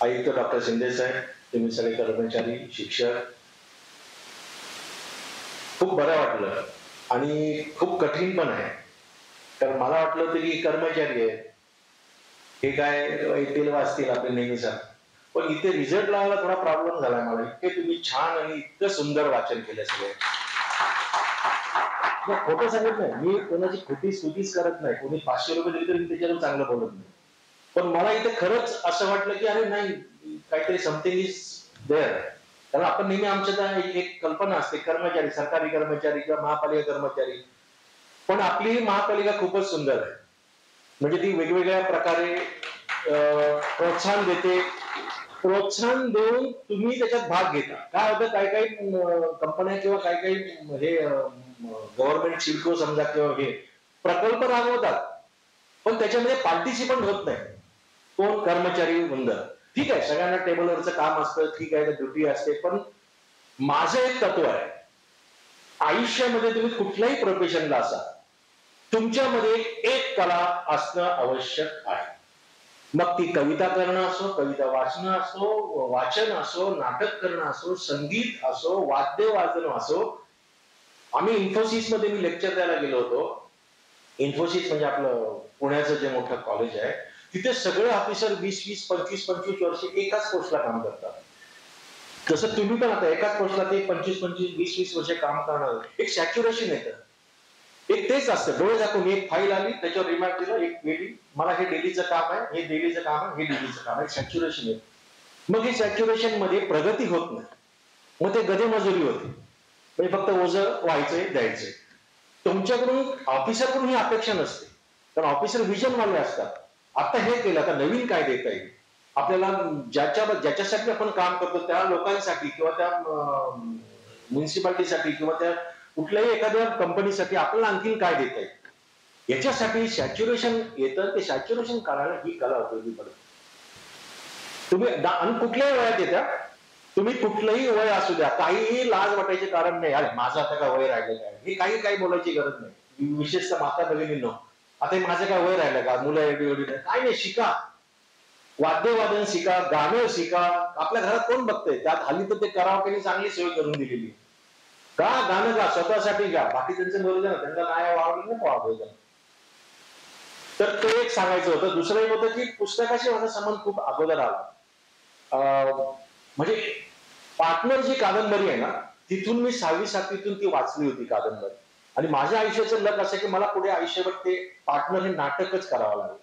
आयुक्त डॉक्टर शिंदे साहेब, तुम्ही सगळे कर्मचारी, शिक्षक, खूप बरं वाटलं आणि खूप कठीण पण आहे. कारण मला वाटलं होतं की कर्मचारी आहेत, हे काय येतील वाचतील आपले नेहमीचा, पण इथे रिझल्ट लावायला थोडा प्रॉब्लेम झालाय मला. इतके तुम्ही छान आणि इतकं सुंदर वाचन केलं सगळे. खोटं सांगत नाही मी, कोणाची खोटी स्तुतीच करत नाही. कोणी 500 रुपये दिले तरी मी त्याच्यावर चांगलं बोलत नाही. पण मला इथे खरंच असं वाटलं की अरे नाही, काहीतरी समथिंग इज देअर. कारण आपण नेहमी आमच्या एक कल्पना असते, कर्मचारी, सरकारी कर्मचारी किंवा महापालिका कर्मचारी, पण आपली महापालिका खूपच सुंदर आहे. म्हणजे ती वेगवेगळ्या प्रकारे प्रोत्साहन देते. प्रोत्साहन देऊन तुम्ही त्याच्यात भाग घेता. काय होतं, काही काही कंपन्या किंवा काही काही हे गव्हर्नमेंट शिल्को समजा किंवा हे प्रकल्प राबवतात, पण त्याच्यामध्ये पार्टिसिपंट होत नाही कोण, कर्मचारी वृंद. ठीक आहे, सगळ्यांना टेबलवरचं काम असतं, ठीक आहे, ड्युटी असते, पण माझं एक तत्व आहे, आयुष्यामध्ये तुम्ही कुठल्याही प्रोफेशनला असा, तुमच्यामध्ये एक कला असणं आवश्यक आहे. मग ती कविता करणं असो, कविता वाचणं असो, वाचन असो, नाटक करणं असो, संगीत असो, वाद्य वाजन असो. आम्ही इन्फोसिस मध्ये मी लेक्चर द्यायला गेलो होतो. इन्फोसिस म्हणजे आपलं पुण्याचं जे मोठं कॉलेज आहे, तिथे सगळे ऑफिसर 20-20, 25-25 वर्ष एकाच पोस्टला काम करतात. तसं तुम्ही पण आता एकाच पोस्टला ते 25-25, 20-20 वर्ष काम करणार, एक सॅच्युरेशन येतं. एक तेच असतं, डोळे झाकून एक फाईल आली, त्याच्यावर रिमार्क दिलं, एक गेली, मला हे डेलीचं काम आहे, हे डेलीचं काम आहे, हे डेलीचं काम आहे, सॅच्युरेशन येतं. मग हे सॅच्युरेशन मध्ये प्रगती होत नाही. मग ते गधे मजुरी होते, म्हणजे फक्त ओझं व्हायचंय, द्यायचंय. तुमच्याकडून ऑफिसरकडून ही अपेक्षा नसते, कारण ऑफिसर विजन वाले असतात. आता हे केलं, आता नवीन काय देता येईल आपल्याला, ज्याच्यासाठी आपण काम करतो त्या लोकांसाठी किंवा त्या म्युन्सिपाल्टीसाठी किंवा त्या कुठल्याही एखाद्या कंपनीसाठी आपल्याला आणखीन काय देता येईल, याच्यासाठी सॅच्युरेशन येतं. ते सॅच्युरेशन काढायला ही कला उपयोगी पडते. तुम्ही आणि कुठल्याही वयात येत्या, तुम्ही कुठलंही वय असू द्या, काहीही लाज वाटायचे कारण नाही. अरे माझं आता काय वय राहिलेलं आहे, हे काही बोलायची गरज नाही. विशेषतः माता भगिनींनो, आता माझं काय वय राहिलं का, मुलं एवढी काय नाही, शिका, वाद्यवादन शिका, गाणं शिका. आपल्या घरात कोण बघतंय, त्यात हल्ली तर ते करावं चांगली सोय करून दिलेली. का गाणं गा, स्वतःसाठी गा, बाकी त्यांचं बरोबर ना, त्यांना नाही आवडलं नाही आवडलं. तर ते एक सांगायचं होतं. दुसरं एक होतं की पुस्तकाशी माझा संबंध खूप अगोदर आला. म्हणजे पार्टनर जी कादंबरी आहे ना, तिथून मी 6वी-7वीतून ती वाचली होती कादंबरी. आणि माझ्या आयुष्याचं लक असं की मला पुढे आयुष्यभर ते पार्टनर हे नाटकच करावं लागेल.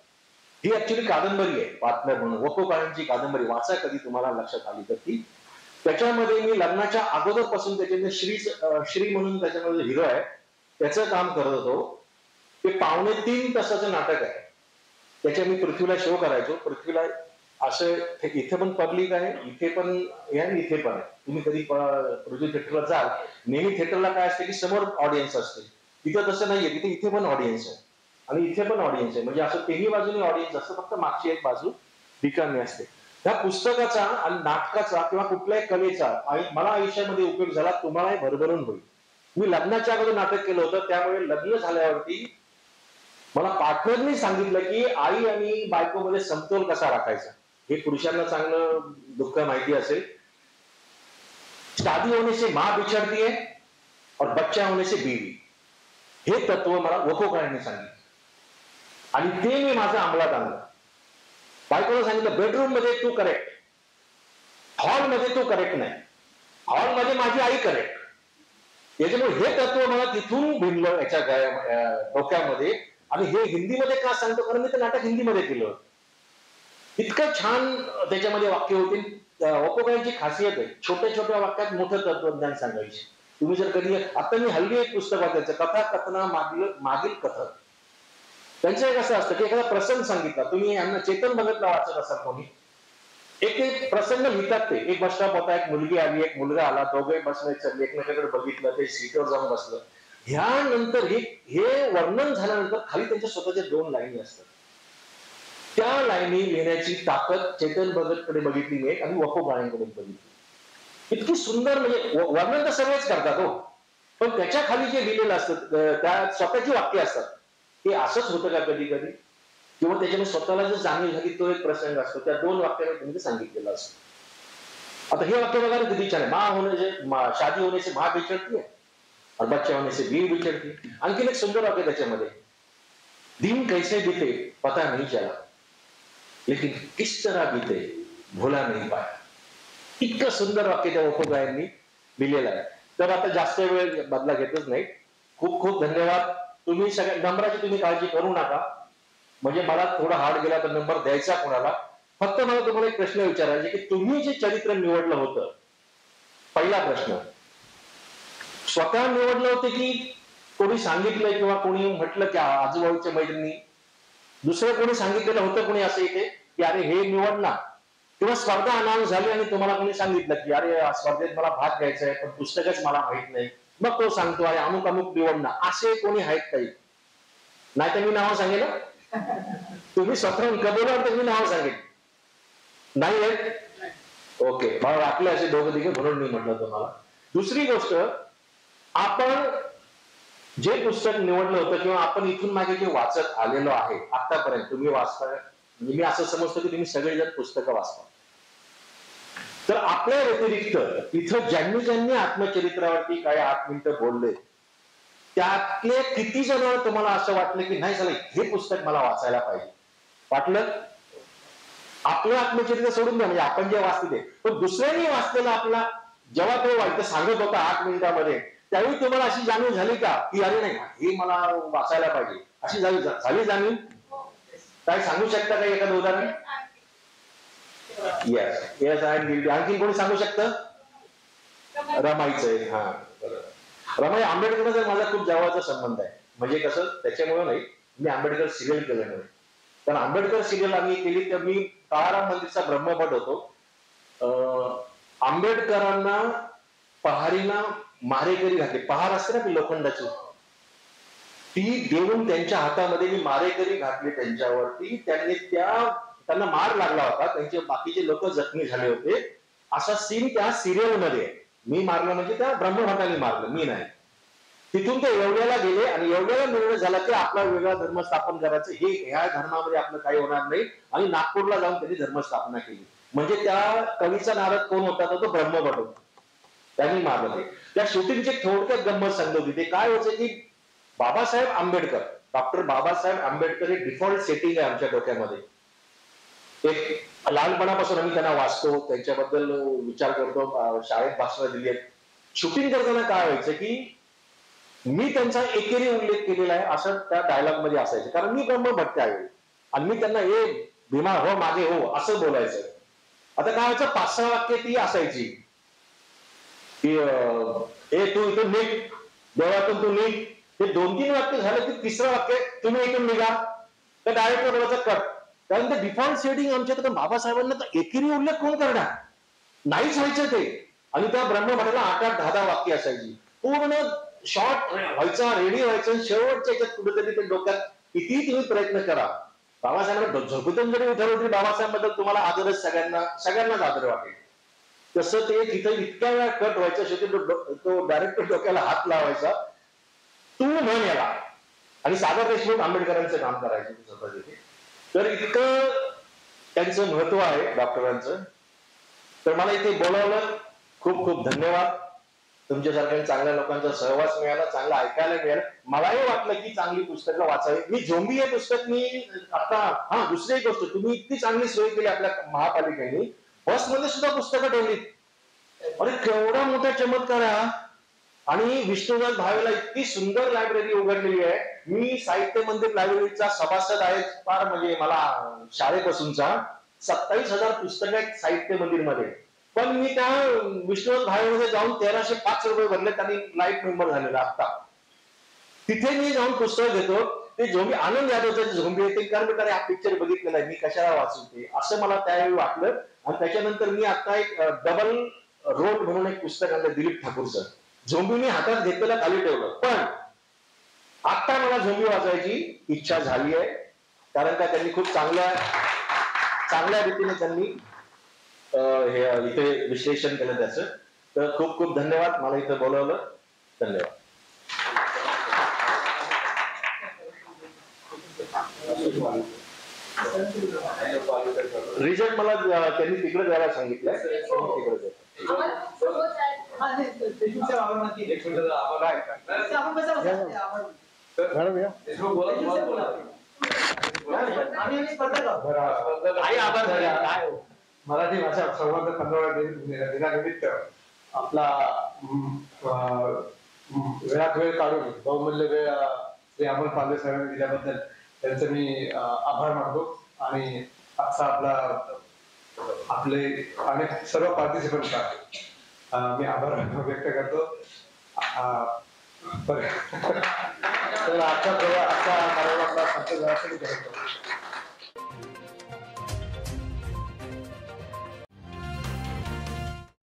ही ऍक्च्युली कादंबरी आहे, पार्टनर म्हणून. वको काळांची कादंबरी वाचा, कधी तुम्हाला लक्षात आली तर ती. त्याच्यामध्ये मी लग्नाच्या अगोदरपासून त्याच्यामध्ये श्री म्हणून त्याच्यामध्ये हिरो आहे, त्याचं काम करत होतो. ते 2.5 तासाचं नाटक आहे. त्याच्या मी पृथ्वीला शो करायचो. पृथ्वीला असं इथे पण पब्लिक आहे, इथे पण आहे, इथे पण आहे. तुम्ही कधी पृथ्वी थिएटरला जाल, नेहमी थिएटरला काय असते की समोर ऑडियन्स असते. तिथं तसं नाहीये, तिथे इथे पण ऑडियन्स आहे आणि इथे पण ऑडियन्स आहे. म्हणजे असं तिन्ही बाजूनी ऑडियन्स असतं, फक्त मागची एक बाजू रिकामी असते. त्या पुस्तकाचा आणि नाटकाचा किंवा कुठल्याही कलेचा मला आयुष्यामध्ये उपयोग झाला, तुम्हालाही भरभरून होईल. मी लग्नाच्या अगोदर नाटक केलं होतं, त्यामुळे लग्न झाल्यावरती मला पार्टनरनी सांगितलं की आई आणि बायकोमध्ये समतोल कसा राखायचा. हे पुरुषांना चांगलं दुःख माहिती असेल. शादी होने से मां बिछड़ती है और बच्चा होने से बीवी, हे तत्व मला वकोकाळांनी सांगितलं आणि ते मी माझ्या अंमलात आणलं. बायकोला सांगितलं बेडरूम मध्ये तू करेक्ट, हॉल मध्ये तू करेक्ट नाही, हॉल मध्ये माझी आई करेक्ट. याच्यामुळे हे तत्व मला तिथून भिनलं याच्या डोक्यामध्ये. आणि हे हिंदीमध्ये का सांगतो, कारण मी ते नाटक हिंदीमध्ये केलं. इतकं छान त्याच्यामध्ये वाक्य होती. वपोकळ्यांची खासियत आहे, छोट्या छोट्या वाक्यात मोठं तत्वज्ञान सांगायचे. तुम्ही जर कधी, आता मी हल्ली एक पुस्तक वाचायचं, कथा कथना मागील कथक. त्यांचं एक असं असतं की एखादा प्रसंग सांगितला, तुम्ही यांना चेतन भगतला वाचत असाल कोणी, एक प्रसंग लिहितात ते. एक बस स्टॉप होता, एक मुलगी आली, एक मुलगा आला, दोघे बसले, चढले, एकमेकांकडे बघितलं, ते सीटवर जाऊन बसलं. ह्यानंतर हे वर्णन झाल्यानंतर खाली त्यांच्या स्वतःच्या 2 लाईनी असतात. त्या लाईनी लिहिण्याची ताकद चेतन भगतकडे बघितली मी आणि वपोकळ्यांकडे बघितली. इतकी सुंदर, म्हणजे वर्णन तर सगळेच करतात हो, पण त्याच्या खाली जे लिहिलेलं असतं त्या स्वतःची वाक्य असतात. हे असंच होतं का कधी कधी, किंवा त्याच्यामध्ये स्वतःला जर जाणीव झाली तो एक प्रसंग असतो, त्या 2 वाक्याने त्यांनी सांगितलेला असतो. आता हे वाक्य बघा किती छान आहे. शादी होने से माँ बिछड़ती है और बच्चा होने से बीवी बिछड़ती है. आणखीन एक सुंदर वाक्य त्याच्यामध्ये, दिन कैसे बीते पता नहीं चला लेकिन किस तरह बीते भुला नहीं पाया. इतकं सुंदर वाक्य त्या वपोकळ्यांनी लिहिलेलं आहे. तर आता जास्त वेळ बदला घेतच नाही. खूप खूप धन्यवाद. तुम्ही सगळ्या नंबराची तुम्ही काळजी करू नका, म्हणजे मला थोडा हार्ड गेला तर नंबर द्यायचा कोणाला. फक्त मला तुम्हाला एक प्रश्न विचारायचे की तुम्ही जे चरित्र निवडलं होतं, पहिला प्रश्न, स्वतः निवडलं होतं की कोणी सांगितलंय किंवा कोणी म्हटलं की आजूबाजूच्या मैत्रिणी, दुसरं कोणी सांगितलेलं होतं कोणी असं इथे की अरे हे निवड ना, किंवा स्पर्धा अनाऊन्स झाली आणि तुम्हाला कोणी सांगितलं की अरे स्पर्धेत मला भाग घ्यायचा आहे पण पुस्तकच मला माहित नाही, मग तो सांगतो अरे अमुक अमुक निवड ना, असे कोणी आहेत काही? नाही तर मी नाव सांगेल, तुम्ही स्वतः कबूलावर तर मी नाव सांगेल. नाही आहेत? ओके, मला वाटलं असे दोघं तिघे म्हणून मी म्हटलं तुम्हाला. दुसरी गोष्ट, आपण जे पुस्तक निवडलं होतं किंवा आपण इथून मागे जे वाचत आलेलो आहे आतापर्यंत, तुम्ही वाचता, म्हणजे मी असं समजतो की तुम्ही सगळेजण पुस्तकं वाचता. तर आपल्या व्यतिरिक्त इथं ज्यांनी ज्यांनी आत्मचरित्रावरती काही 8 मिनिटं बोलले, त्यातले किती जण तुम्हाला असं वाटलं की नाही चला हे पुस्तक मला वाचायला पाहिजे? वाटलं? आपलं आत्मचरित्र सोडून द्या, म्हणजे आपण जे वाचते ते, पण दुसऱ्यांनी वाचलेला आपला, जेव्हा तो वाईट सांगत होता 8 मिनिटांमध्ये, त्यावेळी तुम्हाला अशी जाणीव झाली का की अरे नाही हे मला वाचायला पाहिजे, अशी झाली जाणीव? काय सांगू शकता का एखादं उदाहरण? येस येस, आणखी कोणी सांगू शकतं? रमाईचं आहे. हा बरोबर. रमाई आंबेडकरचा माझा खूप जवळचा संबंध आहे. म्हणजे कसं, त्याच्यामुळे नाही, मी आंबेडकर सिरियल केलं नाही, कारण आंबेडकर सिरियल आम्ही केली तर मी काळाराम मंदिरचा ब्रह्मभट होतो. आंबेडकरांना पहारीला मारेकरी घातली, पहार असते ना ती लोखंडाची, ती देऊन त्यांच्या हातामध्ये मी मारेकरी घातली त्यांच्यावरती. त्यांना मार लागला होता, त्यांचे बाकीचे लोक जखमी झाले होते, असा सीन त्या सिरियल मध्ये. मी मारलं म्हणजे त्या ब्रह्मभटाने मारलं, मी नाही. तिथून ते येवल्याला गेले आणि येवल्याला निर्णय झाला की आपला वेगळा धर्म स्थापन करायचं, हे ह्या धर्मामध्ये आपलं काही होणार नाही, आणि नागपूरला जाऊन त्यांनी धर्मस्थापना केली. म्हणजे त्या कवीचा नारद कोण होता, तो ब्रह्मभट होता, त्यांनी मारलं ते. त्या शूटिंगची थोडक्यात गंमत सांगत होती. ते काय होतं की बाबासाहेब आंबेडकर, डॉक्टर बाबासाहेब आंबेडकर हे डिफॉल्ट सेटिंग आहे आमच्या डोक्यामध्ये. एक लहानपणापासून आम्ही त्यांना वाचतो, त्यांच्याबद्दल विचार करतो, शाळेत भाषणं दिली आहेत. शूटिंग करताना काय व्हायचं की मी त्यांचा एकेरी उल्लेख केलेला आहे असं त्या डायलॉग मध्ये असायचं, कारण मी ब्रह्मभट्ट आहे आणि मी त्यांना ए भीमा हो मागे हो असं बोलायचं. आता काय व्हायचं, 5-6 वाक्य ती असायची की ए तू इथून निघ, देवातून तू निघ. हे 2-3 वाक्य झालं की तिसरं वाक्य तुम्ही इथून निघा, तर डायरेक्टर बोलायचं कट. कारण ते डिफॉल्ट सेटिंग आमच्या तर बाबासाहेबांना तर एकेरी उल्लेख कोण करणार, नाहीच व्हायचं ते. आणि त्या ब्रह्मभटाला 8-10 वाक्य असायची, पूर्ण शॉर्ट व्हायचा, रेडी व्हायचं, शेवटच्या याच्यात कुठेतरी ते डोक्यात कितीही तुम्ही प्रयत्न करा. बाबासाहेबांना झोपेतून जरी उठवलं तरी बाबासाहेबांबद्दल तुम्हाला आदरच, सगळ्यांनाच आदर वाटेल. तसं ते तिथं इतक्या वेळा कट व्हायचा, शेवटी तो डायरेक्ट डोक्याला हात लावायचा, तू म्हण याला, आणि सागर देशमुख आंबेडकरांचं काम करायचं स्वतः तिथे. तर इतकं त्यांचं महत्व आहे डॉक्टरांचं. तर मला इथे बोलावलं, खूप खूप धन्यवाद. तुमच्यासारख्या चांगल्या लोकांचा सहवास मिळाला, चांगलं ऐकायला मिळालं. मलाही वाटलं की चांगली पुस्तकं वाचावी. मी झोंबी हे पुस्तक मी आता दुसरी एक गोष्ट, तुम्ही इतकी चांगली सोय केली आपल्या महापालिकेने, बसमध्ये सुद्धा पुस्तकं ठेवली. अरे केवढा मोठा चमत्कार आहे. आणि विष्णुदास भावेला इतकी सुंदर लायब्ररी उघडलेली आहे. मी साहित्य मंदिर लायब्ररीचा सभासद आहे, फार म्हणजे मला शाळेपासूनचा. 27,000 पुस्तकं आहेत साहित्य मंदिर मध्ये. पण मी त्या विष्णुदास भावेमध्ये जाऊन 1305 रुपये भरले, त्यांनी लाईफ मेंबर झालेला आता. तिथे मी जाऊन पुस्तक घेतो, ते झोंबी आनंद यादवचं झोंबी येते, कारण हा पिक्चर बघितलेला आहे, मी कशाला वाचू ते, असं मला त्यावेळी वाटलं. आणि त्याच्यानंतर मी आता एक डबल रोल म्हणून एक पुस्तक आणलं दिलीप ठाकूरचं. झोंबी मी हातात घेतलेलं खाली ठेवलं, पण आता मला झोंबी वाचायची इच्छा झाली आहे, कारण का त्यांनी खूप चांगल्या रीतीने त्यांनी हे इथे विश्लेषण केलं त्याचं. तर खूप खूप धन्यवाद, मला इथं बोलवलं. धन्यवाद. रिझल्ट मला त्यांनी तिकडे जायला सांगितलंय, तिकडे मराठी भाषा संवर्धन 15व्या दिनानिमित्त आपला वेळात वेळ काढून बहुमूल्य वेळ श्री अमोल पांडे साहेबांनी दिल्याबद्दल त्यांचं मी आभार मानतो. आणि असा आपले अनेक सर्व पार्टिसिपंटचा मी आभार व्यक्त करतो. तर आजचा कार्यक्रम आपला संपत